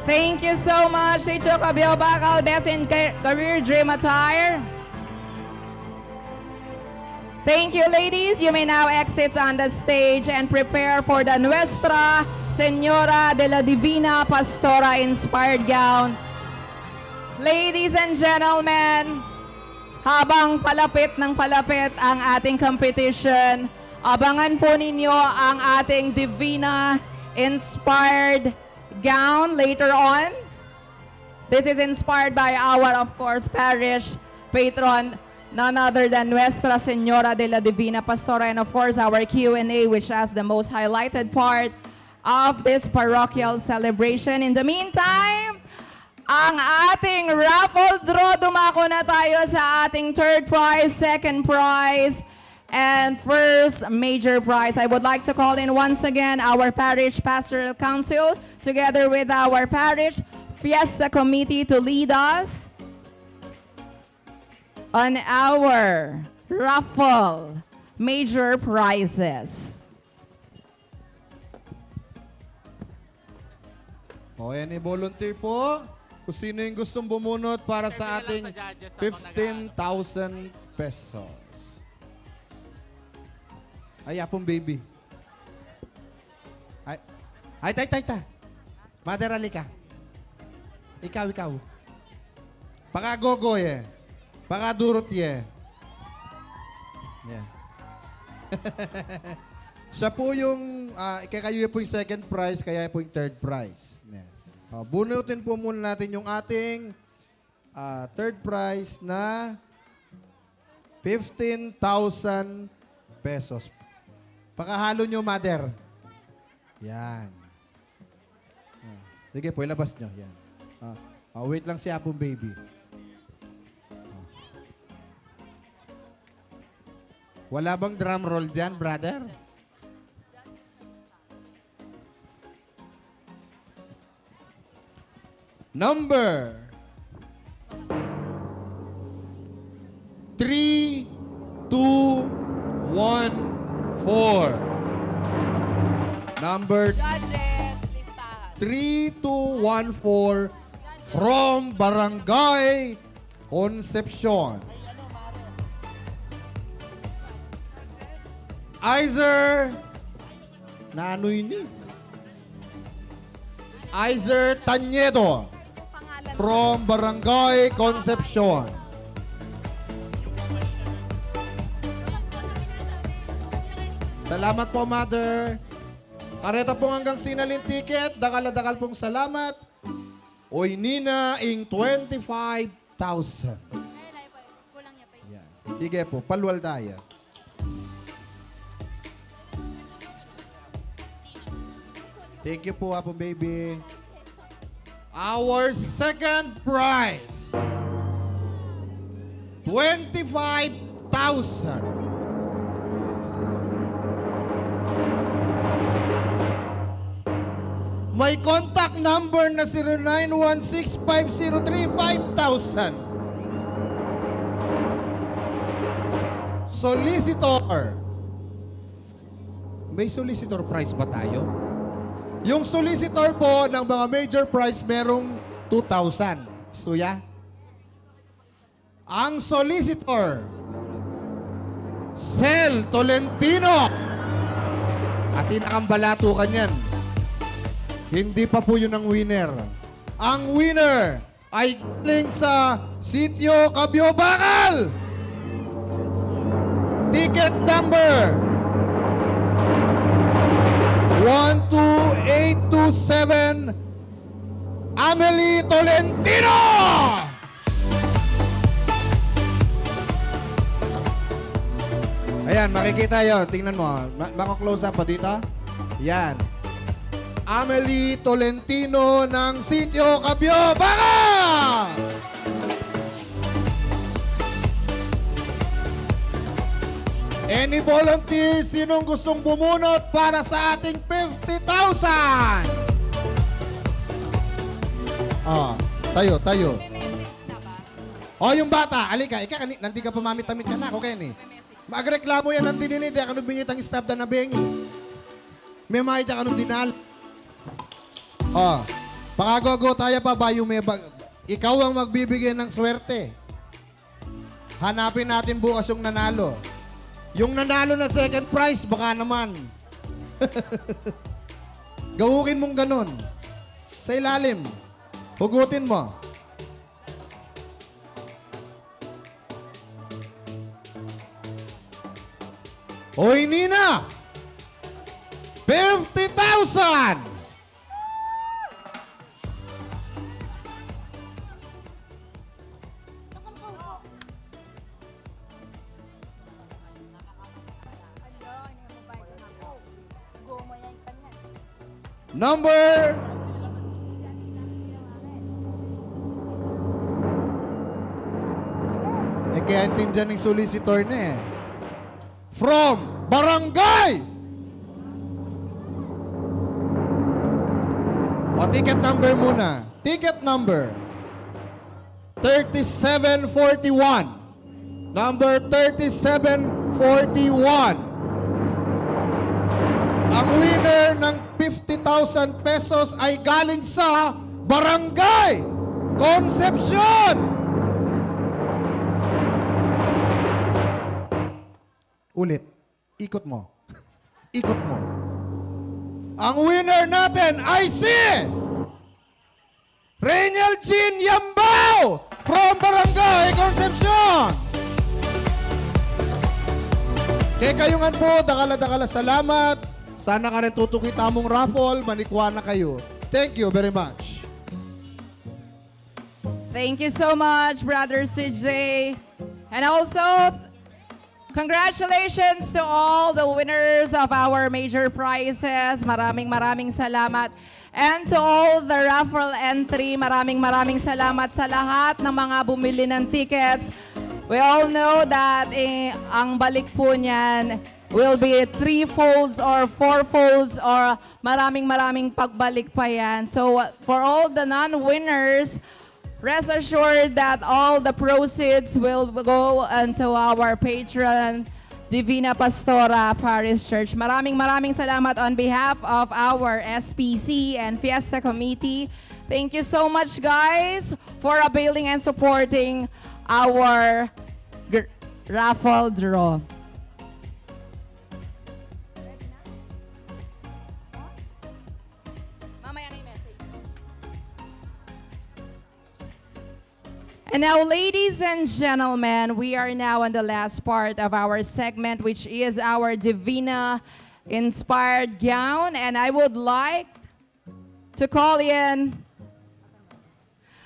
Thank you so much, Teacher Kapyo Bakal, Best in Career Dream Attire. Thank you, ladies. You may now exit on the stage and prepare for the Nuestra Señora de la Divina Pastora inspired gown. Ladies and gentlemen, habang palapit ng palapit ang ating competition, abangan po ninyo ang ating Divina inspired gown later on. This is inspired by our, of course, parish patron, none other than Nuestra Señora de la Divina Pastora, and of course our Q&A, which has the most highlighted part of this parochial celebration. In the meantime, ang ating raffle draw, dumako na tayo sa ating third prize, second prize, and first major prize. I would like to call in once again our Parish Pastoral Council together with our Parish Fiesta Committee to lead us on our raffle major prizes. O, yan, i-volunteer po kung sino yung gustong bumunot para sa ating 15,000 pesos. Ay, apong baby. Ay, tay. Mother, alika. Ikaw. Paka-gogo, eh. Paka-durot, eh. Yeah. Siya po yung, kayo po yung second prize, kaya po yung third prize. Yeah. Bunutin po muna natin yung ating third prize na 15,000 pesos. Pakahalo nyo, mother. Yan. Sige po, ilabas nyo. Yan. Wait lang si Apong baby. Wala bang drum roll dyan, brother? Number 3, 2, 1, 4. Number 3214 from Barangay Concepcion. Izer Izer Tanyedo from Barangay Concepcion. Salamat po, Mother. Kareta po hanggang sinalin ticket. Dakal pong salamat. Oy, Nina, ing 25,000. Yan. Sige po, palwal tayo. Thank you po, Apong baby. Our second prize 25,000. May contact number na 0916-503-5000. Solicitor. May solicitor prize ba tayo? Yung solicitor po ng mga major prize merong 2,000. Suya? Ang solicitor, Sel Tolentino. Atin ang balatukan yan. Hindi pa po yun ang winner. Ang winner ay galing sa Sitio Kabyo-Bakal. Ticket number 12827, Amelie Tolentino! Ayan, makikita yun. Tingnan mo. Maka-close up pa dito. Yan. Amelie Tolentino ng Sitio Kabyo-Bakal! Any volunteer, sinong gustong bumunot para sa ating 50,000? Tayo. Yung bata, alika, nanti ka pamamit-tamit ka na, okay ni? Magreklamo yan ng dinini, di ka nung bingit ang staff na nabengi. May mahit ka nung dinal. Pakagogo tayo pa ba yung may ikaw ang magbibigay ng swerte. Hanapin natin bukas yung nanalo. Yung nanalo na second prize, baka naman. Gawukin mong ganun. Sa ilalim. Hugutin mo. Hoy, Nina! 50,000! Number kaya intindihan ng solicitor na eh. From Barangay! Ticket number muna. Ticket number 3741. Number 3741. Ang winner ng 50,000 pesos ay galing sa Barangay Concepcion! Ulit. Ikot mo. Ikot mo. Ang winner natin ay si Reynel Jean Yambao from Barangay Concepcion! Kaya kayungan po, dakala-dakala salamat. Sana ka rin tutukita mong raffle, manikwa na kayo. Thank you very much. Thank you so much, Brother CJ. And also, congratulations to all the winners of our major prizes. Maraming salamat. And to all the raffle entry, maraming salamat sa lahat ng mga bumili ng tickets. We all know that ang balik po niyan will be 3 folds or 4 folds or maraming pagbalik pa yan. So for all the non-winners, rest assured that all the proceeds will go into our patron, Divina Pastora Parish Church. Maraming salamat on behalf of our SPC and Fiesta Committee. Thank you so much, guys, for availing and supporting our raffle draw. And now, ladies and gentlemen, we are now on the last part of our segment, which is our Divina Inspired Gown. And I would like to call in.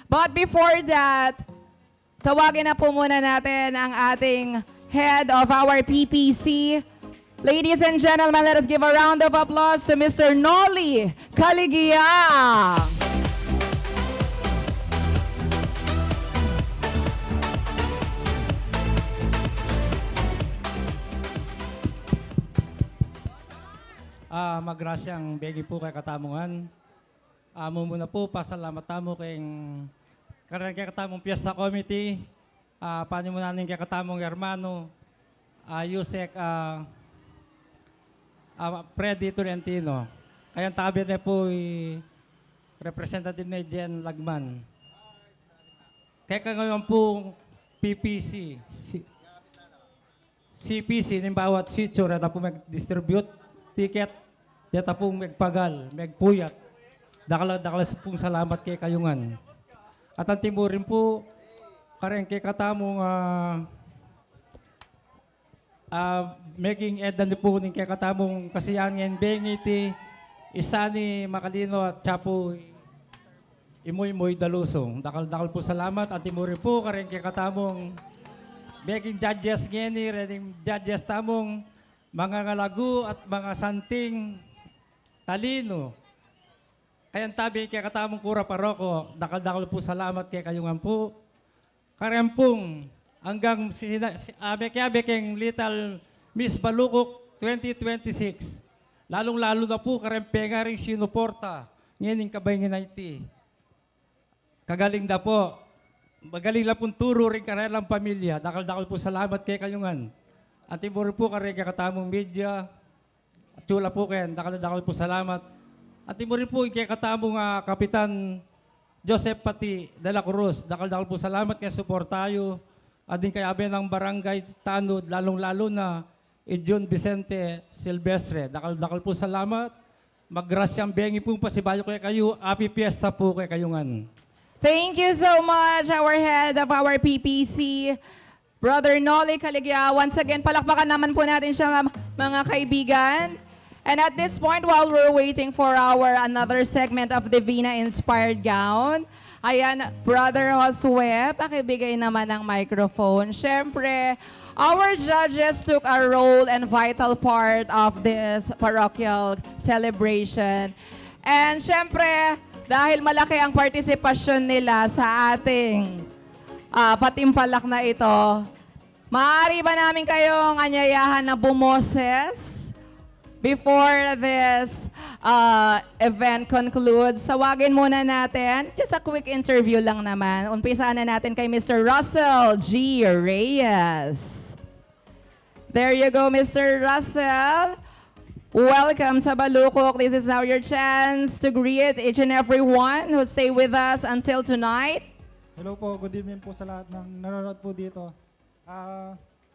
But before that, tawagin na po muna natin ang ating head of our PPC. Ladies and gentlemen, let us give a round of applause to Mr. Noli Caligia. Magrasyang begi po kay katamungan. Amo muna po, pasalamat tamo kay katamong Fiesta Committee. Paano mo nanin kay katamong hermano, Yusek, Freddy Tolentino. Kaya tabi na po Representative na Jen Lagman. Kaya ngayon po PPC, CPC, ng bawat sitio, rata po mag-distribute ticket, rata po magpagal, magpuyat. Dakala pong salamat kay kayungan. At ang timurin po, karen kay katamong making edan po ng kay katamong kasiyangan bengiti, isa ni Makalino at Chapo Imoy Dalusong. Dakal po salamat. At timurin po, karen kay katamong making judges ngeni, reading judges tamong mga ngalagu at mga santing talino. Kaya tabi kay katamong Kura Paroko, dakal po salamat kay kayungan po. Karempong hanggang abe keng Little Miss Balukok 2026. Lalong-lalo na po karempenga rin sinuporta ngayon kabayangin IT. Kagaling na po. Magaling na pong turo rin karelang pamilya. Dakal po salamat kay kayungan. At timuro po kay katamong media. At chula po kayo. Dakal po salamat. At timurin po kay katamong Kapitan Joseph Pati de la Cruz. Dakal po salamat kay suportayo. At din kay abe ng Barangay Tanod, lalong-lalo na John Vicente Silvestre. Dakal po salamat. Magrasyang bengi po pasibayo kay kayo. Happy Fiesta po kay kayungan. Thank you so much, our head of our PPC, Brother Noli Caligya. Once again, palakpakan naman po natin siya, mga kaibigan. And at this point, while we're waiting for our another segment of Divina Inspired Gown, ayan, Brother Josue, pakibigay naman ng microphone. Siyempre, our judges took a role and vital part of this parochial celebration. And siyempre, dahil malaki ang partisipasyon nila sa ating patimpalak na ito, maaari ba namin kayong anyayahan na bumoses before this event concludes? Tawagin muna natin. Just a quick interview lang naman. Umpisahan na natin kay Mr. Russell G. Reyes. There you go, Mr. Russell. Welcome sa Balukok. This is now your chance to greet each and everyone who stay with us until tonight. Hello po, good evening po sa lahat ng nanonood po dito.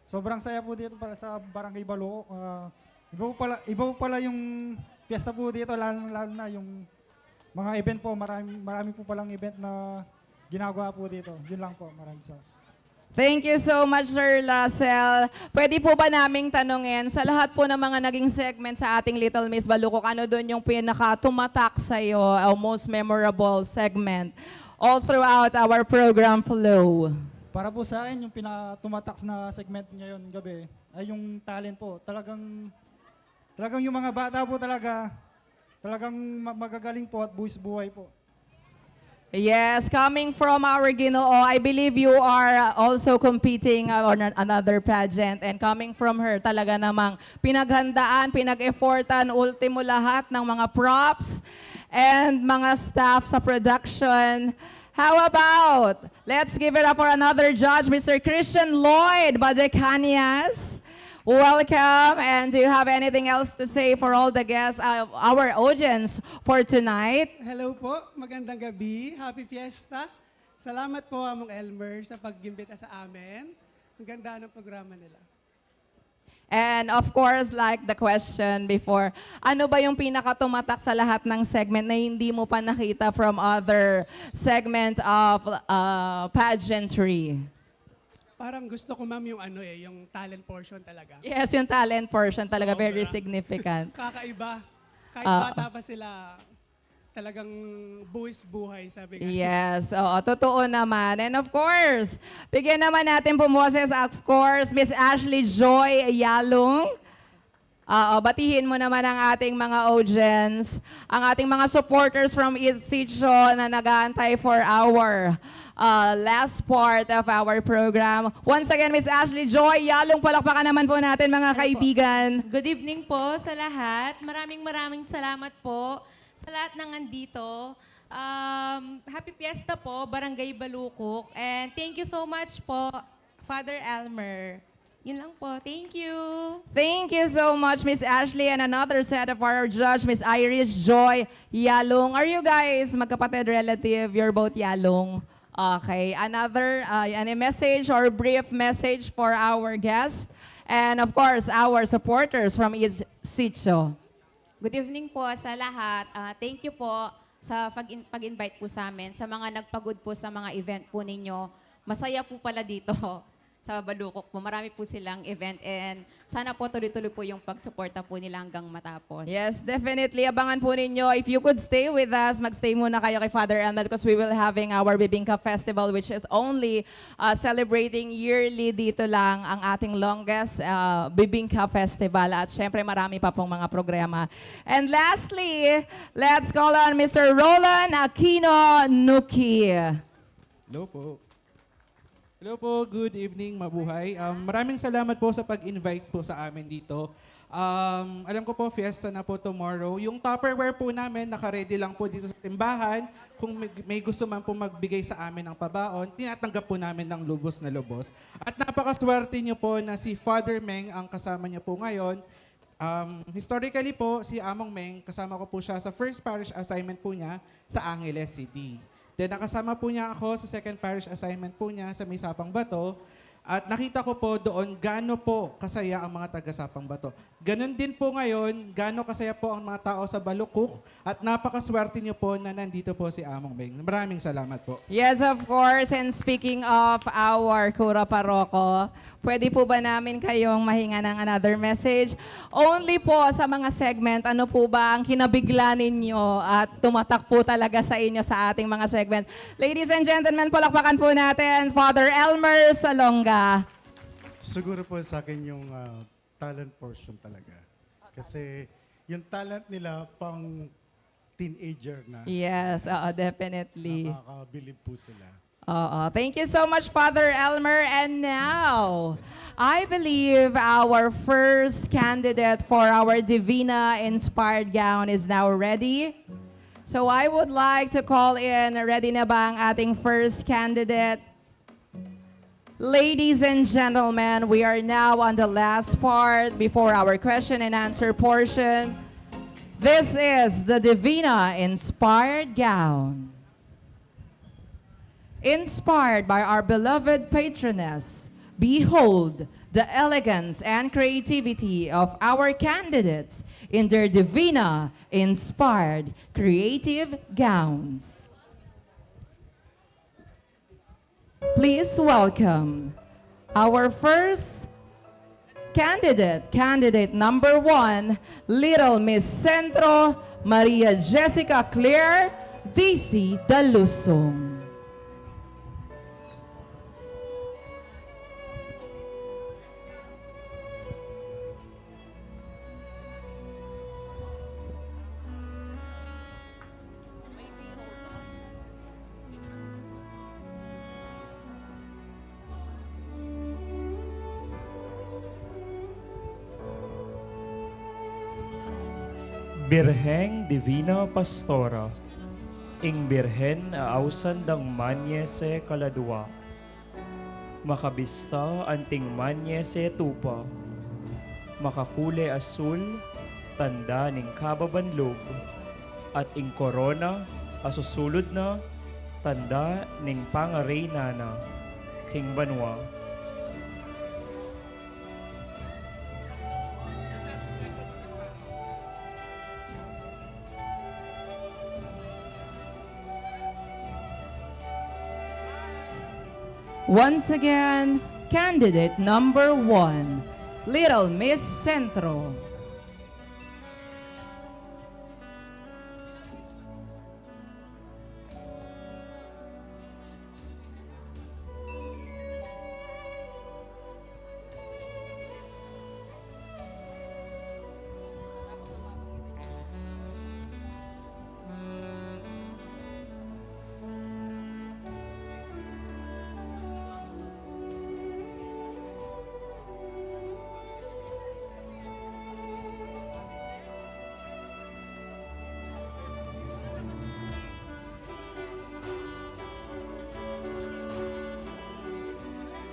Sobrang saya po dito para sa Barangay Balukok. Iba po pala yung fiesta po dito, lalo na yung mga event po. Marami po palang event na ginagawa po dito. Yun lang po, maraming salamat. Thank you so much, Sir Russell. Pwede po ba naming tanungin, sa lahat po ng mga naging segment sa ating Little Miss Balukok, ano doon yung pinaka-tumatak sa'yo, o most memorable segment all throughout our program flow? Para po sa akin, yung pinatumatak na segment ngayon gabi ay yung talent po. Talagang yung mga bata po talagang magagaling po at buwis buhay po. Yes, coming from our Ginoo, I believe you are also competing on another pageant. And coming from her, talaga namang pinaghandaan, pinag-effortan, ultimo lahat ng mga props and mga staff sa production. How about, let's give it up for another judge, Mr. Christian Lloyd Badecanias. Welcome, and do you have anything else to say for all the guests, our audience for tonight? Hello po, magandang gabi, happy fiesta. Salamat po Among Elmer sa pag-imbita sa amin. Ang ganda ng programa nila. And of course, like the question before, ano ba yung pinakatumatak sa lahat ng segment na hindi mo pa nakita from other segment of pageantry? Parang gusto ko ma'am yung yung talent portion talaga. Yes, yung talent portion talaga, very significant. Kakaiba. Kahit bata pa sila, talagang buwis buhay, sabi nga. Yes, oo, totoo naman. And of course, bigyan naman natin bumoses, of course, Miss Ashley Joy Yalong. Batihin mo naman ang ating mga audience, ang ating mga supporters from East Sitio na nag-aantay for our last part of our program. Once again, Miss Ashley Joy, yalong palakpakan naman po natin mga kaibigan. Good evening po sa lahat. Maraming salamat po sa lahat ng andito. Happy Fiesta po, Barangay Balukok. And thank you so much po, Father Elmer. Yun lang po. Thank you. Thank you so much, Miss Ashley, and another set of our judge, Miss Iris Joy Yalong. Are you guys magkapatid relative? You're both Yalong. Okay. Another any message or brief message for our guests and of course our supporters from East Sitio. Good evening po sa lahat. Thank you po sa pag-invite po sa amin. Sa mga nagpagod po sa mga event po ninyo. Masaya po pala dito sa Balukok po. Marami po silang event and sana po tuloy-tuloy po yung pagsuporta po nila hanggang matapos. Yes, definitely. Abangan po ninyo. If you could stay with us, magstay muna kayo kay Father Elmer because we will having our Bibingka Festival which is only celebrating yearly dito lang ang ating longest Bibingka Festival. At syempre marami pa pong mga programa. And lastly, let's call on Mr. Roland Aquino Nuki. Hello po. Hello po, good evening, mabuhay. Maraming salamat po sa pag-invite po sa amin dito. Alam ko po, fiesta na po tomorrow. Yung Tupperware po namin, naka-ready lang po dito sa timbahan. Kung may gusto man po magbigay sa amin ng pabaon, tinatanggap po namin ng lubos na lubos. At napakaswerte niyo po na si Father Meng ang kasama niya po ngayon. Historically po, si Among Meng, kasama ko po siya sa first parish assignment po niya sa Angeles City. Then nakasama po niya ako sa second parish assignment po niya sa May Sapang Bato. At nakita ko po doon gaano po kasaya ang mga taga Sapang Bato. Ganon din po ngayon, gaano kasaya po ang mga tao sa Balukok. At napakaswerte niyo po na nandito po si Among Meng. Maraming salamat po. Yes, of course. And speaking of our Kura Paroko, pwede po ba namin kayong mahinga ng another message? Only po sa mga segment, ano po ba ang kinabigla ninyo at tumatak po talaga sa inyo sa ating mga segment? Ladies and gentlemen, palakpakan po natin Father Elmer Salonga. Siguro po sa akin yung talent portion talaga. Kasi yung talent nila pang teenager na. Yes, definitely. Nakakabilib po sila. Thank you so much, Father Elmer. And now, I believe our first candidate for our Divina Inspired Gown is now ready. So I would like to call in, ready na ba ang ating first candidate? Ladies and gentlemen, we are now on the last part before our question and answer portion. This is the Divina Inspired Gown. Inspired by our beloved patroness, behold the elegance and creativity of our candidates in their Divina Inspired Creative Gowns. Please welcome our first candidate number 1, Little Miss Centro, Maria Jessica Claire DC Dalusong. Birheng Divina Pastora, ing birhen ausan dang manye se kaladwa, makabista anting manye se tupa, makakule asul, tanda ning kababanlog, at ing korona asusulod na, tanda ning pangareyna na, king banwa. Once again, candidate number 1, Little Miss Centro.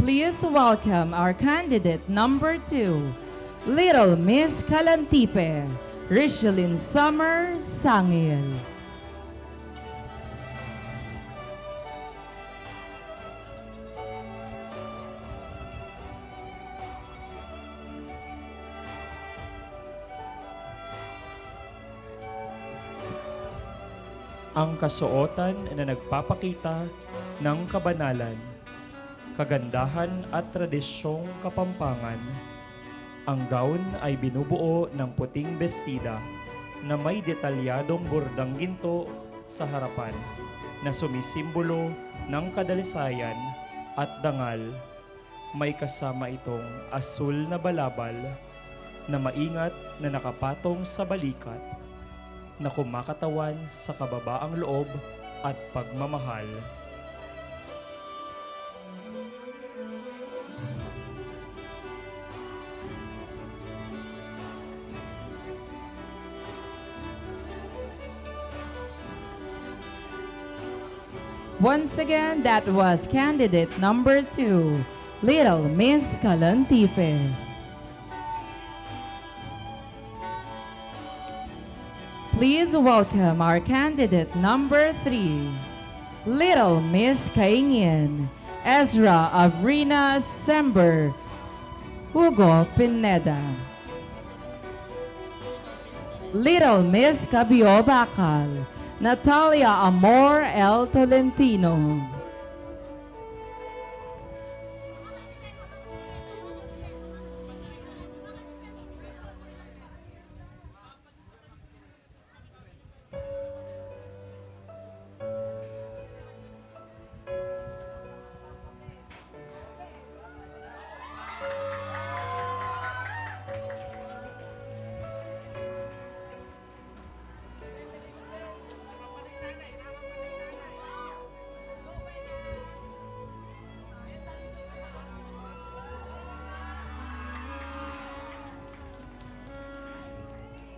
Please welcome our candidate number 2, Little Miss Kalantipe, Richelyn Summer Sangil. Ang kasuotan na nagpapakita ng kabanalan, kagandahan at tradisyong Kapampangan. Ang gown ay binubuo ng puting bestida na may detalyadong bordang ginto sa harapan na sumisimbolo ng kadalisayan at dangal. May kasama itong asul na balabal na maingat na nakapatong sa balikat na kumakatawan sa kababaang loob at pagmamahal. Once again, that was candidate number 2, Little Miss Kalantipe. Please welcome our candidate number 3, Little Miss Kaingin, Ezra Avrina Sember, Hugo Pineda. Little Miss Cabio Bacal, Natalia Amor El Tolentino.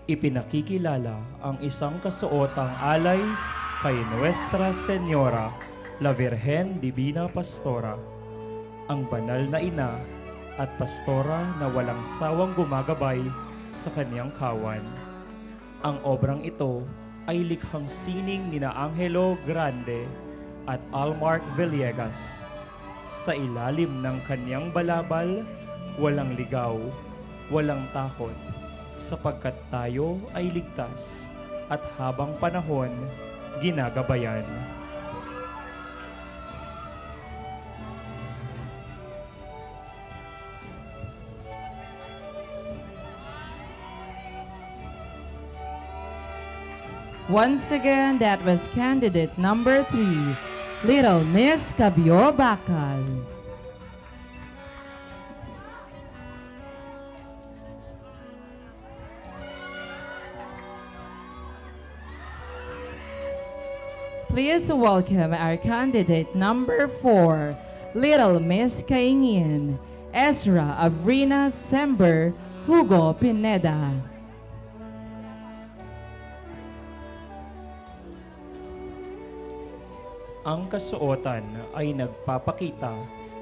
Ipinakikilala ang isang kasuotang alay kay Nuestra Señora, La Virgen Divina Pastora, ang banal na ina at pastora na walang sawang gumagabay sa kanyang kawan. Ang obrang ito ay likhang sining nina Angelo Grande at Almarc Villegas. Sa ilalim ng kanyang balabal, walang ligaw, walang takot, sapagkat tayo ay ligtas at habang panahon, ginagabayan. Once again, that was candidate number 3, Little Miss Cabio Bacal. Please welcome our candidate number 4, Little Miss Kaingin, Ezra Avrina Sember, Hugo Pineda. Ang kasuotan ay nagpapakita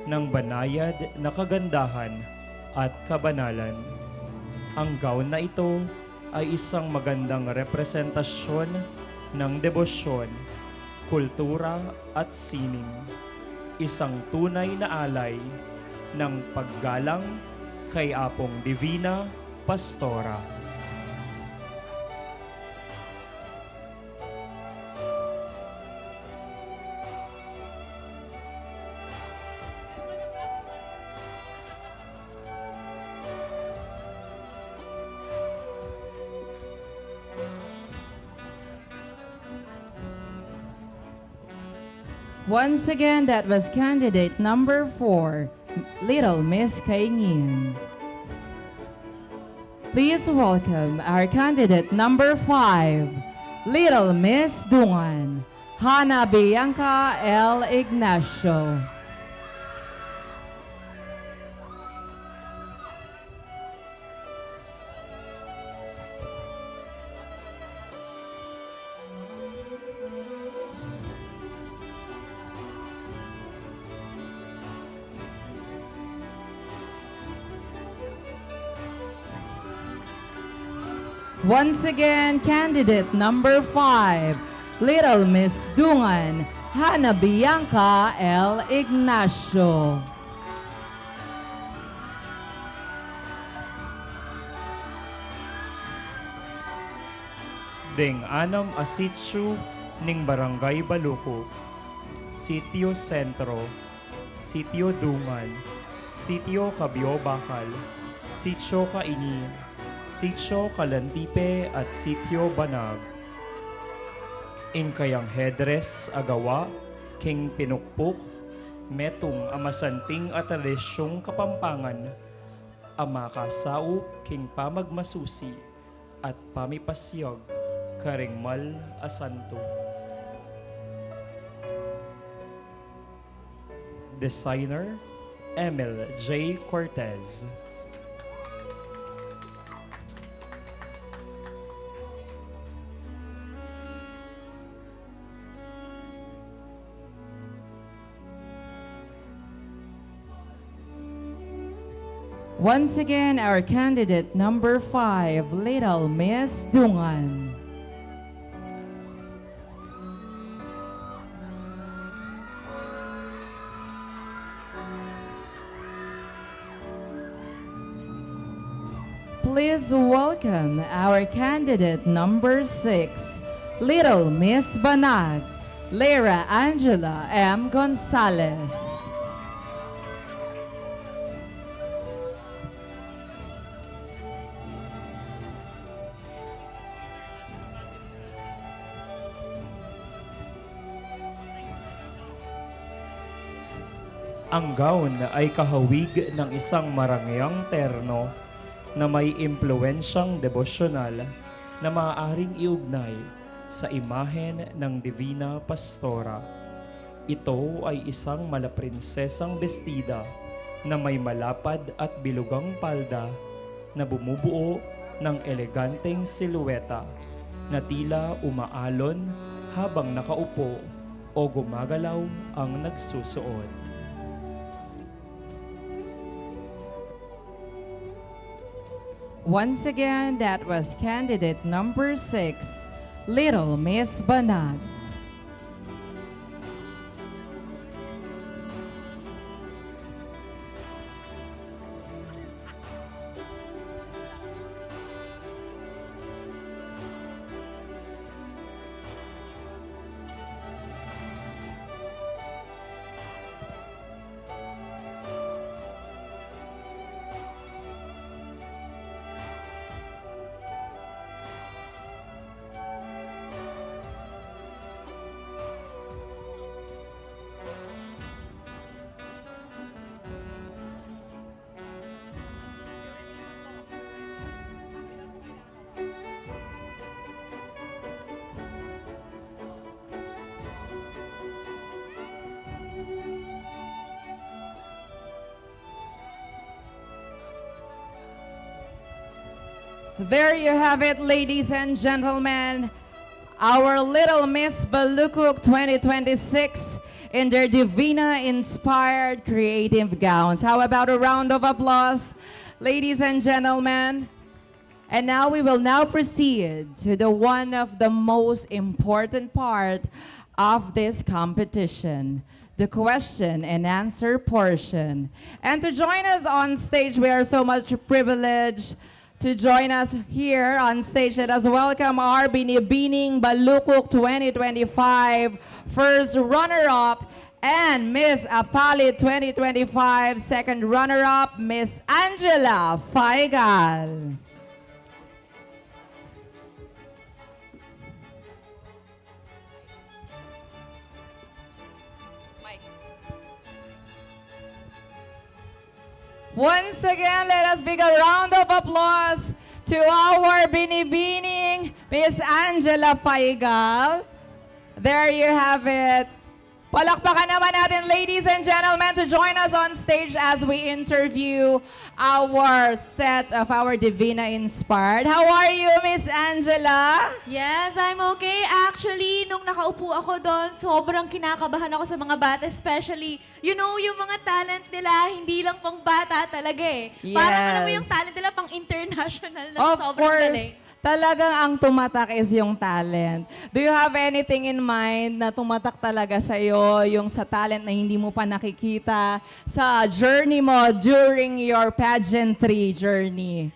ng banayad na kagandahan at kabanalan. Ang gown na ito ay isang magandang representasyon ng debosyon, kultura at sining. Isang tunay na alay ng paggalang kay Apong Divina Pastora. Once again, that was candidate number 4, Little Miss Kaingin. Please welcome our candidate number 5, Little Miss Dungan, Hana Bianca L. Ignacio. Once again, candidate number 5, Little Miss Dungan, Hannah Bianca L. Ignacio. Ding anam asitsu ning Barangay Baluco, Sitio Sentro, Sitio Dungan, Sitio Cabyo Bakal, Sitio Kaini, Sitio Kalantipe at Sitio Banag. Ing kayang headress agawa, king pinukpok, metong amasanting at tradisyong kapampangan, amakasaup king pamagmasusi at pamipasyag karingmal asanto. Designer, Emil J. Cortez. Once again, our candidate number 5, Little Miss Dungan. Please welcome our candidate number 6, Little Miss Banag, Lyra Angela M. Gonzalez. Ang gown ay kahawig ng isang marangyang terno na may impluensyang devosyonal na maaaring iugnay sa imahen ng Divina Pastora. Ito ay isang malaprinsesang bestida na may malapad at bilugang palda na bumubuo ng eleganteng silueta na tila umaalon habang nakaupo o gumagalaw ang nagsusuot. Once again, that was candidate number 6, Little Miss Banag. There you have it, ladies and gentlemen. Our Little Miss Balukok 2026 in their Divina-inspired creative gowns. How about a round of applause, ladies and gentlemen? And now we will now proceed to the one of the most important part of this competition, the question and answer portion. And to join us on stage, we are so much privileged to join us here on stage. Let us welcome our Binibining Balukok 2025 first runner-up and Miss Apali 2025 second runner-up, Miss Angela Faigal. Once again, let us big a round of applause to our Binibining, Miss Angela Faigal. There you have it. Palakpakan naman natin, ladies and gentlemen, to join us on stage as we interview our set of our Divina Inspired. How are you, Miss Angela? Yes, I'm okay. Actually, nung nakaupo ako doon, sobrang kinakabahan ako sa mga bata, especially, you know, yung mga talent nila, hindi lang pang bata talaga eh. Yes. Parang alam mo yung talent nila pang international na Of sobrang course. galing. Talagang ang tumatak is yung talent. Do you have anything in mind na tumatak talaga sa'yo, yung sa talent na hindi mo pa nakikita sa journey mo during your pageantry journey?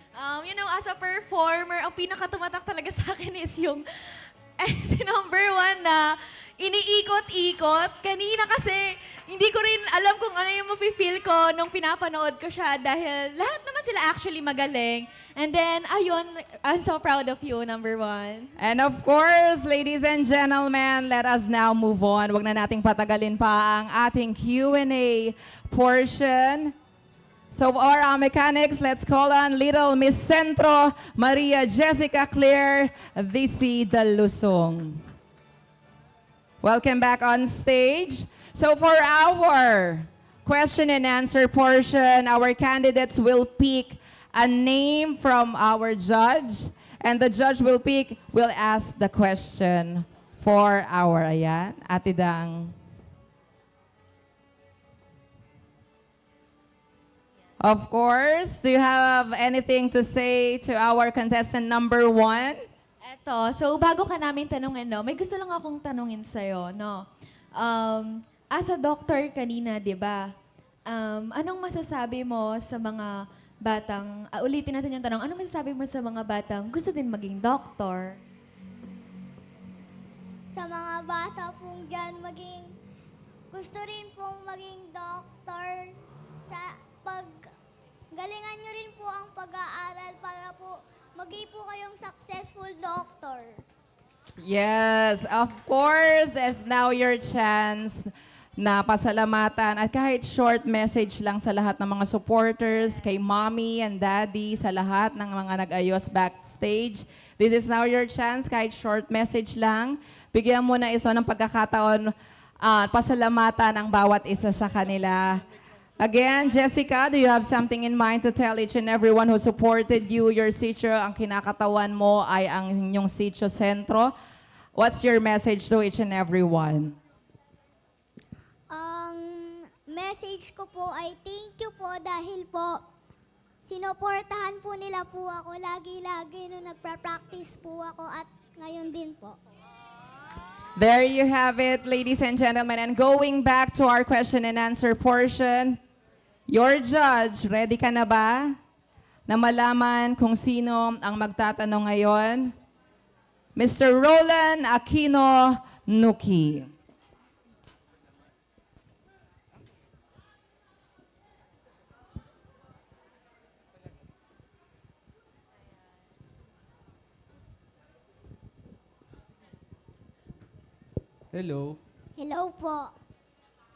As a performer, ang pinakatumatak talaga sa akin is yung si number 1 na iniikot-ikot. Kanina kasi, hindi ko rin alam kung ano yung mafe-feel ko nung pinapanood ko siya dahil lahat naman sila actually magaling. And then, ayun, I'm so proud of you, number 1. And of course, ladies and gentlemen, let us now move on. Huwag na nating patagalin pa ang ating Q&A portion. So for our mechanics, let's call on Little Miss Centro, Maria Jessica Claire Visi Dalusong. Welcome back on stage. So for our question and answer portion, our candidates will pick a name from our judge, and the judge will ask the question for our, ayan, Ate Dang. Of course, do you have anything to say to our contestant number 1? Eto, so bago ka namin tanungin, no, may gusto lang akong tanungin sa'yo, no. As a doctor kanina, di ba? Anong masasabi mo sa mga batang, ulitin natin yung tanong, anong masasabi mo sa mga batang gusto din maging doktor? Sa mga bata pong dyan, gusto rin pong maging doktor. Galingan nyo rin po ang pag-aaral para po maging po kayong successful doctor. Yes, of course, it's now your chance na pasalamatan at kahit short message lang sa lahat ng mga supporters, kay mommy and daddy, sa lahat ng mga nag-ayos backstage. This is now your chance, kahit short message lang. Bigyan mo na isa ng pagkakataon pasalamatan ang bawat isa sa kanila. Again, Jessica, do you have something in mind to tell each and everyone who supported you, your sitio? Ang kinakatawan mo ay ang inyong sitio sentro. What's your message to each and everyone? Ang message ko po ay thank you po dahil po sinuportahan po nila po ako lagi-lagi nung nagpa-practice po ako at ngayon din po. There you have it, ladies and gentlemen. And going back to our question and answer portion, your judge, ready ka na ba na malaman kung sino ang magtatanong ngayon? Mr. Roland Aquino Nuki. Hello. Hello po.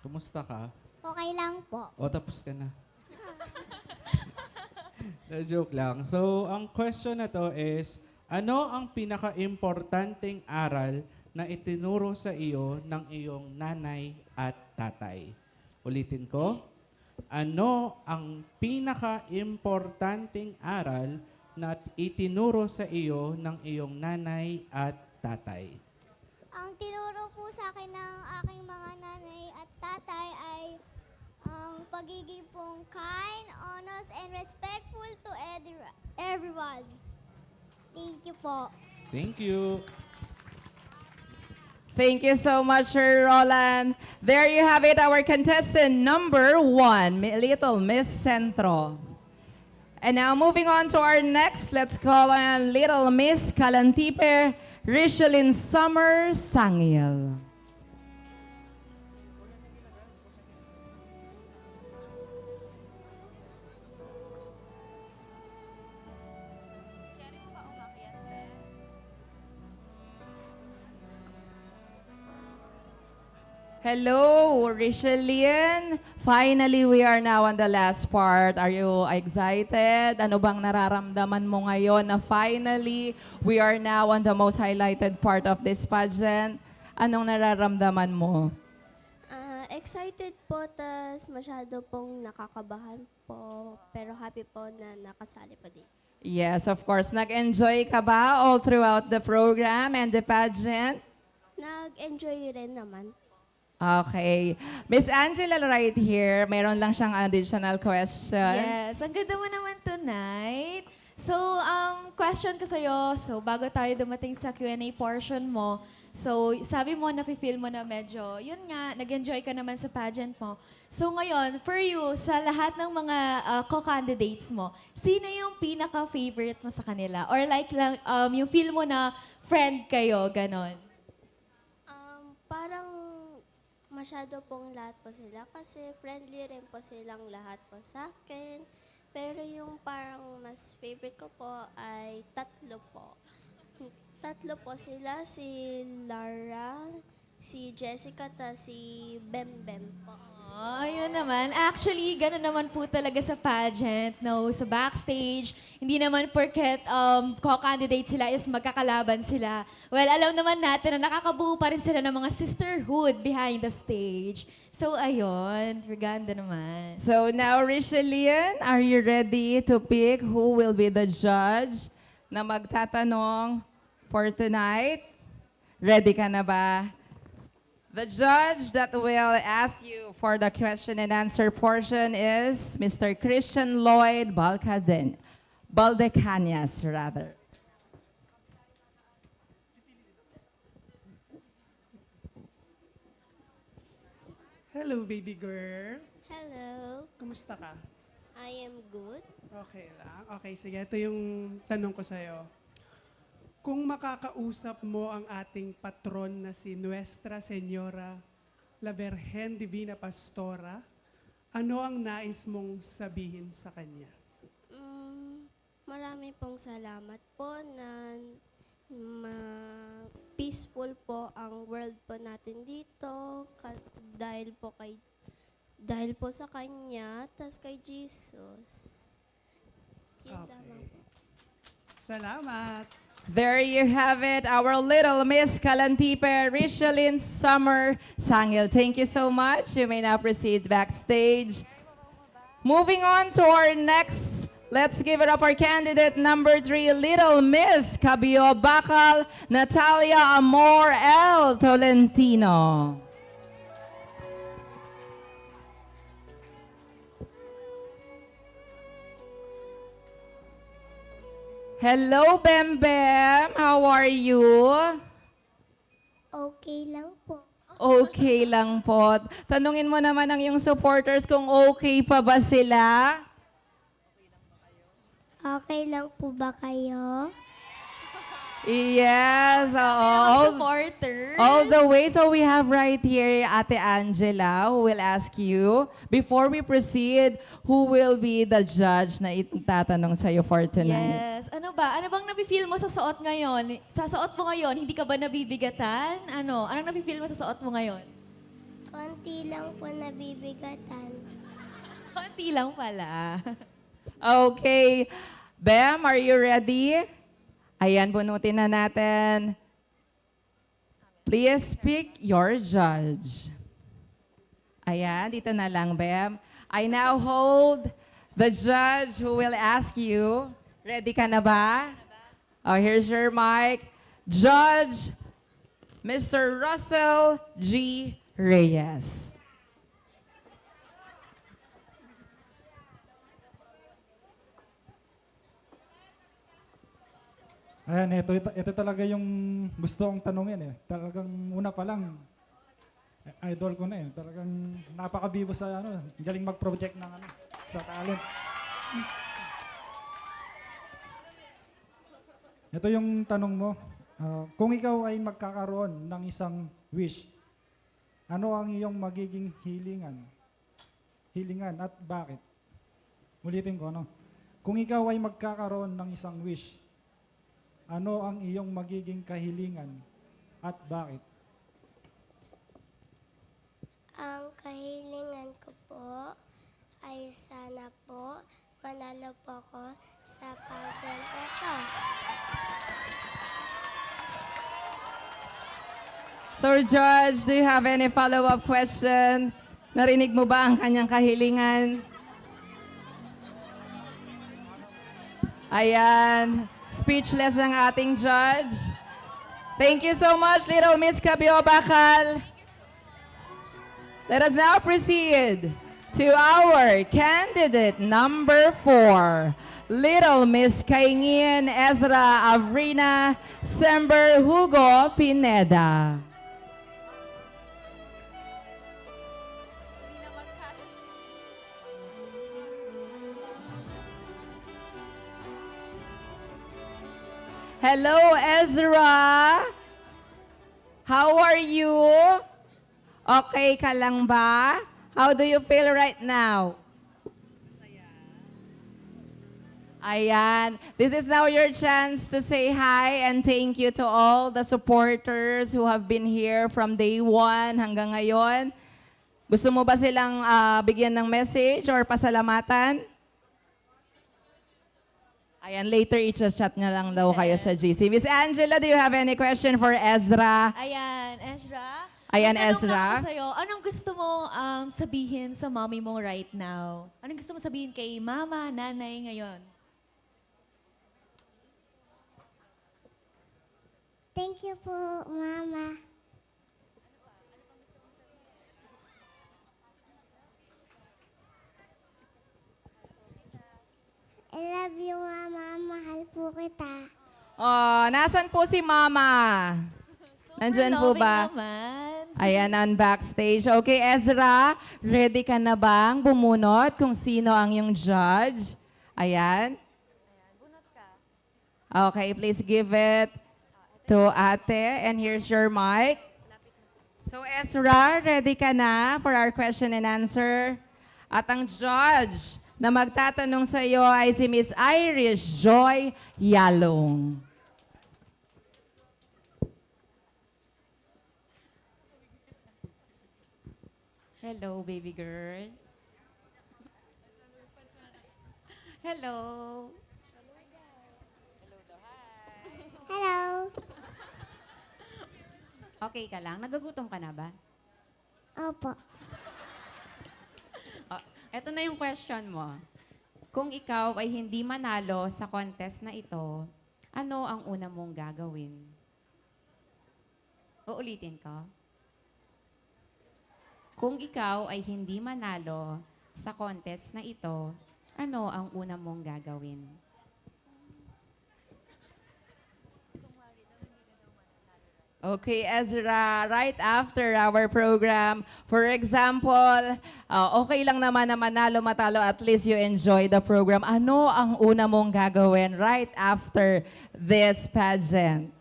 Kumusta ka? Okay lang po. O, tapos ka na. Joke lang. So, ang question na to is, ano ang pinaka-importanting aral na itinuro sa iyo ng iyong nanay at tatay? Ulitin ko. Ano ang pinaka-importanting aral na itinuro sa iyo ng iyong nanay at tatay? Ang tinuro po sa akin ng aking mga nanay at tatay ay ang pagiging pong kind, honest, and respectful to everyone. Thank you po. Thank you. Thank you so much, Sir Roland. There you have it, our contestant number 1, Little Miss Centro. And now moving on to our next, let's call on Little Miss Calantipe, Richelyn Summer Sangiel. Hello, Richelyn. Finally, we are now on the last part. Are you excited? Ano bang nararamdaman mo ngayon na finally, we are now on the most highlighted part of this pageant? Anong nararamdaman mo? Excited po, tas masyado pong nakakabahan po. Pero happy po na nakasali pa din. Yes, of course. Nag-enjoy ka ba all throughout the program and the pageant? Nag-enjoy rin naman. Okay. Miss Angela right here, mayroon lang siyang additional question. Yes, ang ganda mo naman tonight. So, question ko sa'yo, so bago tayo dumating sa Q&A portion mo, so sabi mo, nafe-feel mo na medyo, yun nga, nag-enjoy ka naman sa pageant mo. So ngayon, for you, sa lahat ng mga co-candidates mo, sino yung pinaka-favorite mo sa kanila? Or like lang, yung feel mo na friend kayo, ganon? Parang masyado pong lahat po sila kasi friendly rin po silang lahat po sa akin. Pero yung parang mas favorite ko po ay tatlo po. Tatlo po sila, si Lara, si Jessica, ta si Bembem po. Oh, yun naman. Actually, gano'n naman po talaga sa pageant, no? Sa backstage, hindi naman porket co-candidate sila is magkakalaban sila. Well, alam naman natin na nakakabuo pa rin sila ng mga sisterhood behind the stage. So, ayun. Reganda naman. So now, Richelieu, are you ready to pick who will be the judge na magtatanong for tonight? Ready ka na ba? The judge that will ask you for the question and answer portion is Mr. Christian Lloyd Baldecanias, rather. Hello, baby girl. Hello, Kumusta ka? I am good. Okay lang. Okay, sige. Ito yung tanong ko sa'yo. Kung makakausap mo ang ating patron na si Nuestra Señora La Virgen Divina Pastora, ano ang nais mong sabihin sa kanya? Marami pong salamat po na peaceful po ang world po natin dito dahil po sa kanya tas kay Jesus. Yun lamang po. Salamat. There you have it, our little Miss Kalantipe, Richelyn Summer Sangil. Thank you so much. You may now proceed backstage. Moving on to our next, let's give it up our candidate number 3, Little Miss Cabio Bacal, Natalia Amor L. Tolentino. Hello, Bem Bem. How are you? Okay lang po. Okay lang po. Tanungin mo naman ang iyong supporters kung okay pa ba sila? Okay lang po ba kayo? Yes. Supporters. All the way. So we have right here Ate Angela who will ask you, before we proceed, who will be the judge na itatanong sa'yo for tonight? Yes. Ano ba? Ano bang nafe-feel mo sa suot ngayon? Sa suot mo ngayon, hindi ka ba nabibigatan? Ano? Anong nafe-feel mo sa suot mo ngayon? Konti lang po nabibigatan. Konti lang pala. Okay. Bem, are you ready? Ayan, bunutin na natin. Please pick your judge. Ayan, dito na lang, Bem. I now hold the judge who will ask you. Ready ka na ba? Oh, here's your mic. Judge, Mr. Russell G. Reyes. Ayan, ito talaga yung gusto kong tanungin eh. Talagang una pa lang, idol ko na eh. Talagang napakabibo sa galing mag-project ng sa talent. Ito yung tanong mo. Kung ikaw ay magkakaroon ng isang wish, ano ang iyong magiging hilingan? Hilingan at bakit? Ulitin ko, no? Kung ikaw ay magkakaroon ng isang wish, ano ang iyong magiging kahilingan at bakit? Ang kahilingan ko po ay sana po manalo po ako sa pageant ito. So, Judge, do you have any follow-up question? Narinig mo ba ang kanyang kahilingan? Ayan. Speechless ang ating judge. Thank you so much, Little Miss Cabio Bacal. Let us now proceed to our candidate number 4, Little Miss Kaingin Ezra Avrina Sember Hugo Pineda. Hello, Ezra. How are you? Okay ka lang ba? How do you feel right now? Ayan. This is now your chance to say hi and thank you to all the supporters who have been here from day 1 hanggang ngayon. Gusto mo ba silang bigyan ng message or pasalamatan? Ayan, later i-chat nga lang daw kayo sa GC. Miss Angela, do you have any question for Ezra? Ayan, Ezra. Ayan, Ang tanong Ezra. lang ako sa'yo, anong gusto mo sabihin sa mommy mo right now? Anong gusto mo sabihin kay mama, nanay ngayon? Thank you po, Mama. I love you, Mama. Mahal po kita. Oh, nasan po si Mama? Nandyan po ba? Ayan, on backstage. Okay, Ezra, ready ka na bang bumunot kung sino ang iyong judge? Ayan. Okay, please give it to ate. And here's your mic. So, Ezra, ready ka na for our question and answer? At ang judge na magtatanong sa iyo ay si Miss Irish Joy Yalong. Hello, baby girl. Hello. Hello. Okay ka lang? Nagugutom ka na ba? Opo. Ito na yung question mo. Kung ikaw ay hindi manalo sa contest na ito, ano ang una mong gagawin? Uulitin ko. Kung ikaw ay hindi manalo sa contest na ito, ano ang una mong gagawin? Okay, Ezra, right after our program, for example, okay lang naman na manalo, matalo, at least you enjoy the program. Ano ang una mong gagawin right after this pageant?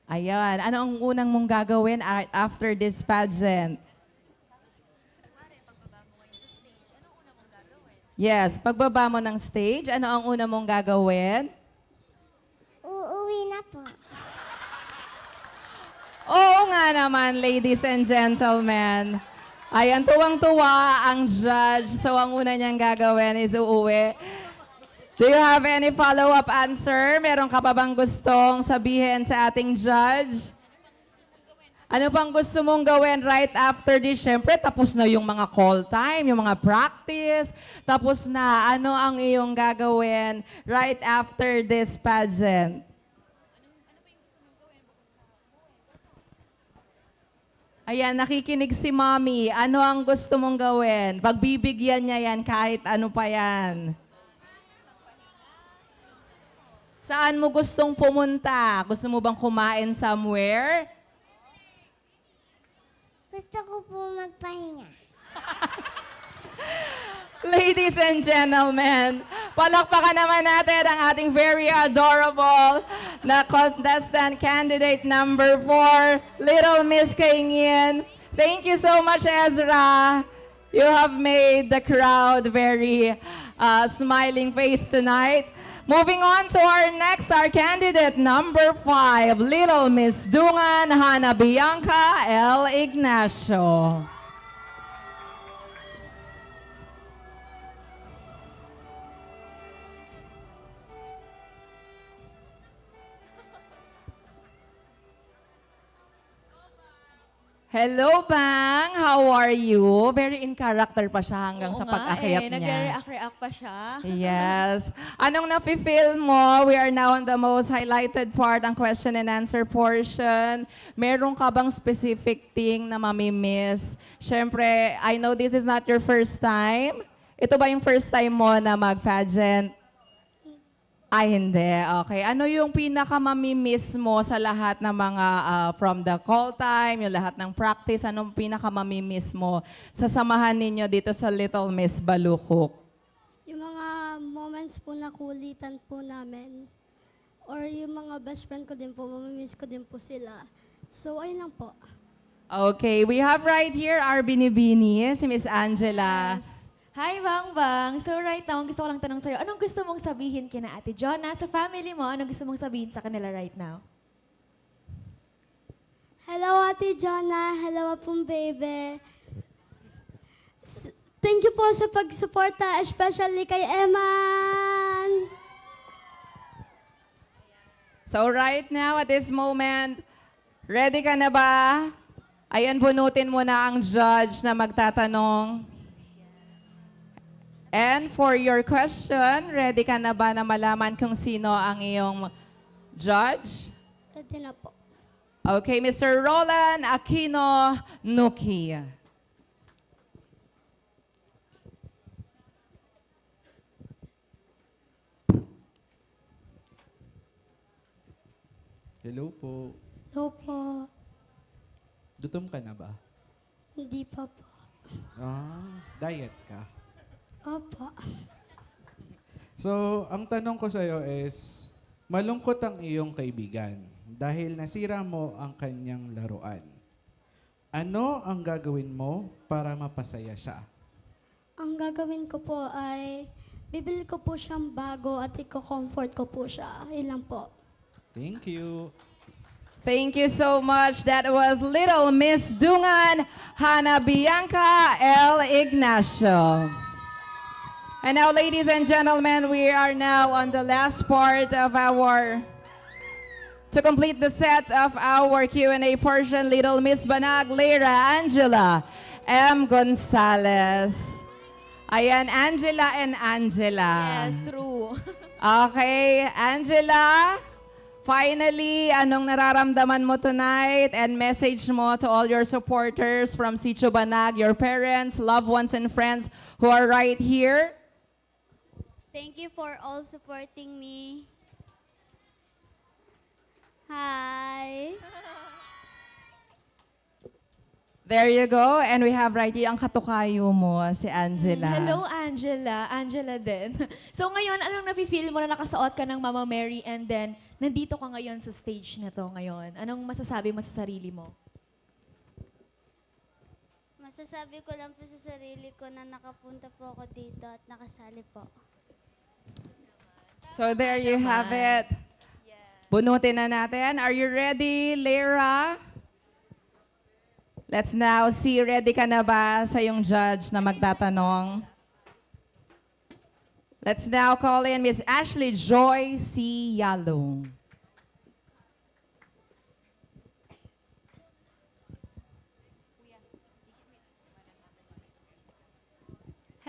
Ayan, ano ang unang mong gagawin right after this pageant? Yes, pagbaba mo ng stage, ano ang una mong gagawin? Uuwi na po. Oo nga naman, ladies and gentlemen. Ayan, tuwang-tuwa ang judge. So, ang una niyang gagawin is uuwi. Do you have any follow-up answer? Meron ka pa bang gustong sabihin sa ating judge? Ano pang gusto mong gawin right after this? Siyempre, tapos na yung mga call time, yung mga practice. Tapos na, ano ang iyong gagawin right after this pageant? Ayan, nakikinig si Mommy. Ano ang gusto mong gawin? Pagbibigyan niya yan kahit ano pa yan. Saan mo gustong pumunta? Gusto mo bang kumain somewhere? Gusto ko po magpahinga. Ladies and gentlemen, palakpakan naman natin ang ating very adorable na contestant candidate number 4, Little Miss Kaingin. Thank you so much, Ezra. You have made the crowd very smiling face tonight. Moving on to our candidate number 5, Little Miss Dungan Hana Bianca L. Ignacio. Hello, Bang! How are you? Very in character pa siya hanggang sa pag-akyat niya. Nagre-react pa siya. Yes. Anong nafe-feel mo? We are now on the most highlighted part, ang question and answer portion. Meron ka bang specific thing na mamimiss? Siyempre, I know this is not your first time. Ito ba yung first time mo na mag-pageant? Ay, hindi. Okay. Ano yung pinaka-mamimiss mo sa lahat ng mga from the call time, yung lahat ng practice, anong pinaka-mamimiss mo sa samahan ninyo dito sa Little Miss Balukok? Yung mga moments po na kulitan po namin. Or yung mga best friend ko din po, mamimiss ko din po sila. So, ayun lang po. Okay. We have right here our binibini, si Miss Angela. Hi, Bang Bang. So right now, gusto ko lang tanong sa'yo, anong gusto mong sabihin kina Ate Jonah, sa family mo, anong gusto mong sabihin sa kanila right now? Hello, Ate Jonah. Hello, Apong Baby. Thank you po sa pagsuporta, especially kay Eman. So right now, at this moment, ready ka na ba? Ayan, bunutin mo na ang judge na magtatanong. And for your question, ready ka na ba na malaman kung sino ang iyong judge? Ready na po. Okay, Mr. Roland Aquino Nuki. Hello po. Hello po. Gutom ka na ba? Hindi pa po. Diet ka. Opo. So, ang tanong ko sa'yo is, malungkot ang iyong kaibigan dahil nasira mo ang kanyang laruan. Ano ang gagawin mo para mapasaya siya? Ang gagawin ko po ay bibili ko po siyang bago at i-comfort ko po siya. Ilan po. Thank you. Thank you so much. That was Little Miss Dungan, Hannah Bianca L. Ignacio. And now, ladies and gentlemen, we are now on the last part of to complete the set of our Q&A portion, Little Miss Banag, Lyra Angela M. Gonzalez. Ayan, Angela and Angela. Yes, true. Okay, Angela, finally, anong nararamdaman mo tonight and message mo to all your supporters from Sitio Banag, your parents, loved ones, and friends who are right here? Thank you for all supporting me. Hi. There you go. And we have right here ang katukayo mo, si Angela. Hello, Angela. Angela din. So ngayon, anong nafe-feel mo na nakasuot ka ng Mama Mary and then nandito ka ngayon sa stage na to ngayon? Anong masasabi mo sa sarili mo? Masasabi ko lang po sa sarili ko na nakapunta po ako dito at nakasali po. So there you have it. Bunutin na natin. Are you ready, Lyra? Let's now see, ready ka na ba sa yung judge na magtatanong? Let's now call in Miss Ashley Joy C. Yalong.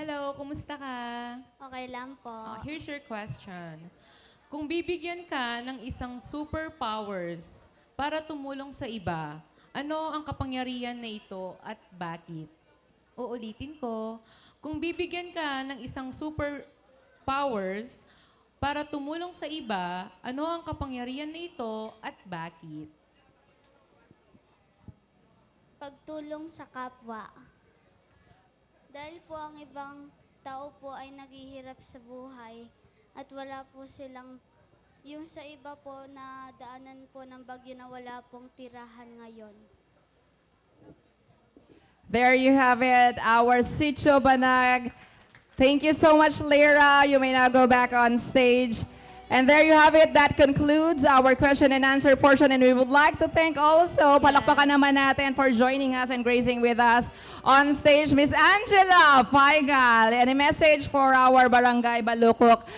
Hello, kumusta ka? Okay lang po. Here's your question. Kung bibigyan ka ng isang superpowers para tumulong sa iba, ano ang kapangyarihan na ito at bakit? Uulitin ko. Kung bibigyan ka ng isang superpowers para tumulong sa iba, ano ang kapangyarihan na ito at bakit? Pagtulong sa kapwa. Dahil po ang ibang tao po ay naghihirap sa buhay at wala po silang, yung sa iba po na daanan po ng bagyo na wala pong tirahan ngayon. There you have it, our Sitio Banag. Thank you so much, Lyra. You may now go back on stage. And there you have it. That concludes our question and answer portion. And we would like to thank also, palakpakan naman natin for joining us and gracing with us on stage, Miss Angela Faigal. Any message for our Barangay Balukok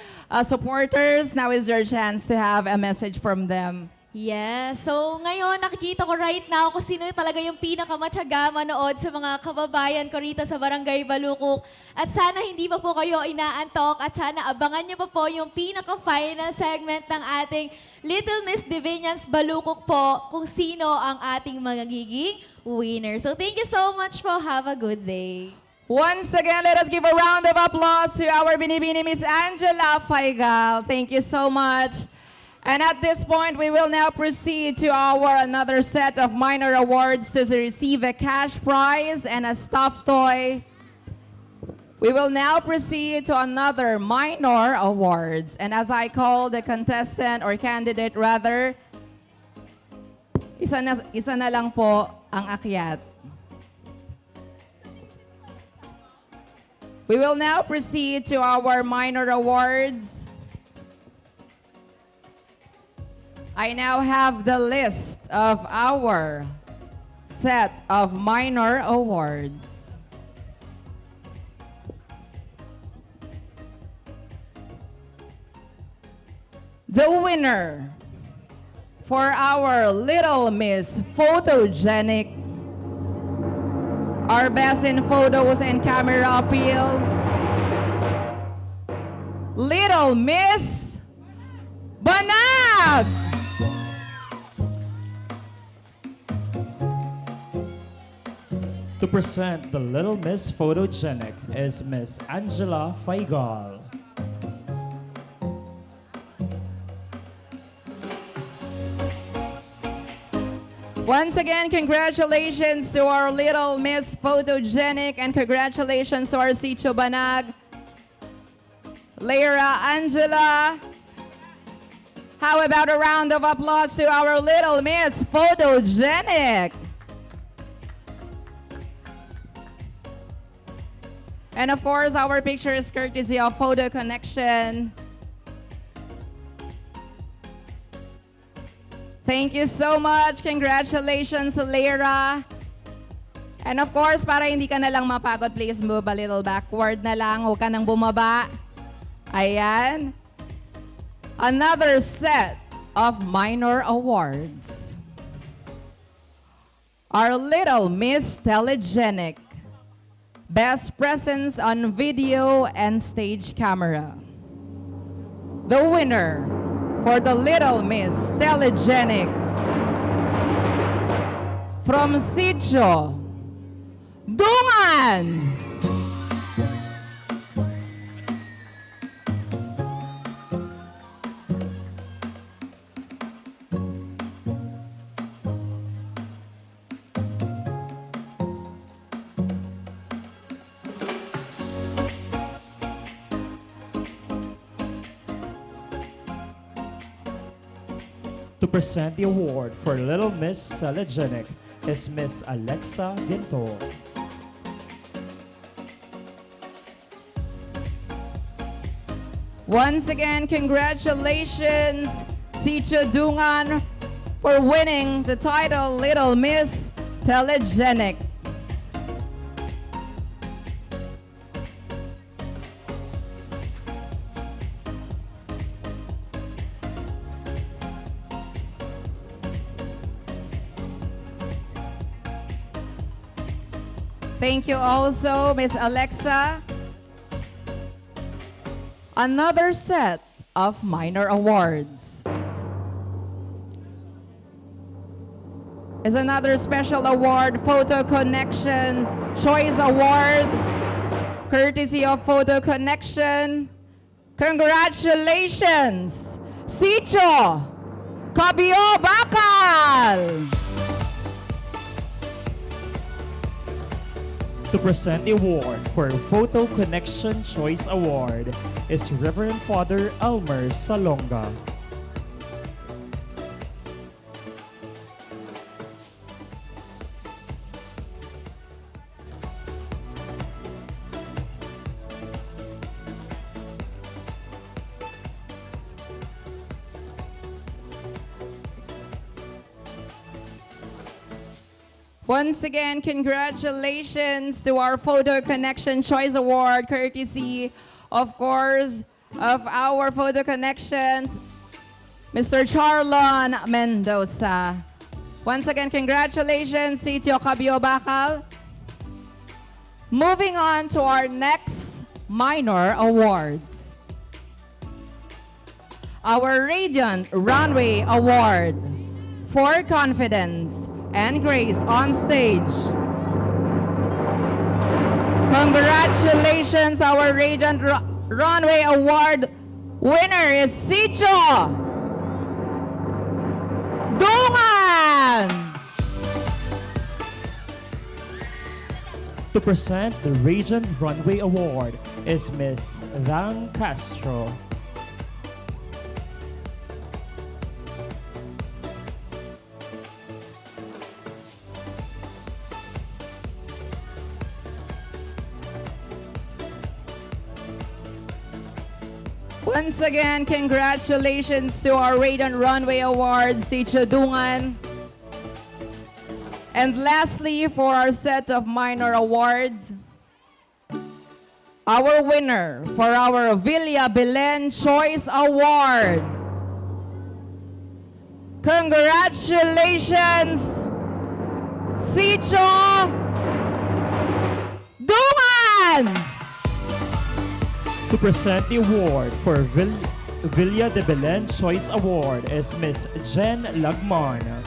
supporters? Now is your chance to have a message from them. Yes. So, ngayon, nakikita ko right now kung sino talaga yung pinakamatyaga manood sa mga kababayan ko rito sa Barangay Balukok. At sana hindi pa po kayo inaantok at sana abangan niyo pa po yung pinaka-final segment ng ating Little Miss Divinians Balukok po kung sino ang ating magiging winner. So, thank you so much po. Have a good day. Once again, let us give a round of applause to our Binibini Miss Angela Faigal. Thank you so much. And at this point, we will now proceed to our another set of minor awards to receive a cash prize and a stuffed toy. We will now proceed to another minor awards. And as I call the contestant or candidate rather, isa na lang po ang akyat. We will now proceed to our minor awards. I now have the list of our set of minor awards. The winner for our Little Miss Photogenic, our best in photos and camera appeal, Little Miss Banag! To present the Little Miss Photogenic is Miss Angela Faigal. Once again, congratulations to our Little Miss Photogenic and congratulations to our Sitio Banag, Lyra Angela. How about a round of applause to our Little Miss Photogenic? And of course, our picture is courtesy of Photo Connection. Thank you so much. Congratulations, Lyra. And of course, para hindi ka na lang mapagod, please move a little backward na lang. Huwag ka nang bumaba. Ayan. Another set of minor awards. Our Little Miss Telegenic. Best Presence on Video and Stage Camera. The winner for the Little Miss Telegenic from Sitio Dungan. To present the award for Little Miss Telegenic is Miss Alexa Ginto. Once again, congratulations, Sitio Dungan, for winning the title Little Miss Telegenic. Thank you also, Miss Alexa. Another set of minor awards is another special award, Photo Connection Choice Award, courtesy of Photo Connection. Congratulations, Sitio Cabio Bakal! To present the award for Photo Connection Choice Award is Reverend Father Elmer Salonga. Once again, congratulations to our Photo Connection Choice Award, courtesy, of course, of our Photo Connection. Mr. Charlon Mendoza. Once again, congratulations, Sitio Cabio Bacal. Moving on to our next minor awards. Our Radiant Runway Award for confidence and grace on stage. Congratulations, our Radiant Runway Award winner is Sitio Dungan! To present the Radiant Runway Award is Miss Van Castro. Once again, congratulations to our Radiant Runway Awards, Sitio Dungan. And lastly, for our set of minor awards, our winner for our Villa Belen Choice Award. Congratulations, Sitio Dungan! To present the award for Villa de Belen Choice Award is Miss Jen Lagman.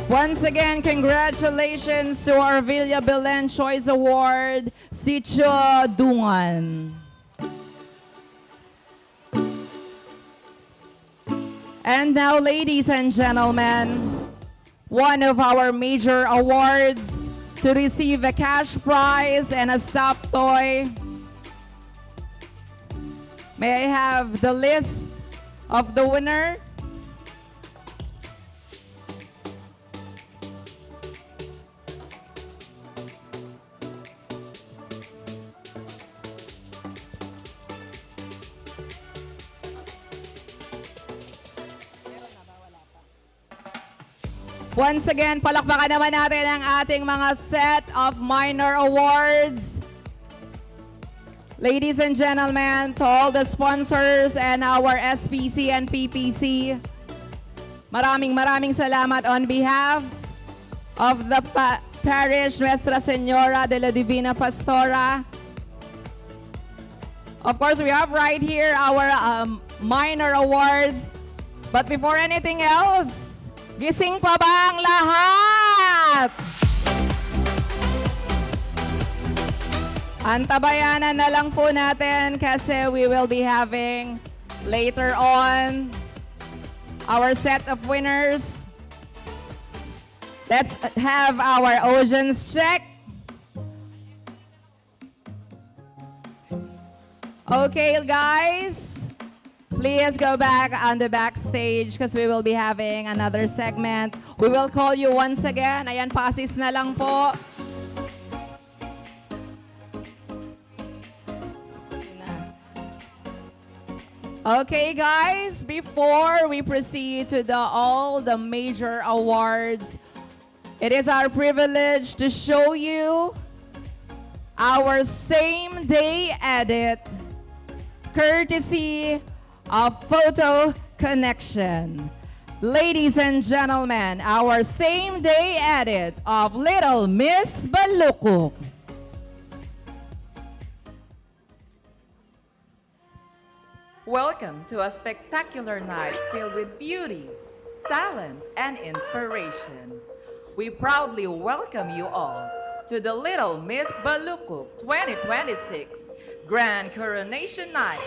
Once again, congratulations to our Villa Belen Choice Award, Sitio Dungan. And now, ladies and gentlemen, one of our major awards to receive a cash prize and a stuffed toy. May I have the list of the winner? Once again, palakpakan naman natin ang ating mga set of minor awards. Ladies and gentlemen, to all the sponsors and our SPC and PPC, maraming salamat on behalf of the Parish Nuestra Señora de la Divina Pastora. Of course, we have right here our minor awards. But before anything else, gising pa ba ang lahat? Antabayanan na lang po natin kasi we will be having later on our set of winners. Let's have our oceans check. Okay, guys. Please go back on the backstage because we will be having another segment. We will call you once again. Ayan, pasis na lang po. Okay, guys, before we proceed to all the major awards, it is our privilege to show you our same-day edit, courtesy of Photo Connection. Ladies and gentlemen, our same-day edit of Little Miss Balukok. Welcome to a spectacular night filled with beauty, talent, and inspiration. We proudly welcome you all to the Little Miss Balukok 2026 Grand Coronation Night.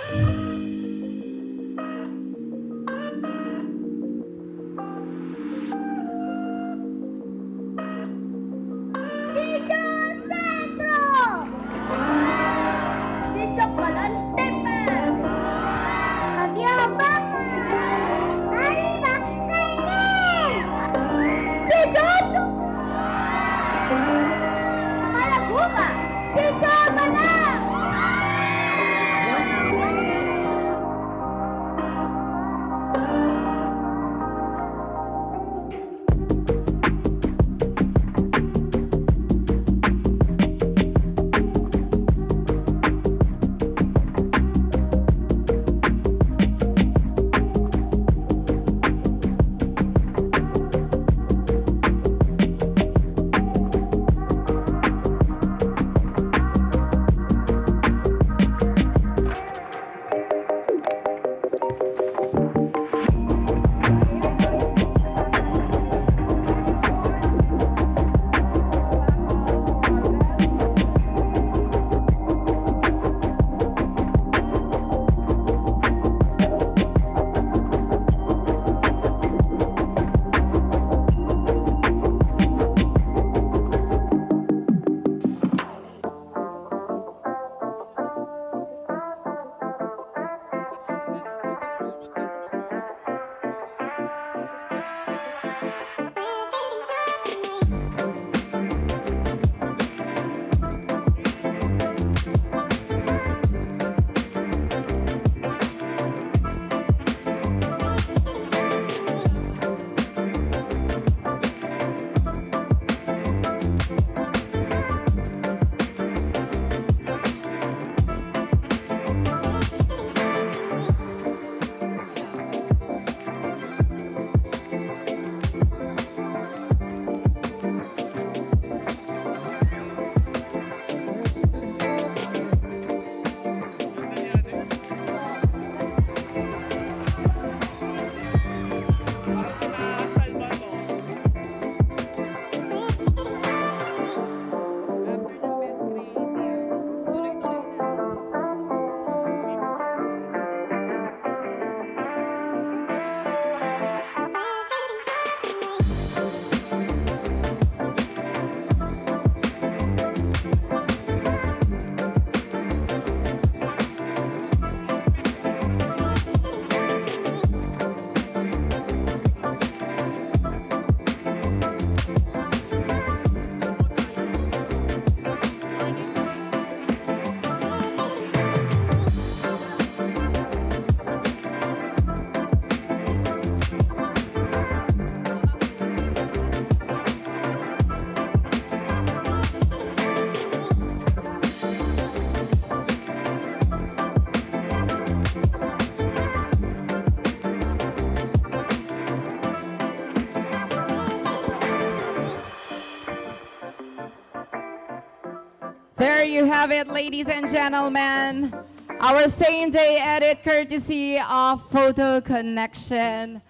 There you have it, ladies and gentlemen. Our same-day edit courtesy of Photo Connection.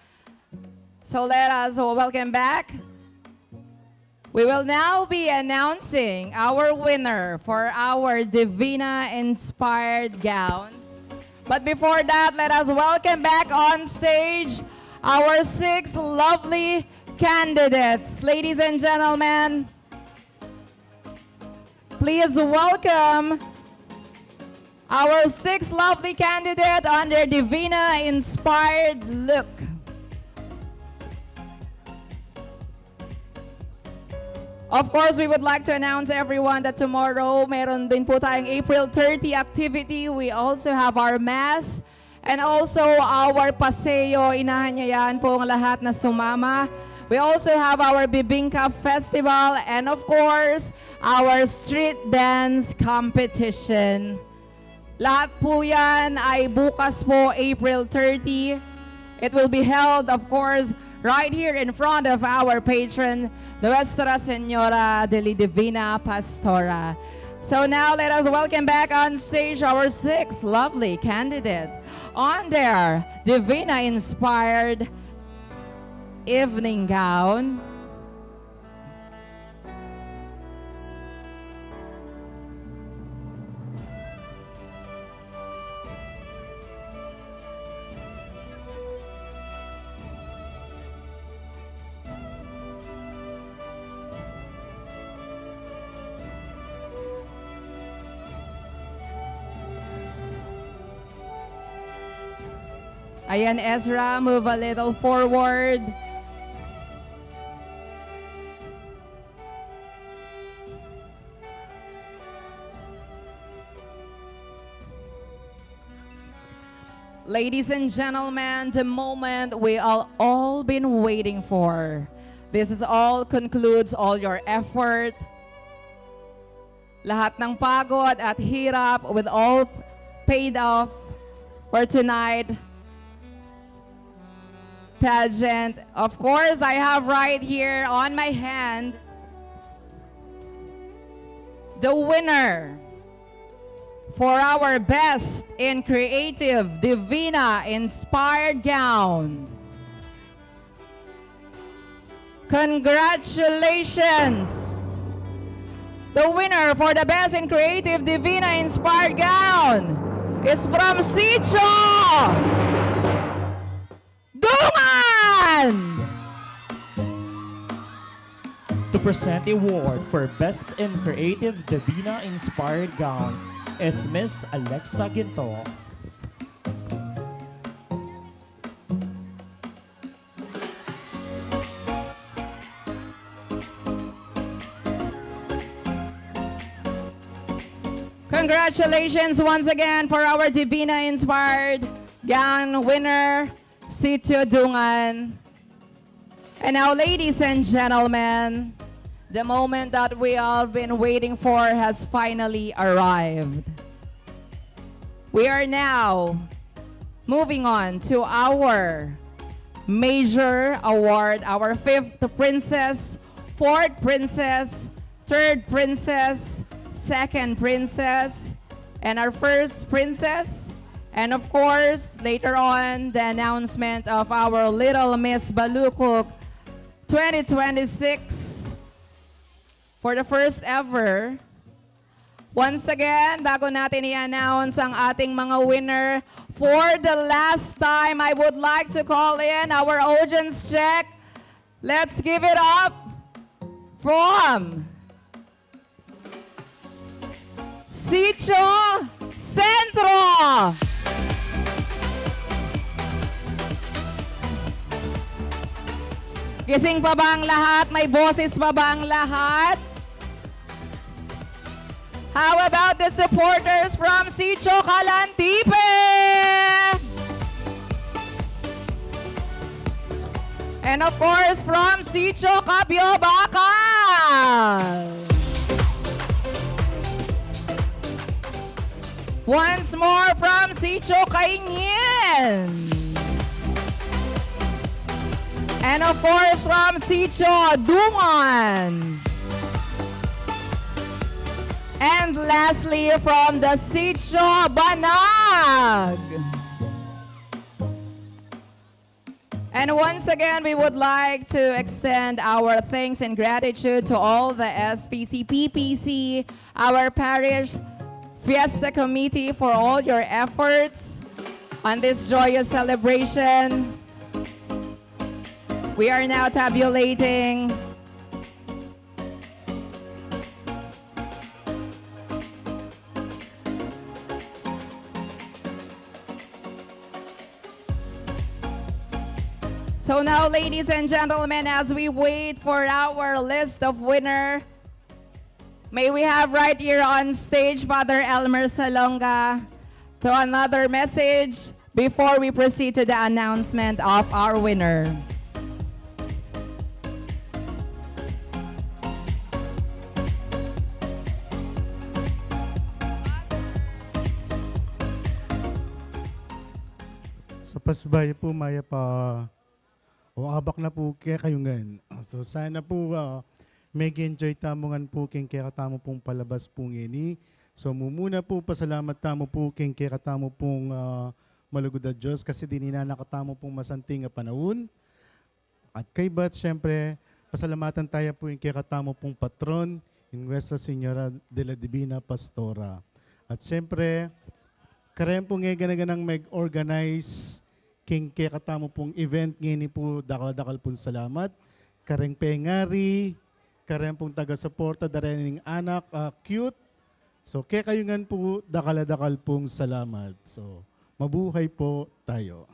So let us welcome back. We will now be announcing our winner for our Divina-inspired gown. But before that, let us welcome back on stage our 6 lovely candidates. Ladies and gentlemen, please welcome our 6 lovely candidates on their Divina-inspired look. Of course, we would like to announce everyone that tomorrow, meron din po tayong April 30 activity. We also have our mass and also our paseo. Inahanyayan po ang lahat na sumama. We also have our Bibingka Festival and of course, our street dance competition. Lahat po yan ay bukas po, April 30. It will be held, of course, right here in front of our patron, Nuestra Señora de la Divina Pastora. So now let us welcome back on stage our 6 lovely candidates on their Divina-inspired evening gown. Ayan, Ezra, move a little forward. Ladies and gentlemen, the moment we all been waiting for. This is all concludes all your effort. Lahat ng pagod at hirap with all paid off for tonight. Pageant. Of course, I have right here on my hand the winner for our Best in Creative Divina Inspired Gown. Congratulations! The winner for the Best in Creative Divina Inspired Gown is from Sicho Dungan! To present the award for Best in Creative Divina Inspired Gown is Miss Alexa Ginto. Congratulations once again for our Divina Inspired Gown winner, Sitio Dungan. And now, ladies and gentlemen, the moment that we all been waiting for has finally arrived. We are now moving on to our major award, our 5th princess, 4th princess, 3rd princess, 2nd princess, and our 1st princess. And of course, later on, the announcement of our Little Miss Balukok 2026 for the first ever. Once again, bago natin i-announce ang ating mga winner, for the last time, I would like to call in our audience check. Let's give it up from Sicho Centro. Gising pa ba ang lahat? May boses pa ba ang lahat? How about the supporters from Sicho Calantipe? And of course, from Sicho Capiobacal. Once more from Sicho Kaingin. And of course, from Sicho Dungan. And lastly, from the Sitio Banag. And once again, we would like to extend our thanks and gratitude to all the SPC, PPC, our parish Fiesta Committee for all your efforts on this joyous celebration. We are now tabulating. So now, ladies and gentlemen, as we wait for our list of winner, may we have right here on stage Father Elmer Salonga to another message before we proceed to the announcement of our winner. Sa pasbayan po, maya pa, o abak na po kaya kayo ngayon. So sana po may enjoy tamongan po king kaya katamo pong palabas po ngini. So mumuna po pasalamat tamo po king kaya katamo pong malugod na Diyos kasi dinina nakatamo pong masanting nga panahon. At kay Bat, syempre, pasalamatan tayo po yung kaya katamo pong patron, in Nuestra Señora de la Divina Pastora. At syempre, karayan po nga ganaganang mag-organize king kaya katamo pong event ngini po dakal-dakal pong salamat. Kareng pengari, kareng pong taga-suporta, darening anak, cute. So kaya kayo nga po dakal-dakal pong salamat. So mabuhay po tayo.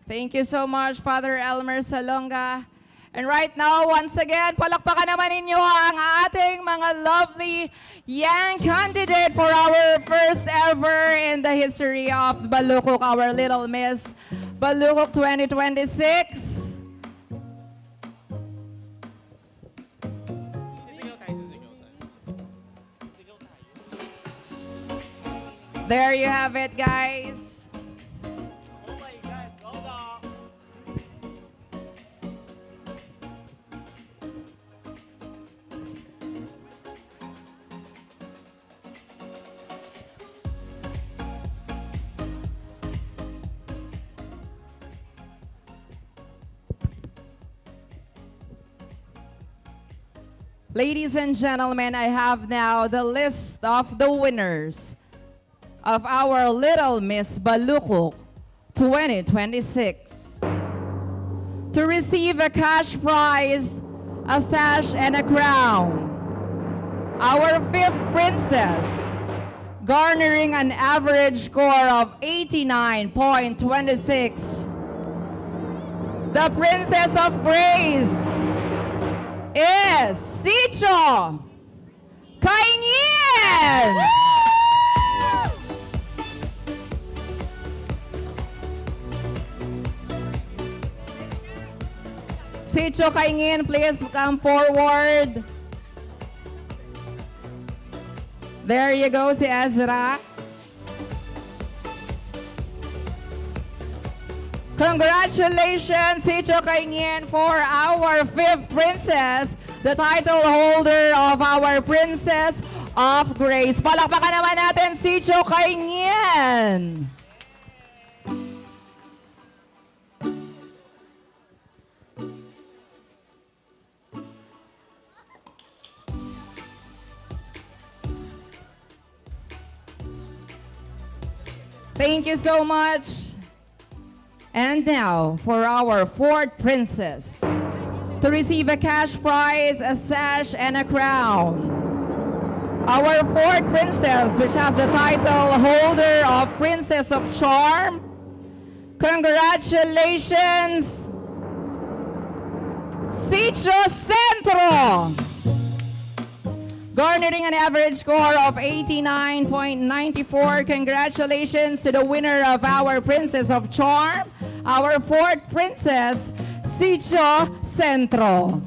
Thank you so much, Father Elmer Salonga. And right now, once again, palakpakan naman ninyo ang ating mga lovely young candidate for our first ever in the history of Balukok, our Little Miss Balukok 2026. There you have it, guys. Ladies and gentlemen, I have now the list of the winners of our Little Miss Balukok 2026. To receive a cash prize, a sash, and a crown, our fifth princess, garnering an average score of 89.26. The Princess of Grace is Sitio Kaingin! Sitio Kaingin, please come forward. There you go, si Ezra. Congratulations, Sitio Kaingin, for our fifth princess, the title holder of our Princess of Grace. Palakpakan naman natin, Sitio Kaingin. Thank you so much. And now, for our fourth princess, to receive a cash prize, a sash, and a crown. Our fourth princess, which has the title holder of Princess of Charm. Congratulations, Sitio Centro! Garnering an average score of 89.94. Congratulations to the winner of our Princess of Charm, our fourth princess, Sitio Centro.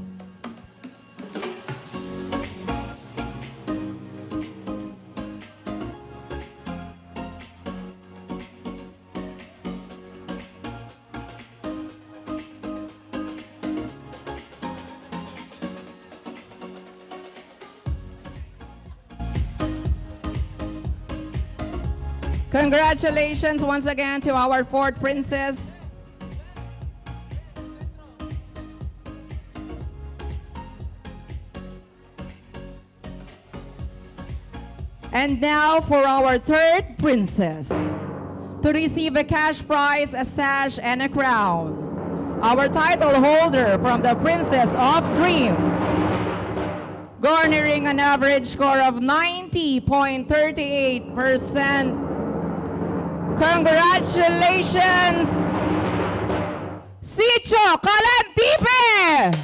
Congratulations once again to our fourth princess. And now for our third princess. To receive a cash prize, a sash, and a crown. Our title holder from the Princess of Dream. Garnering an average score of 90.38%. Congratulations, Sicho Kalantipe!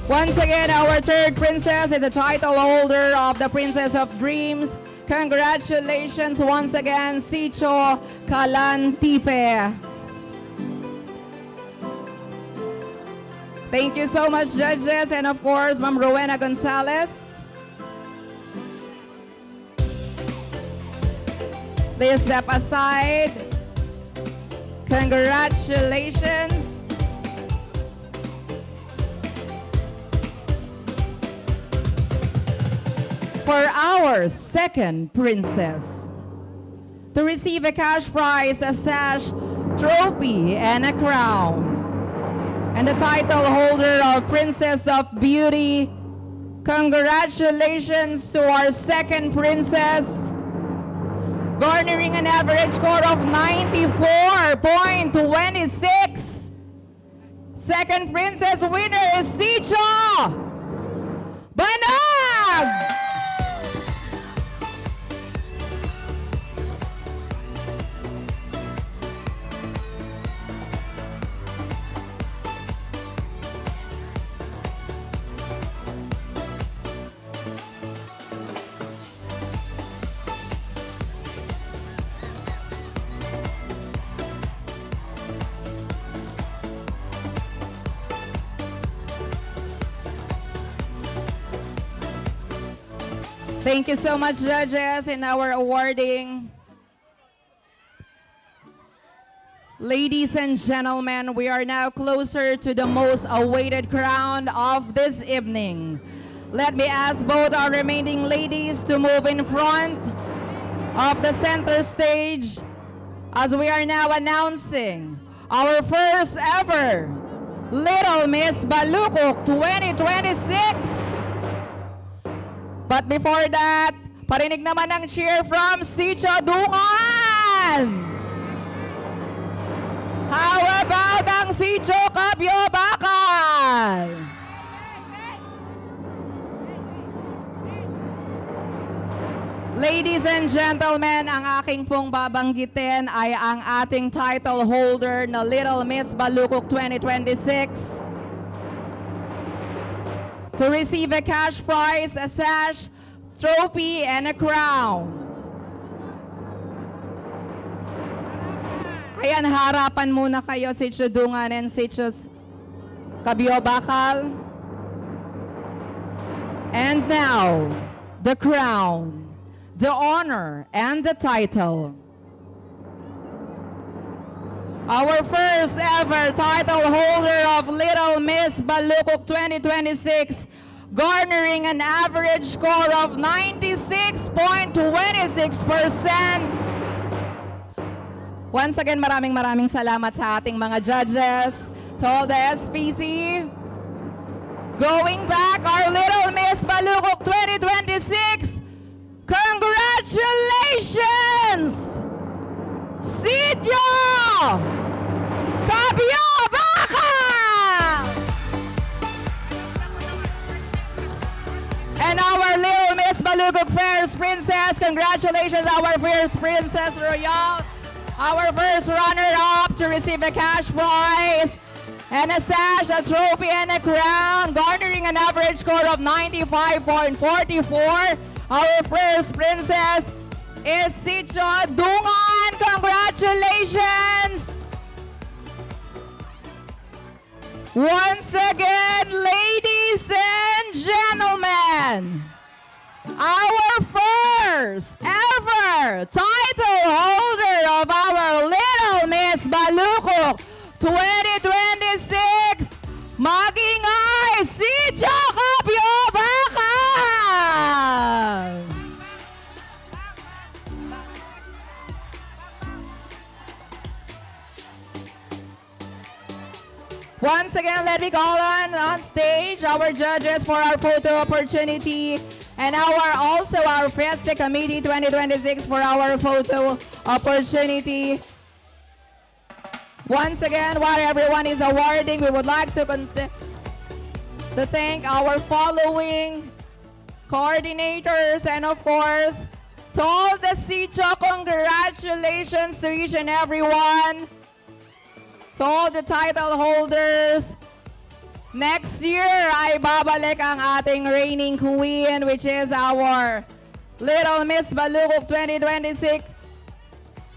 Once again, our third princess is the title holder of the Princess of Dreams. Congratulations once again, Sicho Kalantipe. Thank you so much, judges, and of course, Ma'am Rowena Gonzalez. Please step aside. Congratulations. For our second princess, to receive a cash prize, a sash, trophy, and a crown, and the title holder of Princess of Beauty, congratulations to our second princess, garnering an average score of 94.26. Second princess winner is Sicho Banag! Thank you so much, judges, in our awarding. Ladies and gentlemen, we are now closer to the most awaited crown of this evening. Let me ask both our remaining ladies to move in front of the center stage as we are now announcing our first ever Little Miss Balukok 2026. But before that, parinig naman ng cheer from Sicho Dungan! How about ang Sicho Kabyo Bakal? Ladies and gentlemen, ang aking pong babanggitin ay ang ating title holder na Little Miss Balukok 2026. To receive a cash prize, a sash, trophy, and a crown. Ayan, harapan muna kayo, Sicho Dungan and Sicho Kabyo Bakal. And now, the crown, the honor, and the title. Our first ever title holder of Little Miss Balukok 2026, garnering an average score of 96.26%. Once again, maraming salamat sa ating mga judges, to all the SPC. Going back, our Little Miss Balukok 2026, congratulations! Sicho Kabyo Bakal! And our Little Miss Balukok First Princess, congratulations our First Princess Royal, our first runner-up to receive a cash prize and a sash, a trophy, and a crown, garnering an average score of 95.44. Our first princess is Sicho Dungan. Congratulations! Once again, ladies and gentlemen, our first ever title holder of our Little Miss Balukok 2026 mag-ingay si Jacopio Bakal! Once again, let me call on stage our judges for our photo opportunity and our Fiesta Committee 2026 for our photo opportunity. Once again, while everyone is awarding, we would like to thank our following coordinators and of course, to all the Sicho, congratulations to each and every one. To all the title holders, next year ay babalik ang ating reigning queen, which is our Little Miss Balukok 2026.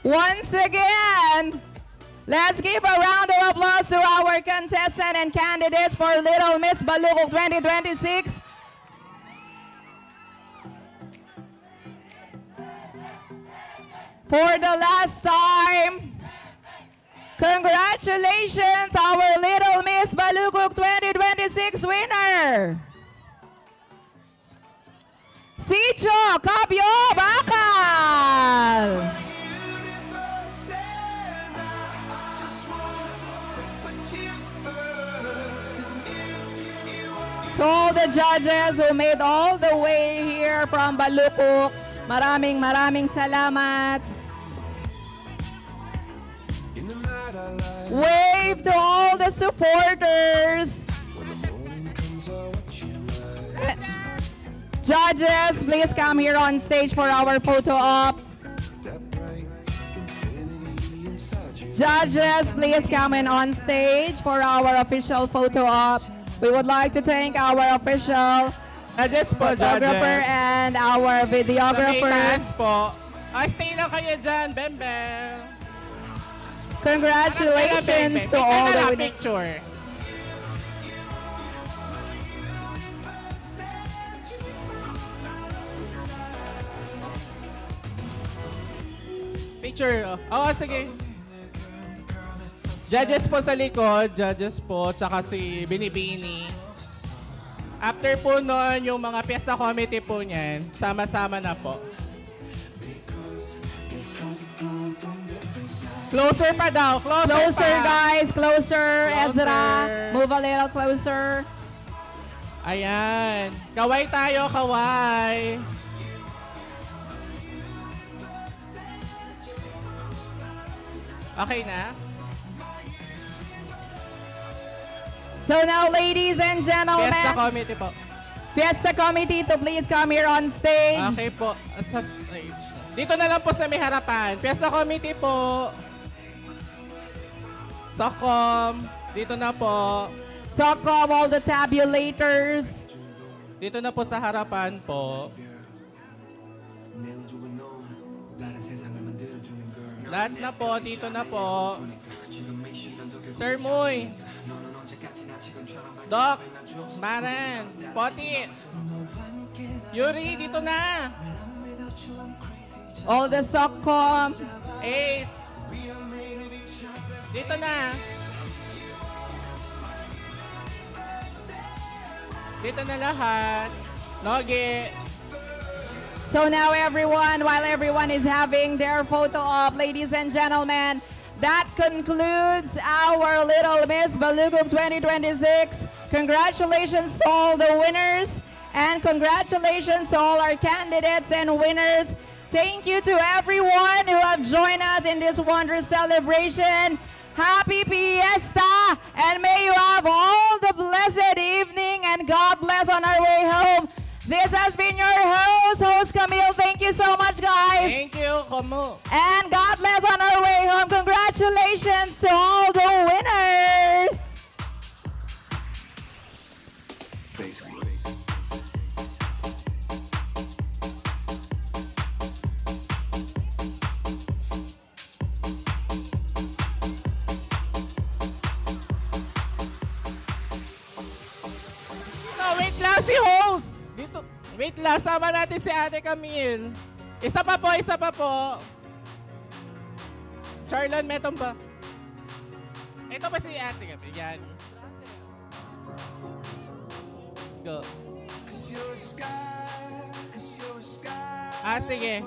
Once again, let's give a round of applause to our contestant and candidates for Little Miss Balukok 2026. For the last time, congratulations, our Little Miss Balukok 2026 winner! Sicho Capio Bakal! To all the judges who made all the way here from Balukok, maraming salamat. Wave to all the supporters. Judges, please come here on stage for our photo op. Judges, please come in on stage for our official photo op. We would like to thank our official photographer and our videographer. Stay lang kayo dyan, Bembel. Congratulations to all the winners. Picture. Picture. Oo, sige. Judges po sa likod, judges po, tsaka si Binibini. After po nun, yung mga Fiesta Committee po niyan, sama-sama na po. Closer pa daw, Closer pa. guys, closer. Closer. Ezra, move a little closer. Ayan. Kaway tayo, kaway. Okay na? So now, ladies and gentlemen, Fiesta Committee po. Fiesta Committee to please come here on stage. Okay po. At sa stage. Dito na lang po sa may harapan. Fiesta Committee po. Socom. Dito na po. Socom, all the tabulators. Dito na po sa harapan po. Lahat na po. Dito na po. Sir Moy. Doc. Maren. Poti. Yuri, dito na. All the Socom. Ace. Dito na. Dito na lahat. Nogi. So now everyone, while everyone is having their photo op, ladies and gentlemen, that concludes our Little Miss Balukok 2026. Congratulations to all the winners and congratulations to all our candidates and winners. Thank you to everyone who have joined us in this wondrous celebration. Happy Fiesta and may you have all the blessed evening and God bless on our way home. This has been your host Camille. Thank you so much, guys. Thank you, Kamu. And God bless on our way home. Congratulations to all the winners. No, wait lang si host. Dito. Wait lang, sama natin si Ate Camille. Isa pa po. Charlon, metong ba? Ito pa si ate kami. Yan. Go. Sige.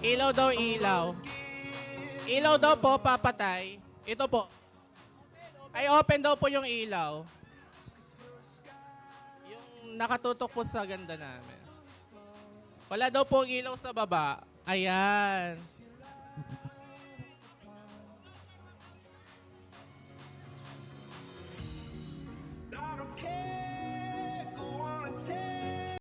Ilaw daw, ilaw. Ilaw daw po, papatay. Ito po. Ay, open daw po yung ilaw. Yung nakatutok po sa ganda namin. Wala daw po ilaw sa baba. Ayan.